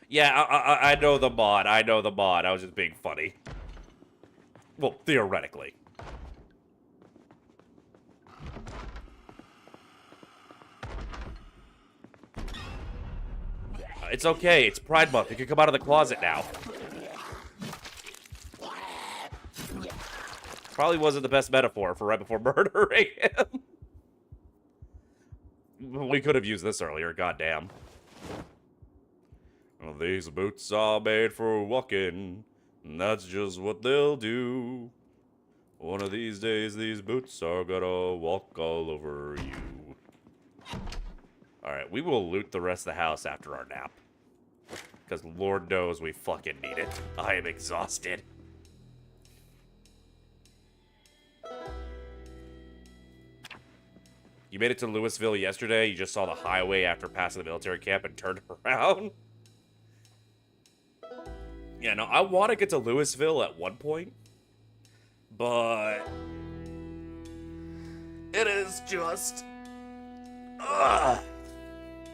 Yeah, I know the mod. I know the mod. I was just being funny. Well, theoretically. It's okay. It's Pride Month. You can come out of the closet now. Probably wasn't the best metaphor for right before murdering him. We could have used this earlier. Goddamn. Well, these boots are made for walking. And that's just what they'll do. One of these days, these boots are gonna walk all over you. Alright, we will loot the rest of the house after our nap. Because Lord knows we fucking need it. I am exhausted. You made it to Louisville yesterday. You just saw the highway after passing the military camp and turned around. Yeah, no, I want to get to Louisville at one point. But it is just...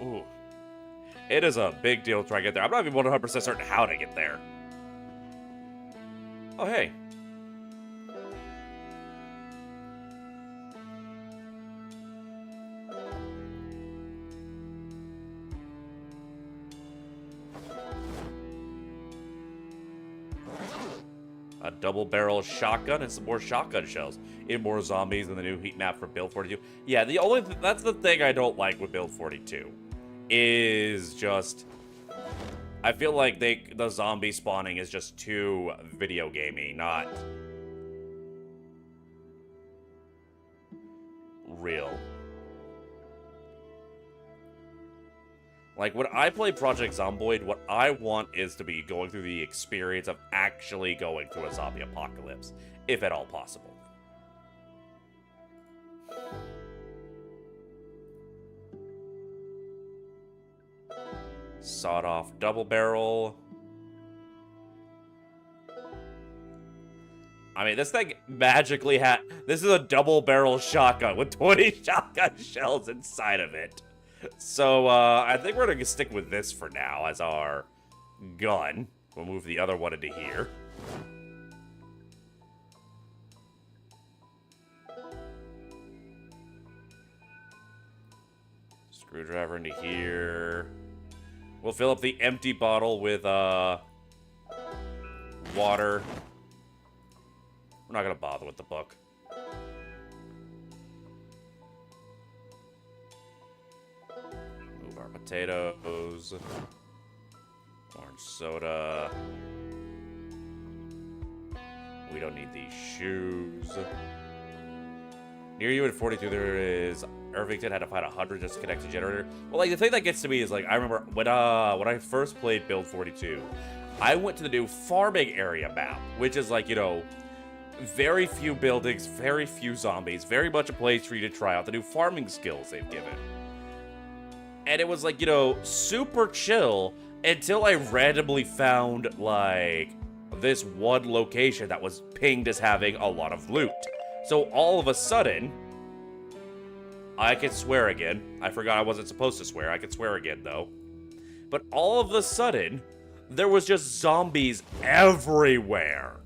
Ooh. It is a big deal to try to get there. I'm not even 100% certain how to get there. Oh, hey. A double-barrel shotgun and some more shotgun shells. And more zombies in the new heat map for Build 42. Yeah, that's the thing I don't like with Build 42. Is just... I feel like the zombie spawning is just too video gamey, not... real. Like, when I play Project Zomboid, what I want is to be going through the experience of actually going through a zombie apocalypse, if at all possible. Sawed-off double barrel. I mean, this thing magically had... This is a double barrel shotgun with 20 shotgun shells inside of it. So, I think we're going to stick with this for now as our gun. We'll move the other one into here. Screwdriver into here. We'll fill up the empty bottle with, water. We're not going to bother with the book. Potatoes. Orange soda. We don't need these shoes. Near you in 42, there is Irvington had to find 100 just to connect the generator. Well, like, the thing that gets to me is, like, I remember when I first played Build 42, I went to the new farming area map, which is, like, you know, very few buildings, very few zombies, very much a place for you to try out the new farming skills they've given. And it was, like, you know, super chill until I randomly found, like, this one location that was pinged as having a lot of loot. So all of a sudden, I could swear again. I forgot I wasn't supposed to swear. I could swear again, though. But all of a sudden, there was just zombies everywhere.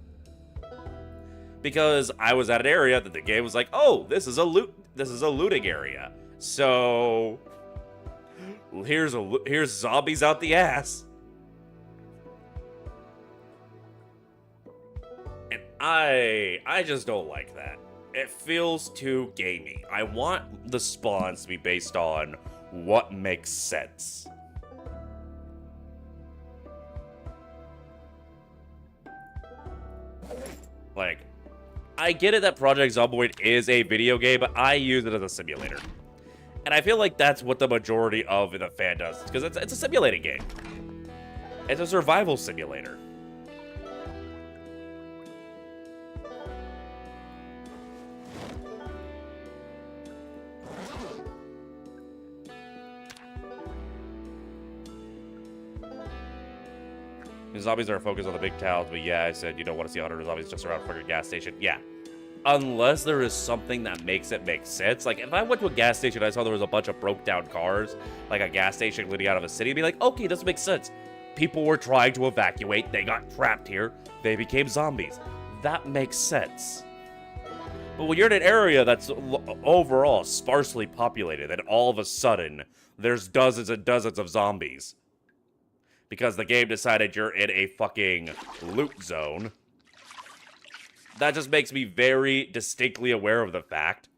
Because I was at an area that the game was like, oh, this is a looting area. So here's zombies out the ass. And I just don't like that. It feels too gamey. I want the spawns to be based on what makes sense. Like, I get it that Project Zomboid is a video game, but I use it as a simulator. And I feel like that's what the majority of the fan does, because it's a simulating game. It's a survival simulator. The zombies are focused on the big towns, but yeah, I said you don't want to see 100 zombies just around a fucking gas station. Yeah. Unless there is something that makes it make sense. Like, if I went to a gas station, I saw there was a bunch of broke down cars, like a gas station leading out of a city, I'd be like, okay, this makes sense. People were trying to evacuate, they got trapped here, they became zombies. That makes sense. But when you're in an area that's overall sparsely populated, and all of a sudden, there's dozens and dozens of zombies, because the game decided you're in a fucking loot zone, that just makes me very distinctly aware of the fact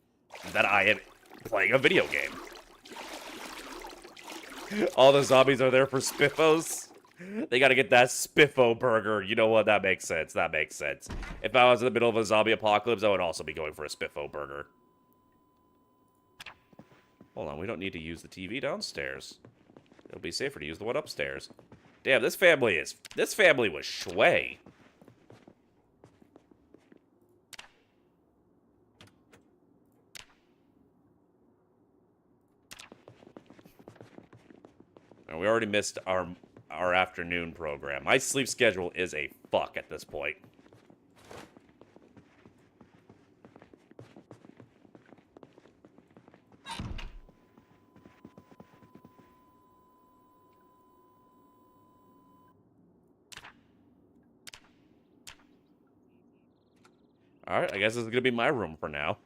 that I am playing a video game. All the zombies are there for spiffos. They gotta get that spiffo burger. You know what? That makes sense. That makes sense. If I was in the middle of a zombie apocalypse, I would also be going for a spiffo burger. Hold on, we don't need to use the TV downstairs. It'll be safer to use the one upstairs. Damn, this family was shway. And we already missed our afternoon program. My sleep schedule is a fuck at this point. Alright, I guess this is gonna be my room for now.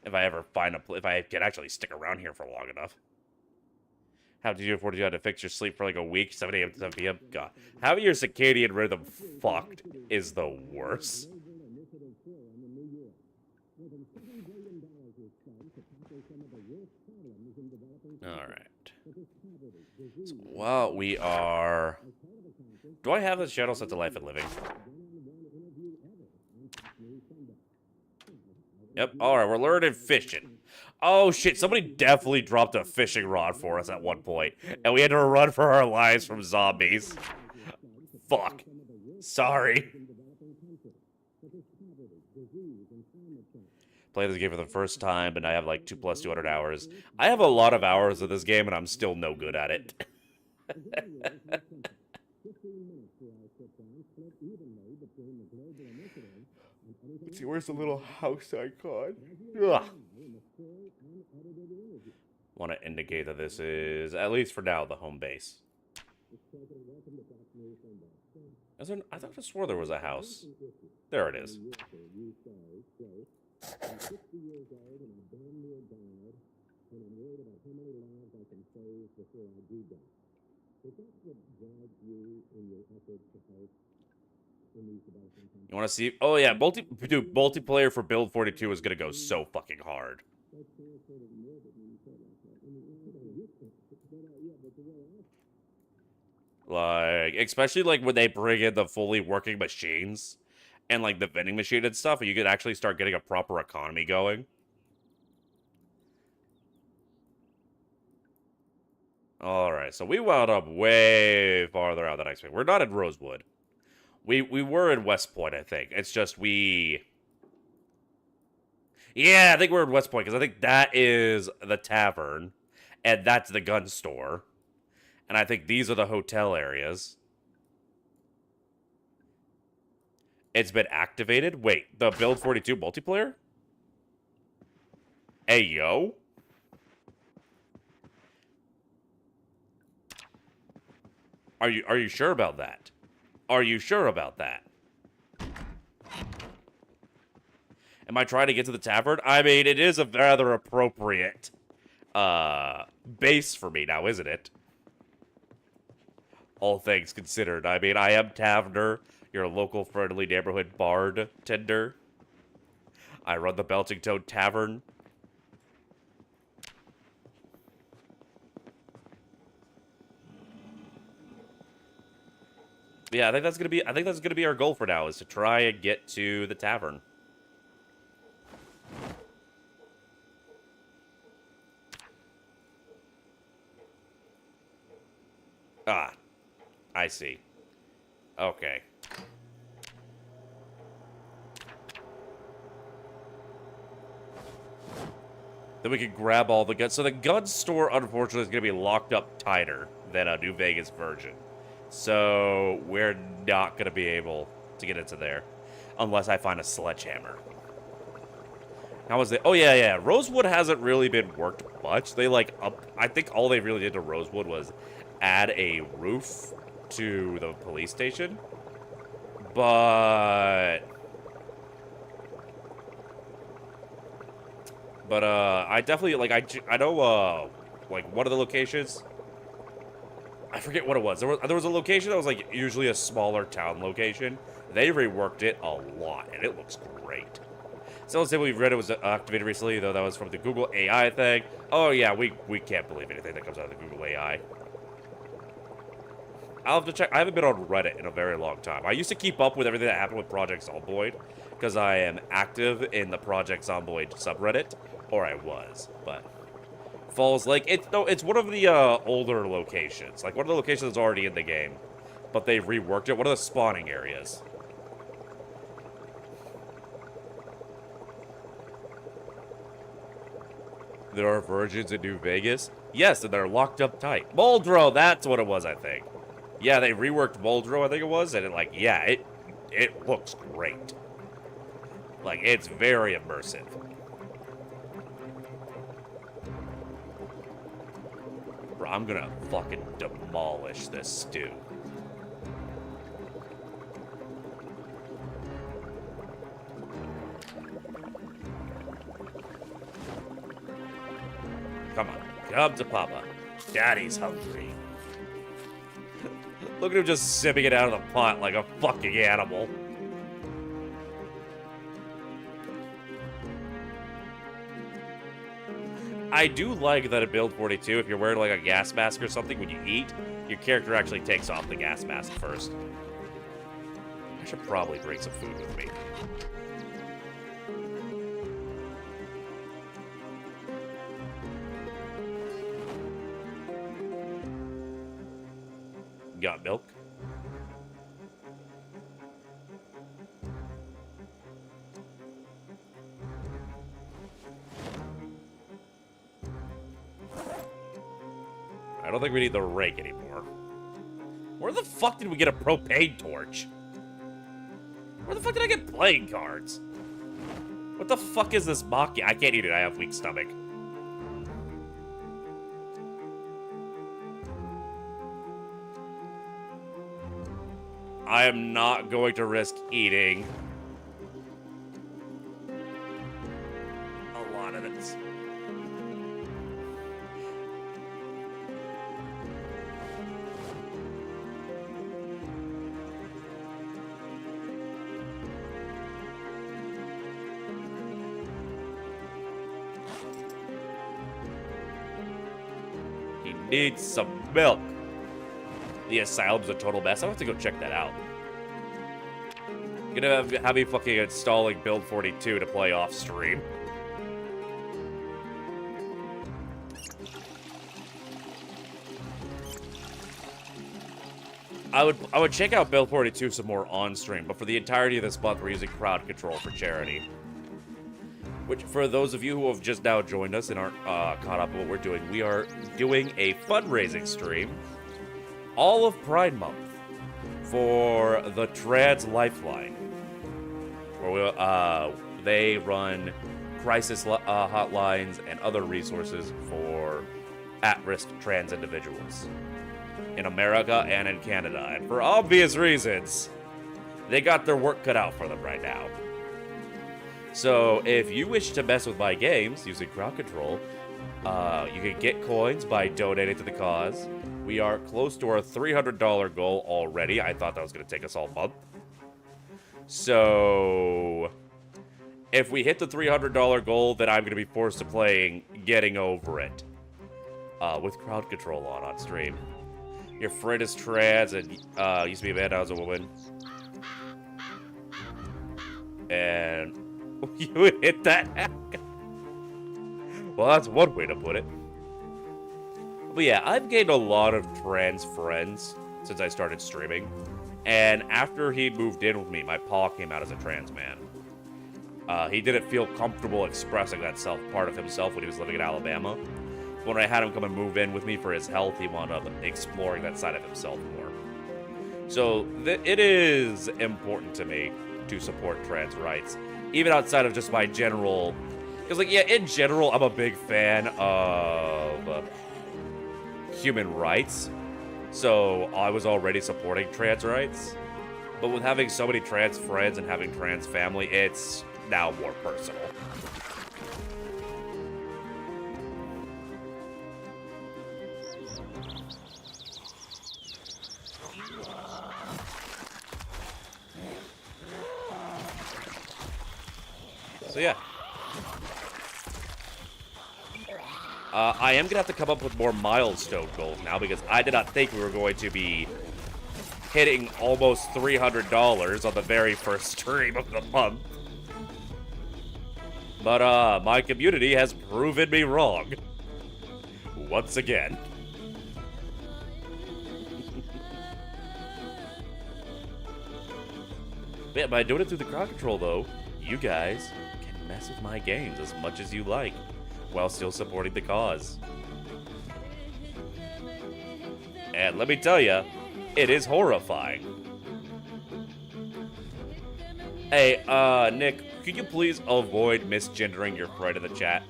If I ever find if I can actually stick around here for long enough. How did you afford to have to fix your sleep for like a week? 7 a.m. to 7 p.m.? God. Having your circadian rhythm fucked is the worst. Alright. So, well, we are... Do I have this channel set to Life and Living? Yep, alright, we're learning fishing. Oh shit, somebody definitely dropped a fishing rod for us at one point, and we had to run for our lives from zombies. Fuck. Sorry. Played this game for the first time, and I have like 2 plus 200 hours. I have a lot of hours of this game, and I'm still no good at it. Let's see, where's the little house icon? Ugh. Want to indicate that this is, at least for now, the home base. I thought I swore there was a house. There it is. You want to see? Oh yeah, multiplayer for Build 42 is gonna go so fucking hard. Like, especially like when they bring in the fully working machines and like the vending machine and stuff, and you could actually start getting a proper economy going. All right, so we wound up way farther out than I expected. We're not in Rosewood. We were in West Point, I think. It's just we. Yeah, I think we're in West Point because I think that is the tavern, and that's the gun store, and I think these are the hotel areas. It's been activated. Wait, the Build 42 multiplayer? Hey yo. Are you sure about that? Are you sure about that? Am I trying to get to the tavern? I mean, it is a rather appropriate base for me now, isn't it? All things considered. I mean, I am Taverner, your local friendly neighborhood bard tender. I run the Belching Toad Tavern. Yeah, I think that's gonna be our goal for now, is to try and get to the tavern. Ah, I see. Okay. Then we can grab all the guns. So the gun store, unfortunately, is going to be locked up tighter than a New Vegas version. So we're not going to be able to get into there unless I find a sledgehammer. How was it? Oh, yeah, yeah. Rosewood hasn't really been worked much. They, like, I think all they really did to Rosewood was add a roof to the police station. But I definitely, like, I know, like, one of the locations, I forget what it was. There was a location that was, like, usually a smaller town location. They reworked it a lot, and it looks great. Someone said we've read it was activated recently, though that was from the Google AI thing. Oh, yeah, we can't believe anything that comes out of the Google AI. I'll have to check. I haven't been on Reddit in a very long time. I used to keep up with everything that happened with Project Zomboid, because I am active in the Project Zomboid subreddit, or I was, but Falls Lake, it's one of the older locations, like one of the locations that's already in the game, but they reworked it. One of the spawning areas. There are versions in New Vegas? Yes, and they're locked up tight. Muldrow, that's what it was, I think. Yeah, they reworked Muldrow, I think it was, and it looks great. Like, it's very immersive. Bro, I'm gonna fucking demolish this stew. Come on, come to Papa. Daddy's hungry. Look at him just sipping it out of the pot like a fucking animal. I do like that in Build 42, if you're wearing like a gas mask or something when you eat, your character actually takes off the gas mask first. I should probably bring some food with me. Got milk? I don't think we need the rake anymore. Where the fuck did we get a propane torch? Where the fuck did I get playing cards? What the fuck is this maki? I can't eat it. I have weak stomach. I am not going to risk eating a lot of this. He needs some milk. the asylum's a total mess. I'll have to go check that out. Gonna have me fucking installing Build 42 to play off stream. I would check out Build 42 some more on stream, but for the entirety of this month, we're using crowd control for charity. Which, for those of you who have just now joined us and aren't caught up with what we're doing, we are doing a fundraising stream all of Pride Month for the Trans Lifeline, where they run crisis hotlines and other resources for at-risk trans individuals in America and in Canada. And for obvious reasons, they got their work cut out for them right now. So if you wish to mess with my games using crowd control, you can get coins by donating to the cause. We are close to our $300 goal already. I thought that was going to take us all month. So if we hit the $300 goal, then I'm going to be forced to playing Getting Over It with crowd control on stream. Your friend is trans and used to be a man, now is a woman. And you would hit that. Well, that's one way to put it. But yeah, I've gained a lot of trans friends since I started streaming. And after he moved in with me, my paw came out as a trans man. He didn't feel comfortable expressing that part of himself when he was living in Alabama. When I had him come and move in with me for his health, he wound up exploring that side of himself more. So it is important to me to support trans rights, even outside of just my general... Because, like, yeah, in general, I'm a big fan of human rights. So I was already supporting trans rights. But with having so many trans friends and having trans family, it's now more personal. So yeah. I am going to have to come up with more milestone goals now, because I did not think we were going to be hitting almost $300 on the very first stream of the month. But my community has proven me wrong. Once again. Yeah, by doing it through the crowd control, though, you guys can mess with my games as much as you like, while still supporting the cause. And let me tell you, it is horrifying. Hey, Nick, could you please avoid misgendering your friend in the chat?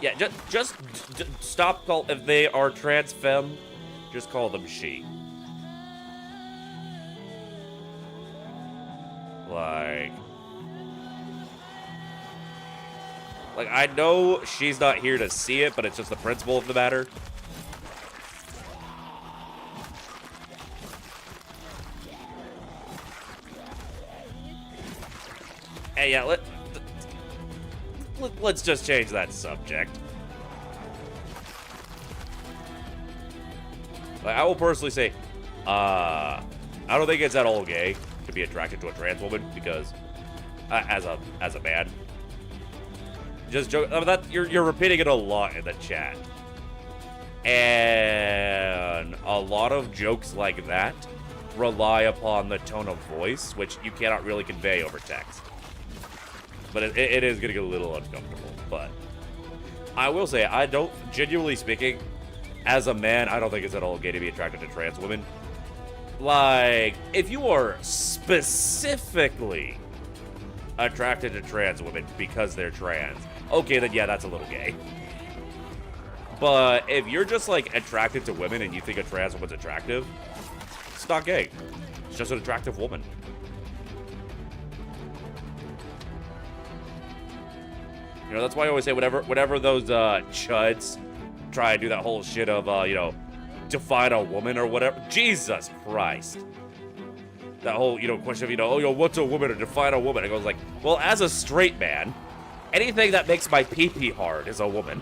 Yeah, just stop if they are trans femme, just call them she. Like, I know she's not here to see it, but it's just the principle of the matter. Hey, yeah, let's just change that subject. Like, I will personally say, I don't think it's at all gay to be attracted to a trans woman, because as a man, just joke. That you're repeating it a lot in the chat, and a lot of jokes like that rely upon the tone of voice, which you cannot really convey over text. But it is gonna get a little uncomfortable. But I will say, I don't, genuinely speaking, as a man, I don't think it's at all gay to be attracted to trans women. Like, if you are specifically attracted to trans women because they're trans, okay, then yeah, that's a little gay. But if you're just, like, attracted to women and you think a trans woman's attractive, it's not gay. It's just an attractive woman. You know, that's why I always say whenever those chuds try to do that whole shit of, you know, define a woman or whatever. Jesus Christ. that whole, question of, oh, what's a woman or define a woman? I goes like, well, as a straight man, anything that makes my pee-pee hard is a woman.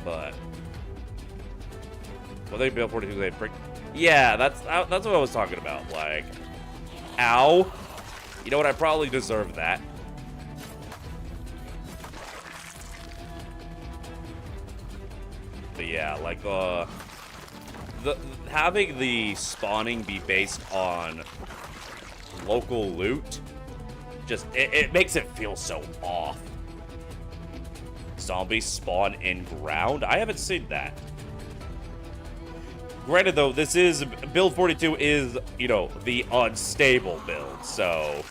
But well, they built 42. They break. Yeah, that's what I was talking about. Like, ow. You know what? I probably deserve that. But yeah, like the having the spawning be based on local loot, just it makes it feel so off. Zombies spawn in ground? I haven't seen that. Granted, though, this is... Build 42 is, the unstable build, so...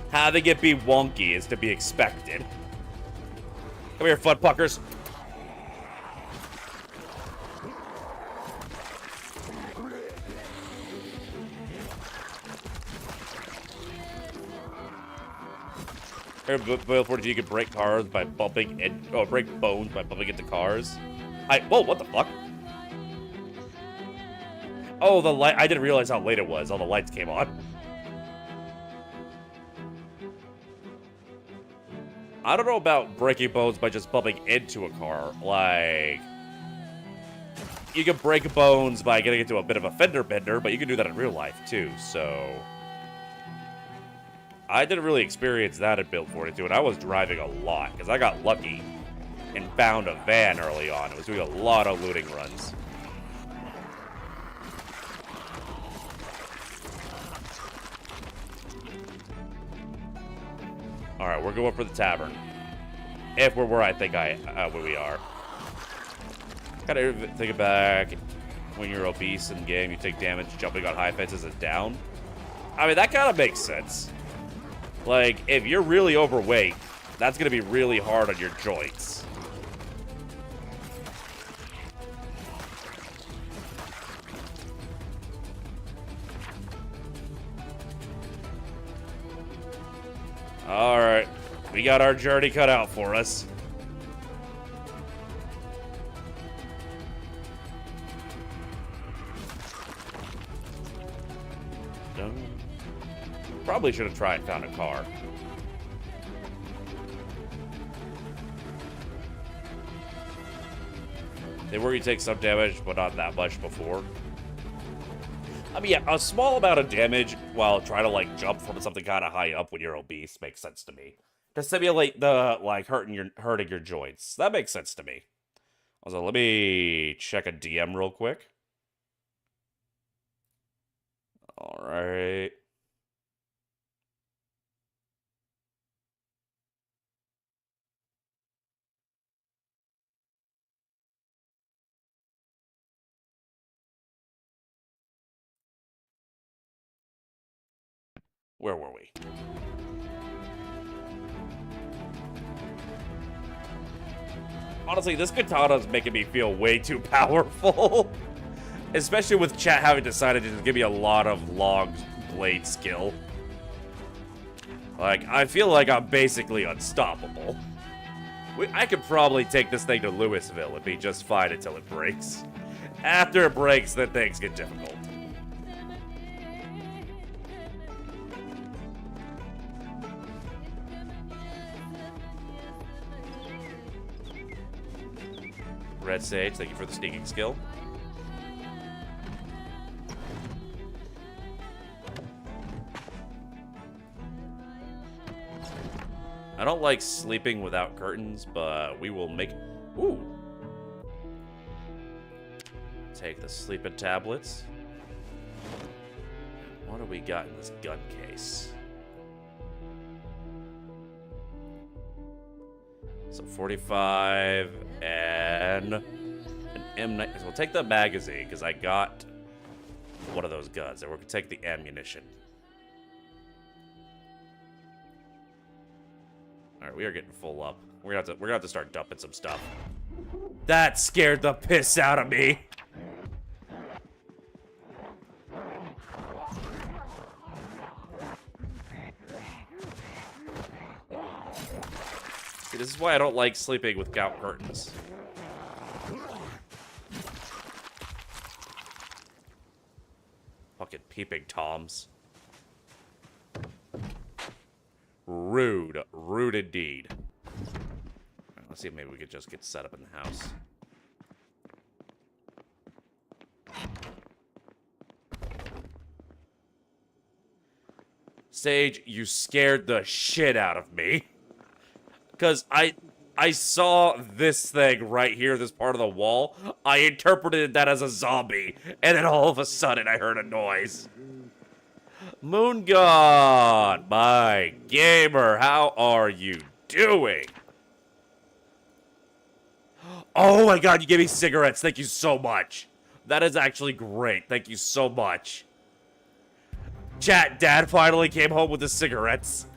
having it be wonky is to be expected. Come here, fun puckers. Build 42, you can break cars by bumping break bones by bumping into cars. Whoa, what the fuck? Oh, the light. I didn't realize how late it was. All the lights came on. I don't know about breaking bones by just bumping into a car. Like, you can break bones by getting into a bit of a fender bender, but you can do that in real life too, so... I didn't really experience that at Build 42, and I was driving a lot, because I got lucky and found a van early on. It was doing a lot of looting runs. Alright, we're going for the tavern. If we're where I think where we are. Gotta think it back. When you're obese in game, you take damage jumping on high fences is down. I mean, that kind of makes sense. Like, if you're really overweight, that's going to be really hard on your joints. Alright, we got our journey cut out for us. Probably should have tried and found a car. They were you take some damage, but not that much before. I mean, yeah, a small amount of damage while trying to, like, jump from something kind of high up when you're obese makes sense to me. To simulate the, like, hurting your joints. That makes sense to me. Also, let me check a DM real quick. Alright. Where were we? Honestly, this katana's making me feel way too powerful. Especially with chat having decided to give me a lot of long blade skill. Like, I feel like I'm basically unstoppable. I could probably take this thing to Louisville and be just fine until it breaks. After it breaks, then things get difficult. Red Sage, thank you for the sneaking skill. I don't like sleeping without curtains, but we will make... Ooh! Take the sleeping tablets. What do we got in this gun case? So 45 and an M9. So we'll take the magazine because I got one of those guns, and we're gonna take the ammunition. All right, we are getting full up. We're gonna have to start dumping some stuff. That scared the piss out of me. is why I don't like sleeping without curtains. Fucking peeping Toms. Rude. Rude indeed. Right, let's see if maybe we could just get set up in the house. Sage, you scared the shit out of me. Because I saw this thing right here, this part of the wall. I interpreted that as a zombie. And then all of a sudden I heard a noise. Moon God, my gamer, how are you doing? Oh my god, you gave me cigarettes. Thank you so much. That is actually great. Thank you so much. Chat, Dad finally came home with the cigarettes.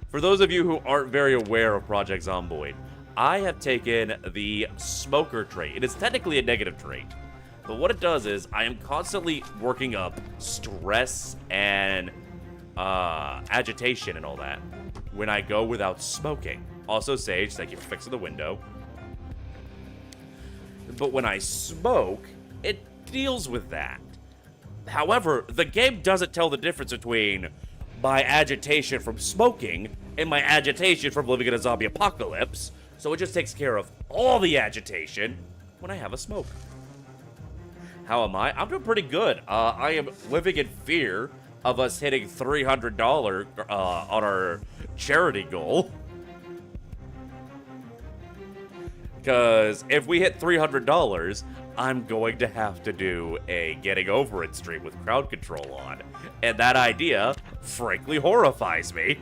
For those of you who aren't very aware of Project Zomboid, I have taken the smoker trait. It is technically a negative trait. But what it does is, I am constantly working up stress and agitation and all that when I go without smoking. Also, Sage, thank you for fixing the window. But when I smoke, it deals with that. However, the game doesn't tell the difference between my agitation from smoking and my agitation from living in a zombie apocalypse, so it just takes care of all the agitation when I have a smoke. How am I? I'm doing pretty good. I am living in fear of us hitting $300 on our charity goal. Because if we hit $300, I'm going to have to do a Getting Over It stream with crowd control on. And that idea, frankly, horrifies me.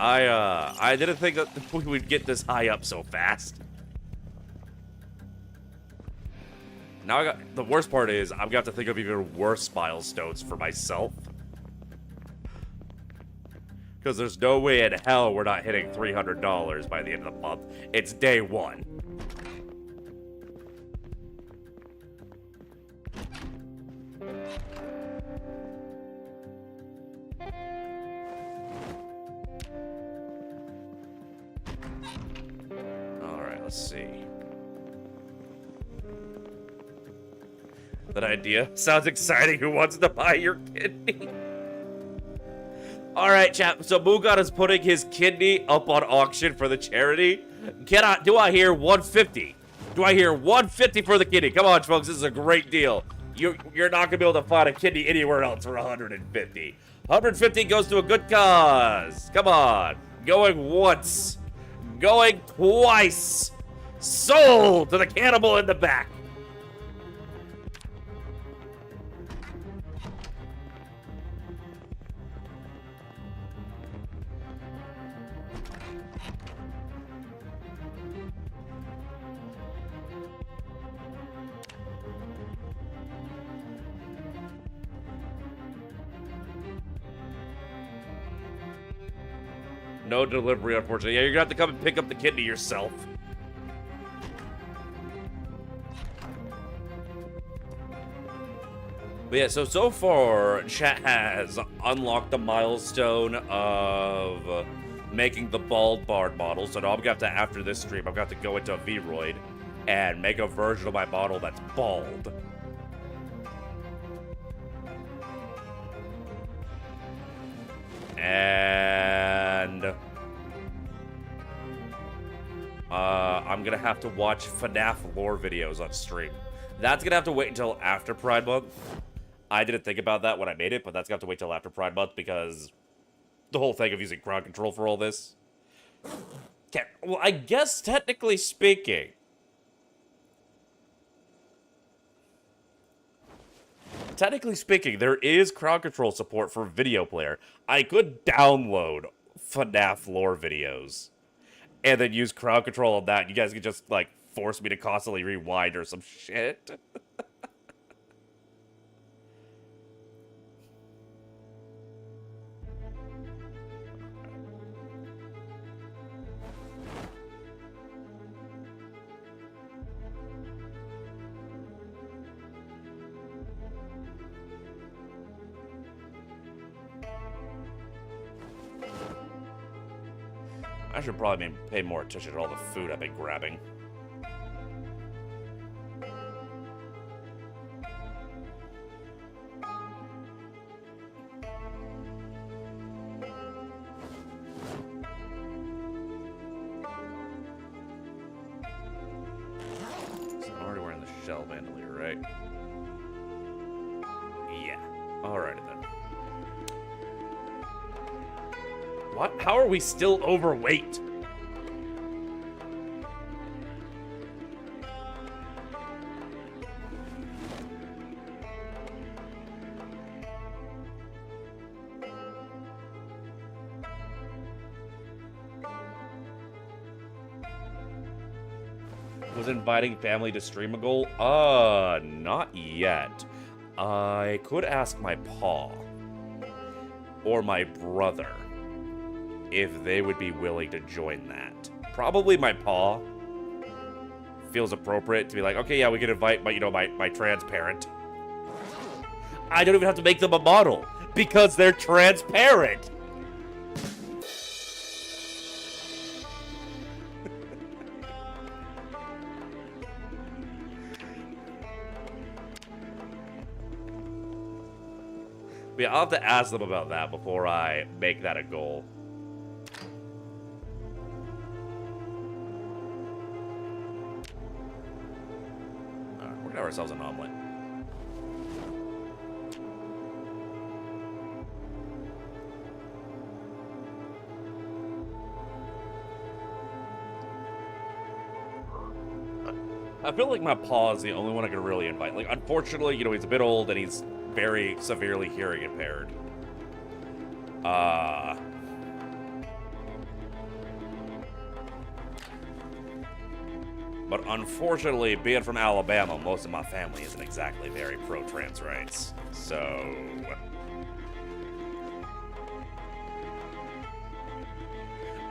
I didn't think that we would get this high up so fast. Now the worst part is I'm gonna have to think of even worse milestones for myself. Because there's no way in hell we're not hitting $300 by the end of the month. It's day one. Alright, let's see. That idea sounds exciting. Who wants to buy your kidney? Alright, chat. So Mugat is putting his kidney up on auction for the charity. Do I hear 150? Do I hear 150 for the kidney? Come on, folks. This is a great deal. You're not gonna be able to find a kidney anywhere else for 150. 150 goes to a good cause. Come on. Going once. Going twice. Sold to the cannibal in the back. No delivery, unfortunately. Yeah, you're gonna have to come and pick up the kidney yourself. But yeah, so far, chat has unlocked the milestone of making the bald bard model. So now I'm gonna have to, after this stream, I'm gonna have to go into Vroid and make a version of my model that's bald. And I'm gonna have to watch FNAF lore videos on stream. That's gonna have to wait until after Pride Month. I didn't think about that when I made it, but that's gonna have to wait till after Pride Month because the whole thing of using crowd control for all this. Okay, well, I guess technically speaking, there is crowd control support for video player. I could download FNAF lore videos and then use crowd control on that. You guys could just, like, force me to constantly rewind or some shit. I should probably pay more attention to all the food I've been grabbing. So I'm already wearing the shell bandolier, right? Yeah. Alrighty then. What? How are we still overweight? Was inviting family to stream a goal? Not yet. I could ask my pa or my brother if they would be willing to join that. Probably my pa feels appropriate to be like, okay, yeah, we can invite my trans parent. I don't even have to make them a model because they're transparent. But yeah, I'll have to ask them about that before I make that a goal. Alright, we're gonna have ourselves an omelet. I feel like my pa is the only one I can really invite. Like, unfortunately, he's a bit old and he's very severely hearing impaired. But unfortunately, being from Alabama, most of my family isn't exactly very pro-trans rights. So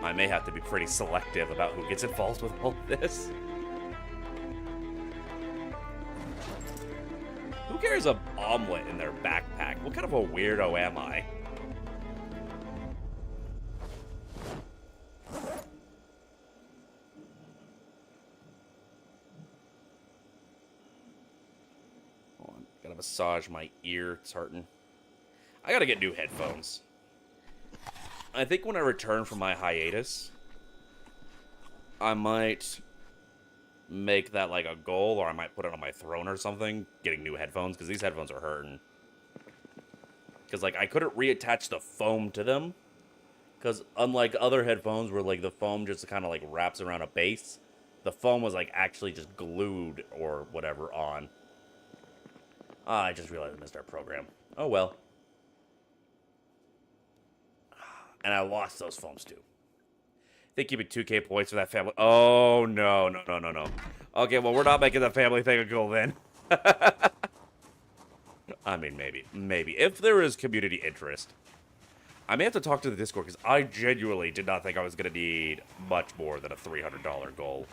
I may have to be pretty selective about who gets involved with all this. Who carries an omelet in their backpack? What kind of a weirdo am I? Hold on. Gotta massage my ear. It's hurting. I gotta get new headphones. I think when I return from my hiatus, I might make that like a goal, or I might put it on my throne or something, getting new headphones, because these headphones are hurting. Because like I couldn't reattach the foam to them, because unlike other headphones where like the foam just kind of like wraps around a base, the foam was like actually just glued or whatever on. I just realized I missed our program. Oh well. And I lost those foams too. They give me 2K points for that family. Oh, no. Okay, well, we're not making the family thing a goal then. I mean, maybe. If there is community interest, I may have to talk to the Discord, because I genuinely did not think I was going to need much more than a $300 goal.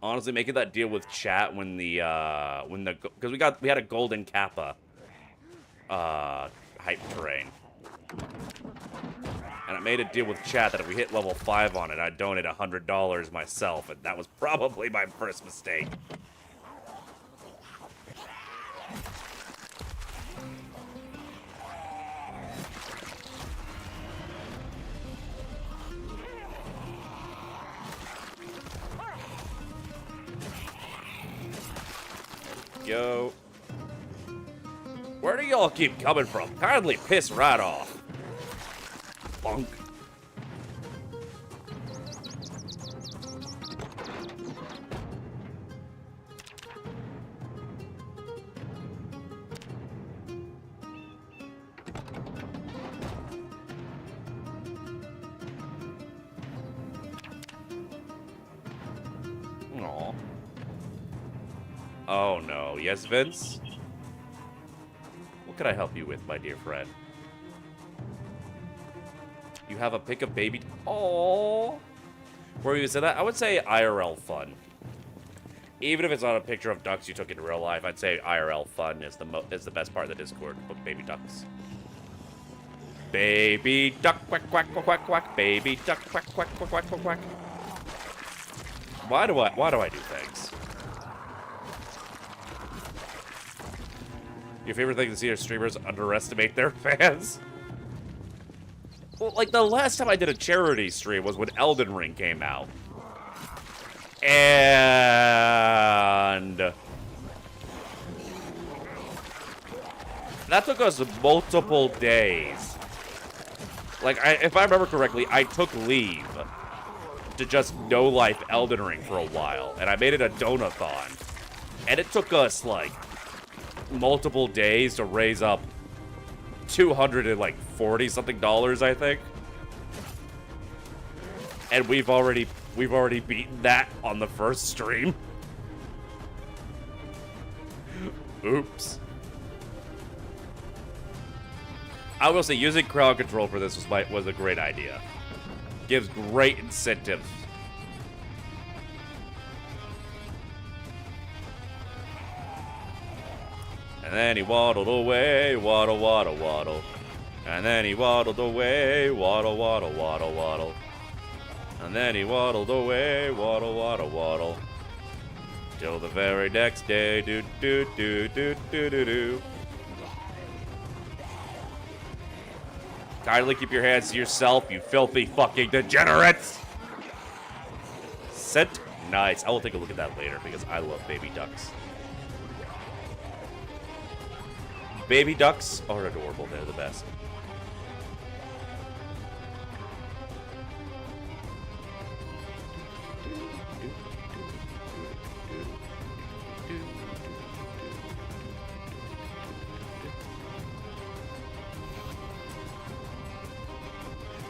Honestly, making that deal with chat when because we had a golden kappa hype terrain, and I made a deal with chat that if we hit level 5 on it, I'd donate $100 myself, and that was probably my first mistake. Yo. Where do y'all keep coming from? Kindly piss right off. Bonk. Aw. Oh no. Yes, Vince? What can I help you with, my dear friend? You have a pick of baby... Oh. Where you say that, I would say IRL fun. Even if it's not a picture of ducks you took in real life, I'd say IRL fun is the best part of the Discord. Book baby ducks. Baby duck, quack, quack, quack, quack, quack. Baby duck, quack, quack, quack, quack, quack, quack. Why do I do things? Your favorite thing to see are streamers underestimate their fans? Well, like, the last time I did a charity stream was when Elden Ring came out. And that took us multiple days. Like, if I remember correctly, I took leave to just no-life Elden Ring for a while. And I made it a donathon. And it took us, like, multiple days to raise up $240-something, I think. And we've already beaten that on the first stream. Oops. I will say using crowd control for this was a great idea. Gives great incentives. And then he waddled away, waddle, waddle, waddle. And then he waddled away, waddle, waddle, waddle, waddle. And then he waddled away, waddle, waddle, waddle. Till the very next day, do, do, do, do, do, do, do. Kindly keep your hands to yourself, you filthy fucking degenerates! Scent? Nice. I will take a look at that later because I love baby ducks. Baby ducks are adorable. They're the best.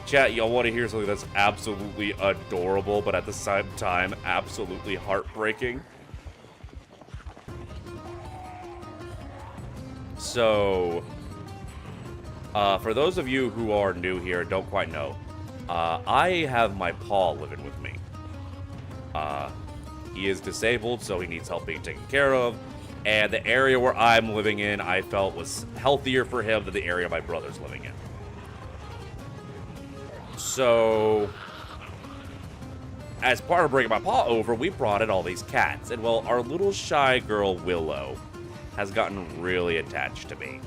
Chat, y'all want to hear something that's absolutely adorable, but at the same time, absolutely heartbreaking? So, for those of you who are new here, don't quite know, I have my paw living with me. He is disabled, so he needs help being taken care of, and the area where I'm living in, I felt was healthier for him than the area my brother's living in. So, as part of bringing my paw over, we brought in all these cats. And, well, our little shy girl, Willow, has gotten really attached to me.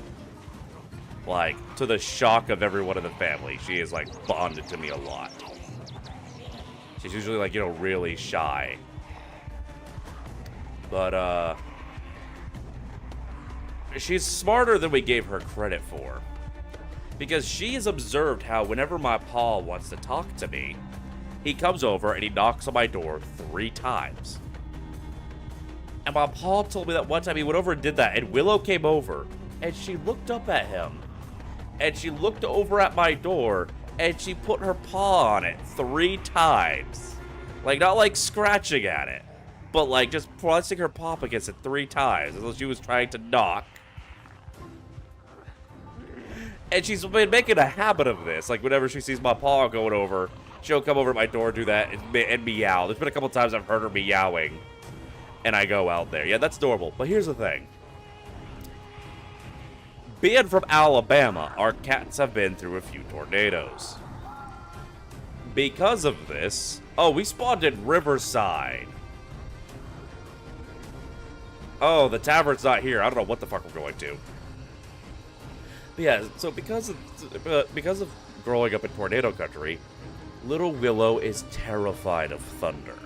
Like, to the shock of everyone in the family. She is, like, bonded to me a lot. She's usually, like, you know, really shy. But, she's smarter than we gave her credit for. Because she has observed how whenever my paw wants to talk to me, he comes over and he knocks on my door 3 times. And my paw told me that one time he went over and did that, and Willow came over, and she looked up at him. And she looked over at my door, and she put her paw on it 3 times. Like, not like scratching at it, but like just pressing her paw up against it 3 times, as though she was trying to knock. And she's been making a habit of this. Like, whenever she sees my paw going over, she'll come over to my door, do that, and meow. There's been a couple times I've heard her meowing, and I go out there. Yeah, that's adorable. But here's the thing. Being from Alabama, our cats have been through a few tornadoes. Because of this... Oh, we spawned in Riverside. Oh, the tavern's not here. I don't know what the fuck we're going to. But yeah, so because of growing up in tornado country, little Willow is terrified of thunder.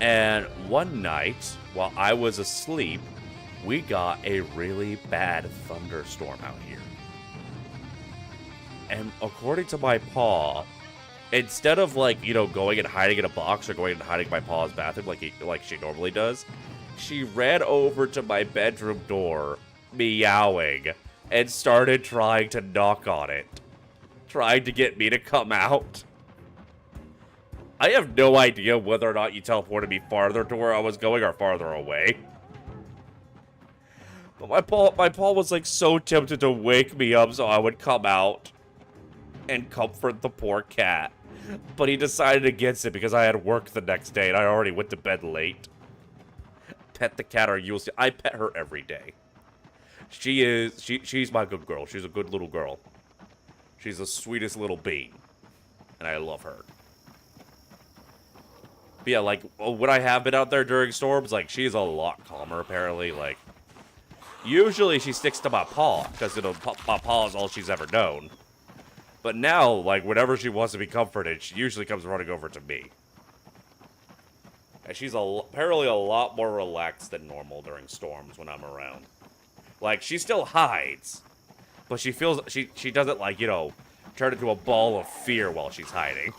And one night, while I was asleep, we got a really bad thunderstorm out here. And according to my paw, instead of, like, you know, going and hiding in a box or going and hiding in my paw's bathroom like she normally does, she ran over to my bedroom door, meowing, and started trying to knock on it, trying to get me to come out. I have no idea whether or not you teleported me farther to where I was going or farther away. But my paw was like so tempted to wake me up so I would come out and comfort the poor cat. But he decided against it because I had work the next day and I already went to bed late. Pet the cat or you'll see. I pet her every day. She's my good girl. She's a good little girl. She's the sweetest little bean. And I love her. But yeah, like, when I have been out there during storms, like, she's a lot calmer, apparently. Like, usually she sticks to my paw, because, you know, my paw is all she's ever known. But now, like, whenever she wants to be comforted, she usually comes running over to me. And she's apparently a lot more relaxed than normal during storms when I'm around. Like, she still hides, but she doesn't, like, you know, turn into a ball of fear while she's hiding.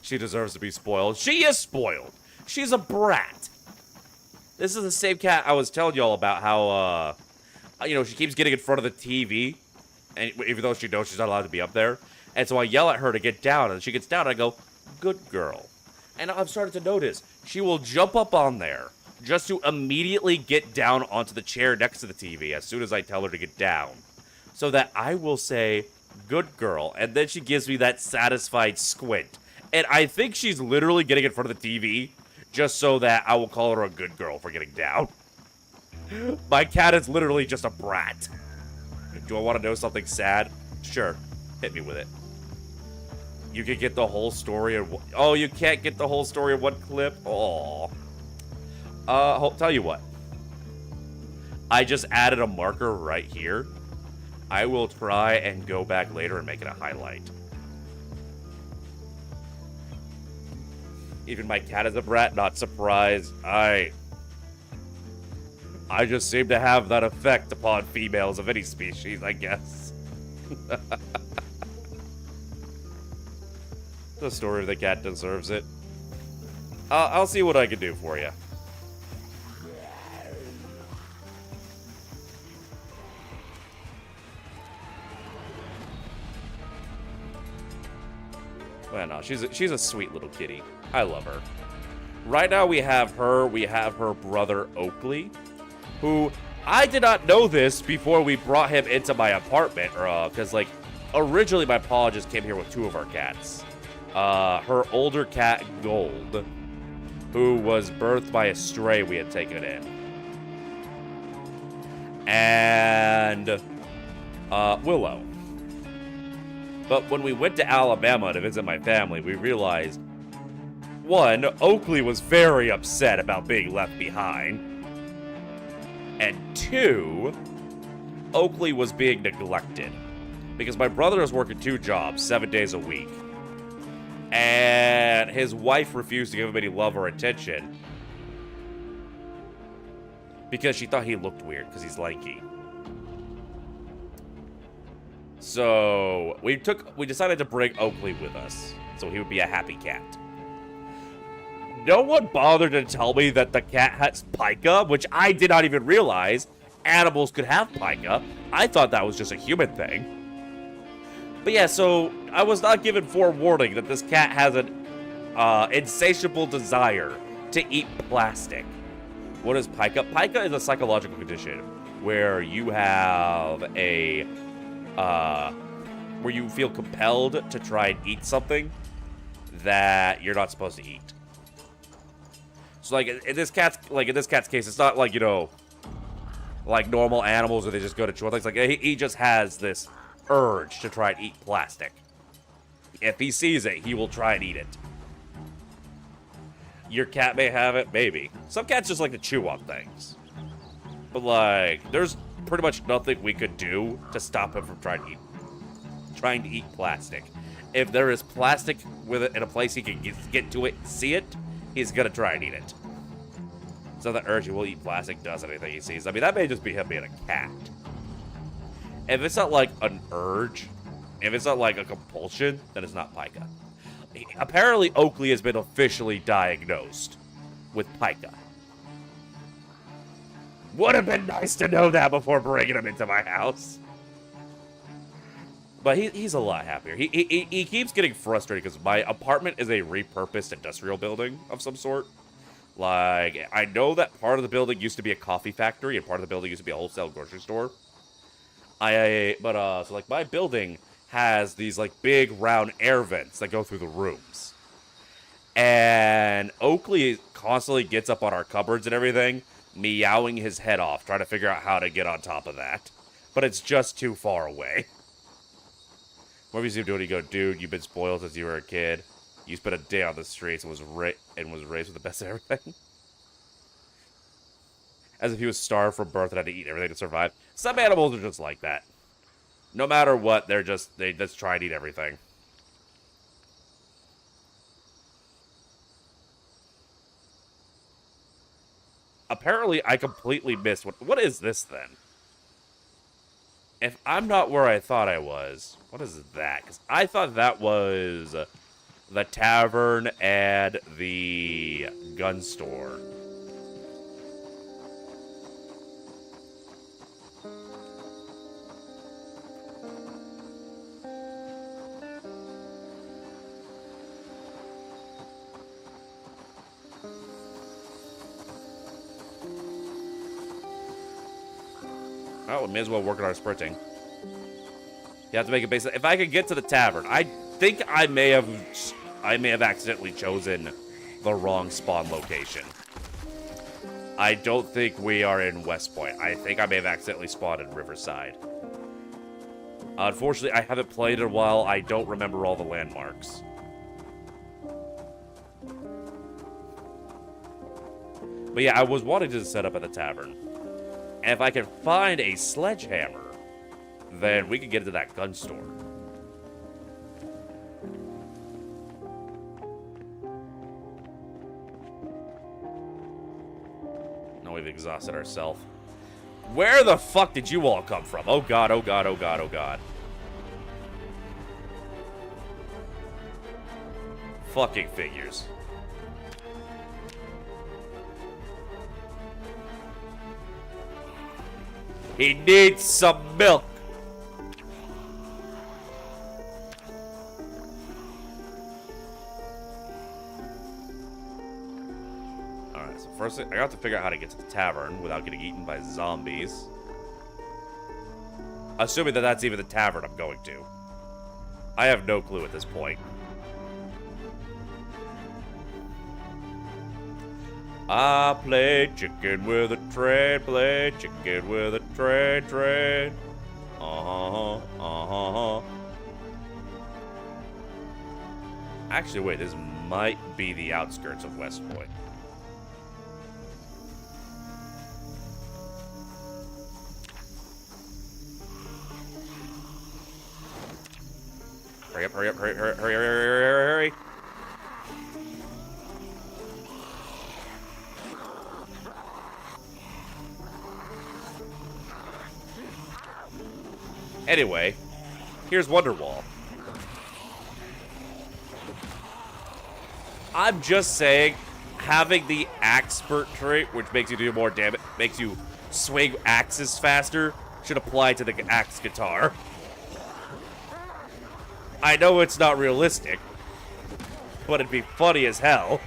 She deserves to be spoiled. She is spoiled. She's a brat. This is the same cat I was telling y'all about how, you know, she keeps getting in front of the TV, and even though she knows she's not allowed to be up there. And so I yell at her to get down, and she gets down, and I go, good girl. And I've started to notice she will jump up on there just to immediately get down onto the chair next to the TV as soon as I tell her to get down. So that I will say, good girl, and then she gives me that satisfied squint. And I think she's literally getting in front of the TV just so that I will call her a good girl for getting down. My cat is literally just a brat. Do I want to know something sad? Sure, hit me with it. You can get the whole story in one... Oh, you can't get the whole story in one clip? Aw. Tell you what. I just added a marker right here. I will try and go back later and make it a highlight. Even my cat is a brat, not surprised. I just seem to have that effect upon females of any species, I guess. The story of the cat deserves it. I'll see what I can do for you. Well, no, she's a sweet little kitty. I love her. Right now we have her brother Oakley, who I did not know this before we brought him into my apartment, because like originally my paw just came here with two of our cats. Her older cat Gold, who was birthed by a stray we had taken in, and Willow. But when we went to Alabama to visit my family, we realized, one, Oakley was very upset about being left behind. And two, Oakley was being neglected. Because my brother was working 2 jobs, 7 days a week. And his wife refused to give him any love or attention. Because she thought he looked weird, because he's lanky. So we decided to bring Oakley with us, so he would be a happy cat. No one bothered to tell me that the cat has pica, which I did not even realize animals could have pica. I thought that was just a human thing. But yeah, so I was not given forewarning that this cat has an insatiable desire to eat plastic. What is pica? Pica is a psychological condition where you have a where you feel compelled to try and eat something that you're not supposed to eat. So like in this cat's case, it's not like, you know, like normal animals where they just go to chew things. Like he just has this urge to try and eat plastic. If he sees it, he will try and eat it. Your cat may have it, maybe. Some cats just like to chew on things. But like, there's pretty much nothing we could do to stop him from trying to eat plastic. If there is plastic with it in a place he can get to it and see it, he's gonna try and eat it. So the urge he will eat plastic does anything he sees. I mean, that may just be him being a cat. If it's not like an urge, if it's not like a compulsion, then it's not pica. Apparently, Oakley has been officially diagnosed with pica. Would have been nice to know that before bringing him into my house. But he's a lot happier. He keeps getting frustrated because my apartment is a repurposed industrial building of some sort. Like, I know that part of the building used to be a coffee factory and part of the building used to be a wholesale grocery store. So like my building has these like big round air vents that go through the rooms. And Oakley constantly gets up on our cupboards and everything, meowing his head off, trying to figure out how to get on top of that. But it's just too far away. Whenever you see him do it, you go, dude, you've been spoiled since you were a kid. You spent a day on the streets and was raised with the best of everything. As if he was starved from birth and had to eat everything to survive. Some animals are just like that. No matter what, they just try and eat everything. Apparently, I completely missed what is this then? If I'm not where I thought I was, what is that? 'Cause I thought that was the tavern and the gun store. Oh, we may as well work on our sprinting. You have to make it basic. If I could get to the tavern, I think I may have accidentally chosen the wrong spawn location. I don't think we are in West Point. I think I may have accidentally spawned in Riverside. Unfortunately, I haven't played in a while. I don't remember all the landmarks. But yeah, I was wanting to set up at the tavern. And if I can find a sledgehammer, then we can get into that gun store. No, we've exhausted ourselves. Where the fuck did you all come from? Oh god, oh god, oh god, oh god. Fucking figures. He needs some milk. Alright, so first I got to figure out how to get to the tavern without getting eaten by zombies. Assuming that that's even the tavern I'm going to. I have no clue at this point. I play chicken with a train, play chicken with a train. Actually, wait, this might be the outskirts of West Point. Hurry up, hurry up, hurry, hurry, hurry, hurry, hurry, hurry. Anyway, here's Wonderwall. I'm just saying, having the Axpert trait, which makes you do more damage, makes you swing axes faster, should apply to the axe guitar. I know it's not realistic, but it'd be funny as hell.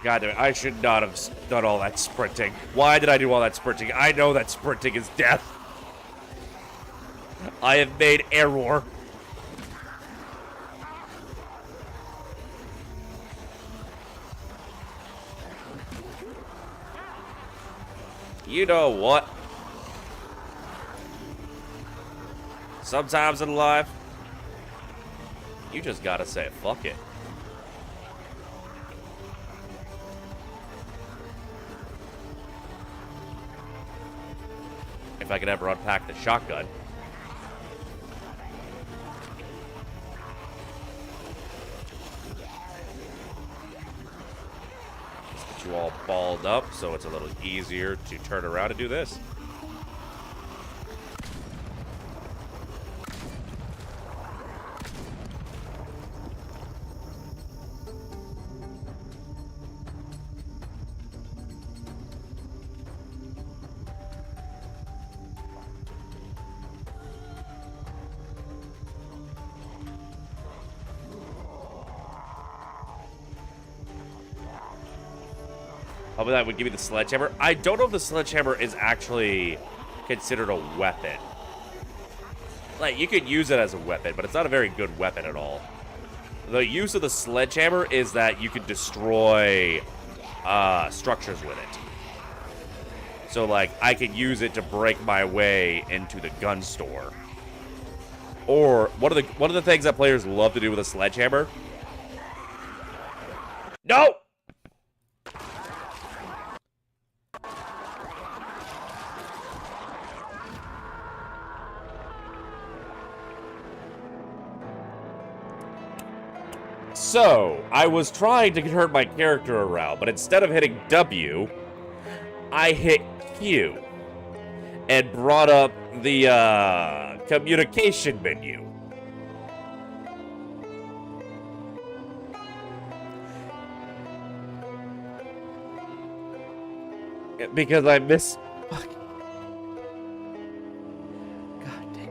God damn it, I should not have done all that sprinting. Why did I do all that sprinting? I know that sprinting is death. I have made error. You know what? Sometimes in life, you just gotta say, fuck it. If I could ever unpack the shotgun. Let's get you all balled up so it's a little easier to turn around and do this. hoping that would give me the sledgehammer. I don't know if the sledgehammer is actually considered a weapon. Like, you could use it as a weapon, but it's not a very good weapon at all. The use of the sledgehammer is that you can destroy structures with it. So, like, I could use it to break my way into the gun store. Or one of the things that players love to do with a sledgehammer. No! So, I was trying to turn my character around, but instead of hitting W, I hit Q and brought up the communication menu. Because I miss... Fuck. God damn it.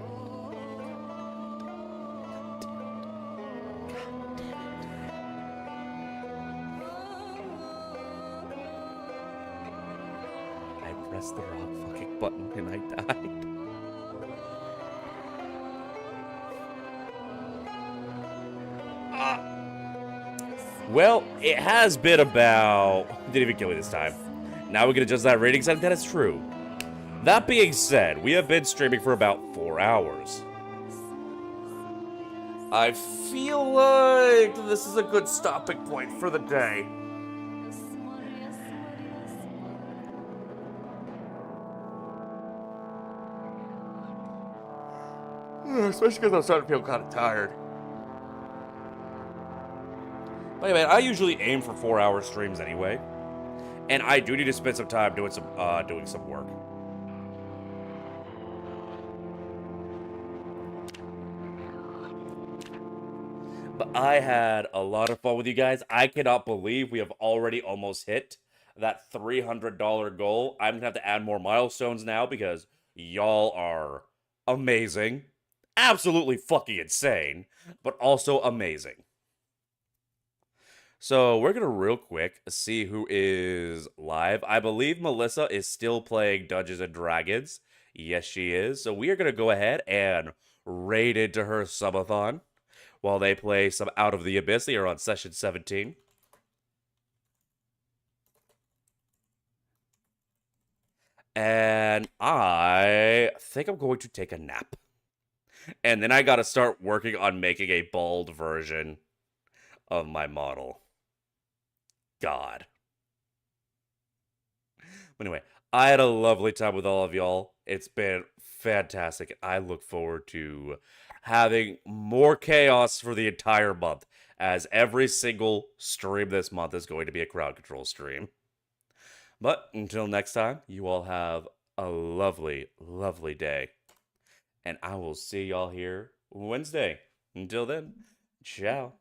I pressed the wrong fucking button and I died. Well, it has been about... Didn't even kill me this time. Now we can adjust that rating setting. That is true. That being said, we have been streaming for about 4 hours. I feel like this is a good stopping point for the day. Especially because I'm starting to feel kind of tired. But anyway, I usually aim for 4-hour streams anyway. And I do need to spend some time doing some work. But I had a lot of fun with you guys. I cannot believe we have already almost hit that $300 goal. I'm going to have to add more milestones now because y'all are amazing. Absolutely fucking insane, but also amazing. So we're going to real quick see who is live. I believe Melissa is still playing Dungeons & Dragons. Yes, she is. So we are going to go ahead and raid into her subathon while they play some Out of the Abyss. They are on session 17. And I think I'm going to take a nap. And then I got to start working on making a bald version of my model. God. But anyway, I had a lovely time with all of y'all. It's been fantastic. I look forward to having more chaos for the entire month, as every single stream this month is going to be a crowd control stream. But until next time, you all have a lovely, lovely day. And I will see y'all here Wednesday. Until then, ciao.